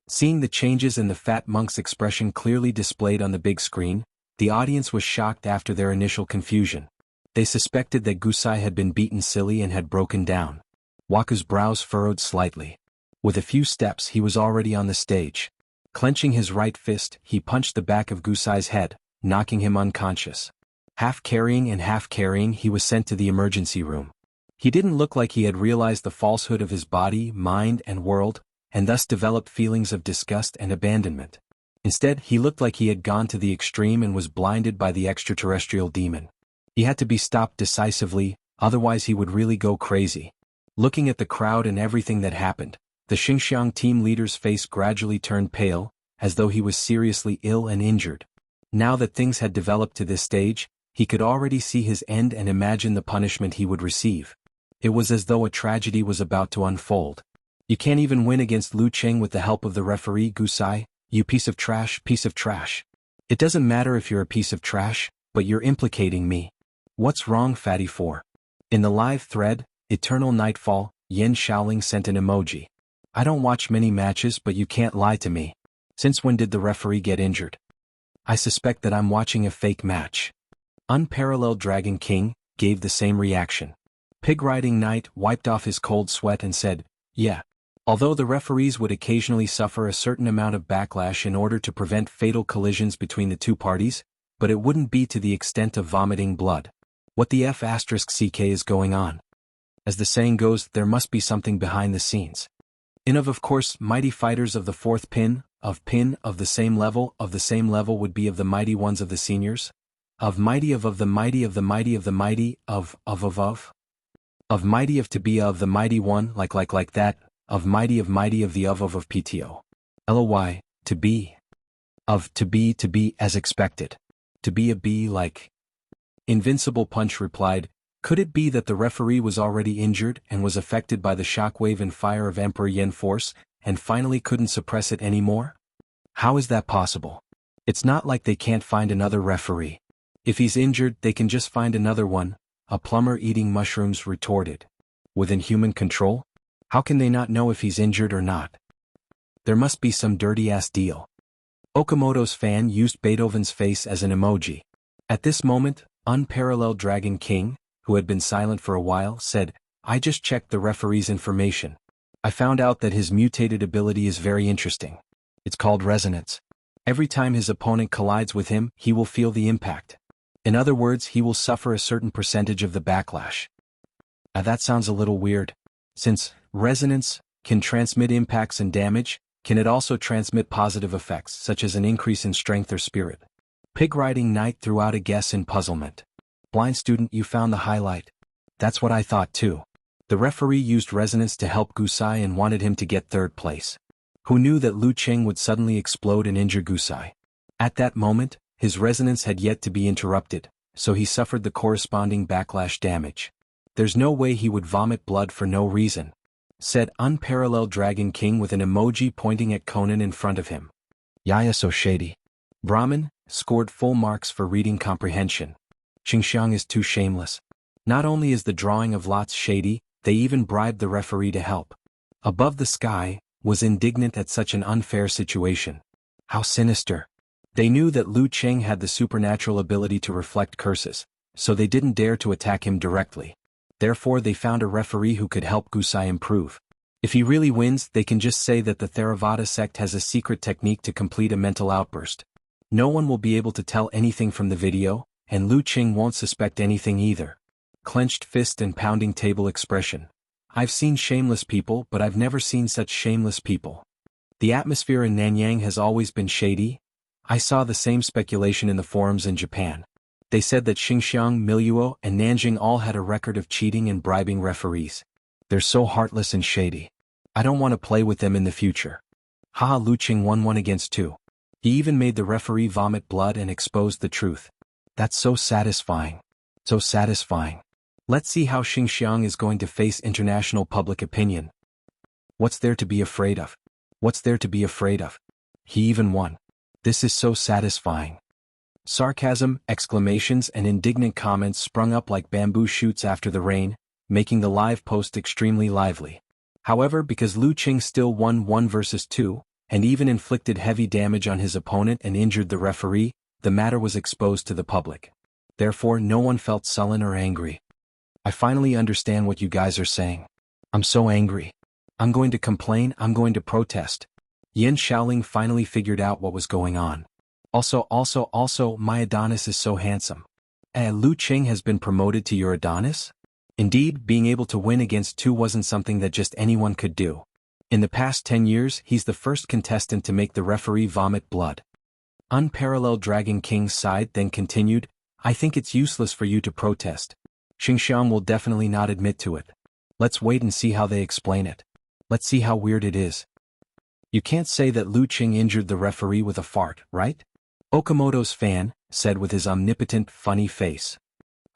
Speaker 1: Seeing the changes in the fat monk's expression clearly displayed on the big screen, the audience was shocked after their initial confusion. They suspected that Gusai had been beaten silly and had broken down. Waku's brows furrowed slightly. With a few steps he was already on the stage. Clenching his right fist, he punched the back of Gusai's head, knocking him unconscious. Half carrying, he was sent to the emergency room. He didn't look like he had realized the falsehood of his body, mind, and world, and thus developed feelings of disgust and abandonment. Instead, he looked like he had gone to the extreme and was blinded by the extraterrestrial demon. He had to be stopped decisively, otherwise he would really go crazy. Looking at the crowd and everything that happened, the Xinxiang team leader's face gradually turned pale, as though he was seriously ill and injured. Now that things had developed to this stage, he could already see his end and imagine the punishment he would receive. It was as though a tragedy was about to unfold. You can't even win against Lu Qing with the help of the referee, Gusai, you piece of trash, piece of trash. It doesn't matter if you're a piece of trash, but you're implicating me. What's wrong, Fatty 4? In the live thread, Eternal Nightfall, Yen Shaoling sent an emoji. I don't watch many matches, but you can't lie to me. Since when did the referee get injured? I suspect that I'm watching a fake match. Unparalleled Dragon King gave the same reaction. Pig Riding Knight wiped off his cold sweat and said, yeah. Although the referees would occasionally suffer a certain amount of backlash in order to prevent fatal collisions between the two parties, but it wouldn't be to the extent of vomiting blood. What the F***ck is going on? As the saying goes, there must be something behind the scenes. Of course, mighty fighters of the fourth pin of the same level would be of the mighty ones of the seniors. Of mighty of the mighty of the mighty of the mighty of mighty of to be of the mighty one like that, of mighty of the of PTO. LOY, to be as expected. To be a bee like. Invincible Punch replied, could it be that the referee was already injured and was affected by the shockwave and fire of Emperor Yen force, and finally couldn't suppress it anymore? How is that possible? It's not like they can't find another referee. If he's injured, they can just find another one, a plumber eating mushrooms retorted. Within human control? How can they not know if he's injured or not? There must be some dirty-ass deal. Okamoto's fan used Beethoven's face as an emoji. At this moment, Unparalleled Dragon King, who had been silent for a while, said, I just checked the referee's information. I found out that his mutated ability is very interesting. It's called resonance. Every time his opponent collides with him, he will feel the impact. In other words, he will suffer a certain percentage of the backlash. Now that sounds a little weird. Since resonance can transmit impacts and damage, can it also transmit positive effects, such as an increase in strength or spirit? Pig Riding Knight threw out a guess in puzzlement. Blind student, you found the highlight. That's what I thought too. The referee used resonance to help Gusai and wanted him to get third place. Who knew that Lu Qing would suddenly explode and injure Gusai? At that moment, his resonance had yet to be interrupted, so he suffered the corresponding backlash damage. There's no way he would vomit blood for no reason, said Unparalleled Dragon King with an emoji pointing at Conan in front of him. Yaya so shady. Brahmin scored full marks for reading comprehension. Xinxiang is too shameless. Not only is the drawing of lots shady, they even bribed the referee to help. Above the Sky was indignant at such an unfair situation. How sinister. They knew that Lu Qing had the supernatural ability to reflect curses, so they didn't dare to attack him directly. Therefore they found a referee who could help Gusai improve. If he really wins, they can just say that the Theravada sect has a secret technique to complete a mental outburst. No one will be able to tell anything from the video, and Lu Qing won't suspect anything either. Clenched fist and pounding table expression. I've seen shameless people, but I've never seen such shameless people. The atmosphere in Nanyang has always been shady. I saw the same speculation in the forums in Japan. They said that Xinxiang, Miluo, and Nanjing all had a record of cheating and bribing referees. They're so heartless and shady. I don't want to play with them in the future. Haha, Lu Qing won 1 against 2. He even made the referee vomit blood and exposed the truth. That's so satisfying. So satisfying. Let's see how Xianxia is going to face international public opinion. What's there to be afraid of? What's there to be afraid of? He even won. This is so satisfying. Sarcasm, exclamations and indignant comments sprung up like bamboo shoots after the rain, making the live post extremely lively. However, because Lu Qing still won 1 versus 2, and even inflicted heavy damage on his opponent and injured the referee, the matter was exposed to the public. Therefore, no one felt sullen or angry. I finally understand what you guys are saying. I'm so angry. I'm going to complain, I'm going to protest. Yan Shaoling finally figured out what was going on. Also, my Adonis is so handsome. Lu Qing has been promoted to your Adonis? Indeed, being able to win against 2 wasn't something that just anyone could do. In the past 10 years, he's the first contestant to make the referee vomit blood. Unparalleled Dragon King sighed, then continued, I think it's useless for you to protest. Xianxia will definitely not admit to it. Let's wait and see how they explain it. Let's see how weird it is. You can't say that Lu Qing injured the referee with a fart, right? Okamoto's fan said with his omnipotent, funny face.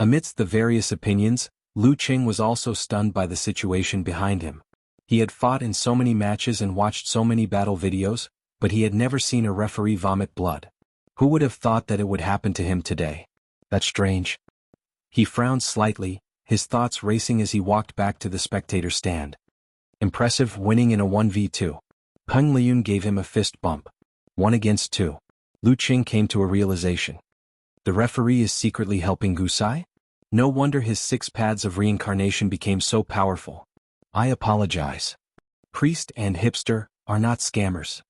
Speaker 1: Amidst the various opinions, Lu Qing was also stunned by the situation behind him. He had fought in so many matches and watched so many battle videos, but he had never seen a referee vomit blood. Who would have thought that it would happen to him today? That's strange. He frowned slightly, his thoughts racing as he walked back to the spectator stand. Impressive, winning in a 1v2. Peng Liyun gave him a fist bump. 1 against 2. Lu Qing came to a realization. The referee is secretly helping Gusai? No wonder his 6 paths of reincarnation became so powerful. I apologize. Priest and hipster are not scammers.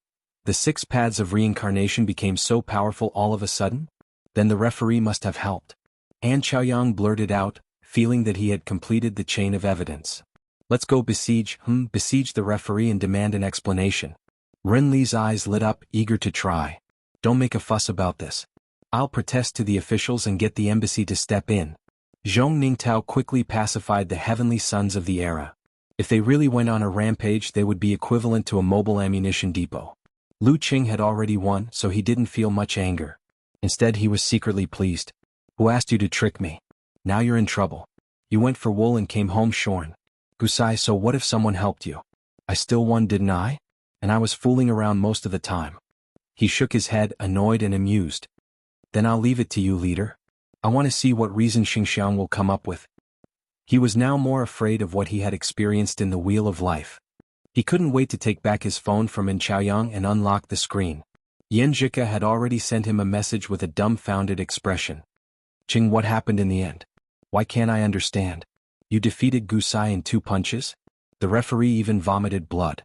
Speaker 1: The 6 paths of reincarnation became so powerful all of a sudden? Then the referee must have helped. An Chaoyang blurted out, feeling that he had completed the chain of evidence. Let's go besiege the referee and demand an explanation. Ren Li's eyes lit up, eager to try. Don't make a fuss about this. I'll protest to the officials and get the embassy to step in. Zhong Ningtao quickly pacified the heavenly sons of the era. If they really went on a rampage, they would be equivalent to a mobile ammunition depot. Lu Qing had already won, so he didn't feel much anger. Instead, he was secretly pleased. Who asked you to trick me? Now you're in trouble. You went for wool and came home shorn. Gusai, so what if someone helped you? I still won, didn't I? And I was fooling around most of the time. He shook his head, annoyed and amused. Then I'll leave it to you, leader. I want to see what reason Xianxia will come up with. He was now more afraid of what he had experienced in the Wheel of Life. He couldn't wait to take back his phone from An Chaoyang and unlock the screen. Yanjika had already sent him a message with a dumbfounded expression. Qing, what happened in the end? Why can't I understand? You defeated Gusai in 2 punches? The referee even vomited blood.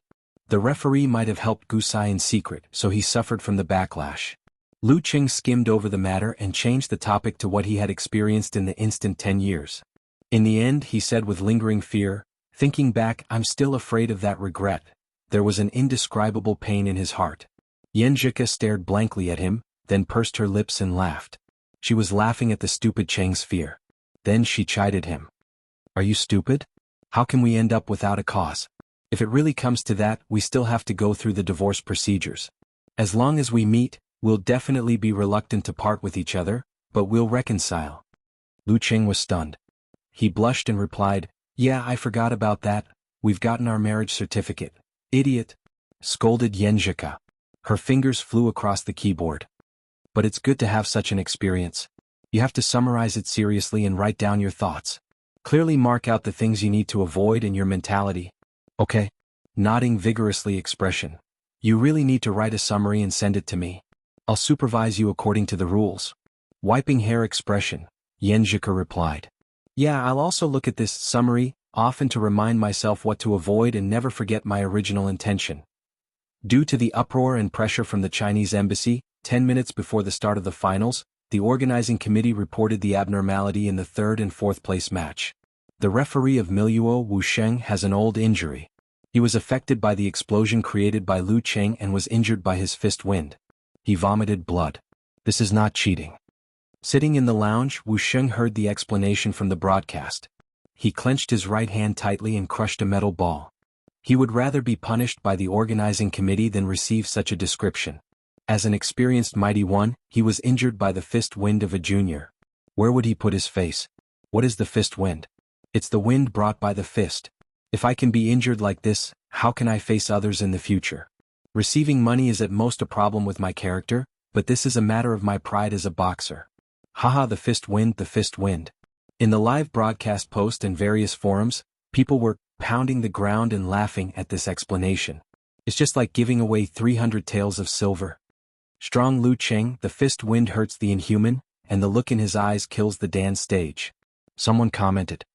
Speaker 1: The referee might have helped Gusai in secret, so he suffered from the backlash. Lu Qing skimmed over the matter and changed the topic to what he had experienced in the instant 10 years. In the end, he said with lingering fear, thinking back, I'm still afraid of that regret. There was an indescribable pain in his heart. Yanjika stared blankly at him, then pursed her lips and laughed. She was laughing at the stupid Cheng's fear. Then she chided him. Are you stupid? How can we end up without a cause? If it really comes to that, we still have to go through the divorce procedures. As long as we meet, we'll definitely be reluctant to part with each other, but we'll reconcile. Lu Qing was stunned. He blushed and replied, Yeah, I forgot about that, we've gotten our marriage certificate. Idiot! Scolded Yanjika. Her fingers flew across the keyboard. But it's good to have such an experience. You have to summarize it seriously and write down your thoughts. Clearly mark out the things you need to avoid in your mentality. Okay? Nodding vigorously expression. You really need to write a summary and send it to me. I'll supervise you according to the rules. Wiping hair expression, Yanjika replied. Yeah, I'll also look at this summary, often to remind myself what to avoid and never forget my original intention. Due to the uproar and pressure from the Chinese embassy, 10 minutes before the start of the finals, the organizing committee reported the abnormality in the 3rd and 4th place match. The referee of Miluo Wusheng has an old injury. He was affected by the explosion created by Lu Qing and was injured by his fist wind. He vomited blood. This is not cheating. Sitting in the lounge, Wusheng heard the explanation from the broadcast. He clenched his right hand tightly and crushed a metal ball. He would rather be punished by the organizing committee than receive such a description. As an experienced mighty one, he was injured by the fist wind of a junior. Where would he put his face? What is the fist wind? It's the wind brought by the fist. If I can be injured like this, how can I face others in the future? Receiving money is at most a problem with my character, but this is a matter of my pride as a boxer. Haha, the fist wind, the fist wind. In the live broadcast post and various forums, people were pounding the ground and laughing at this explanation. It's just like giving away 300 taels of silver. Strong Lu Cheng, the fist wind hurts the inhuman, and the look in his eyes kills the dance stage. Someone commented,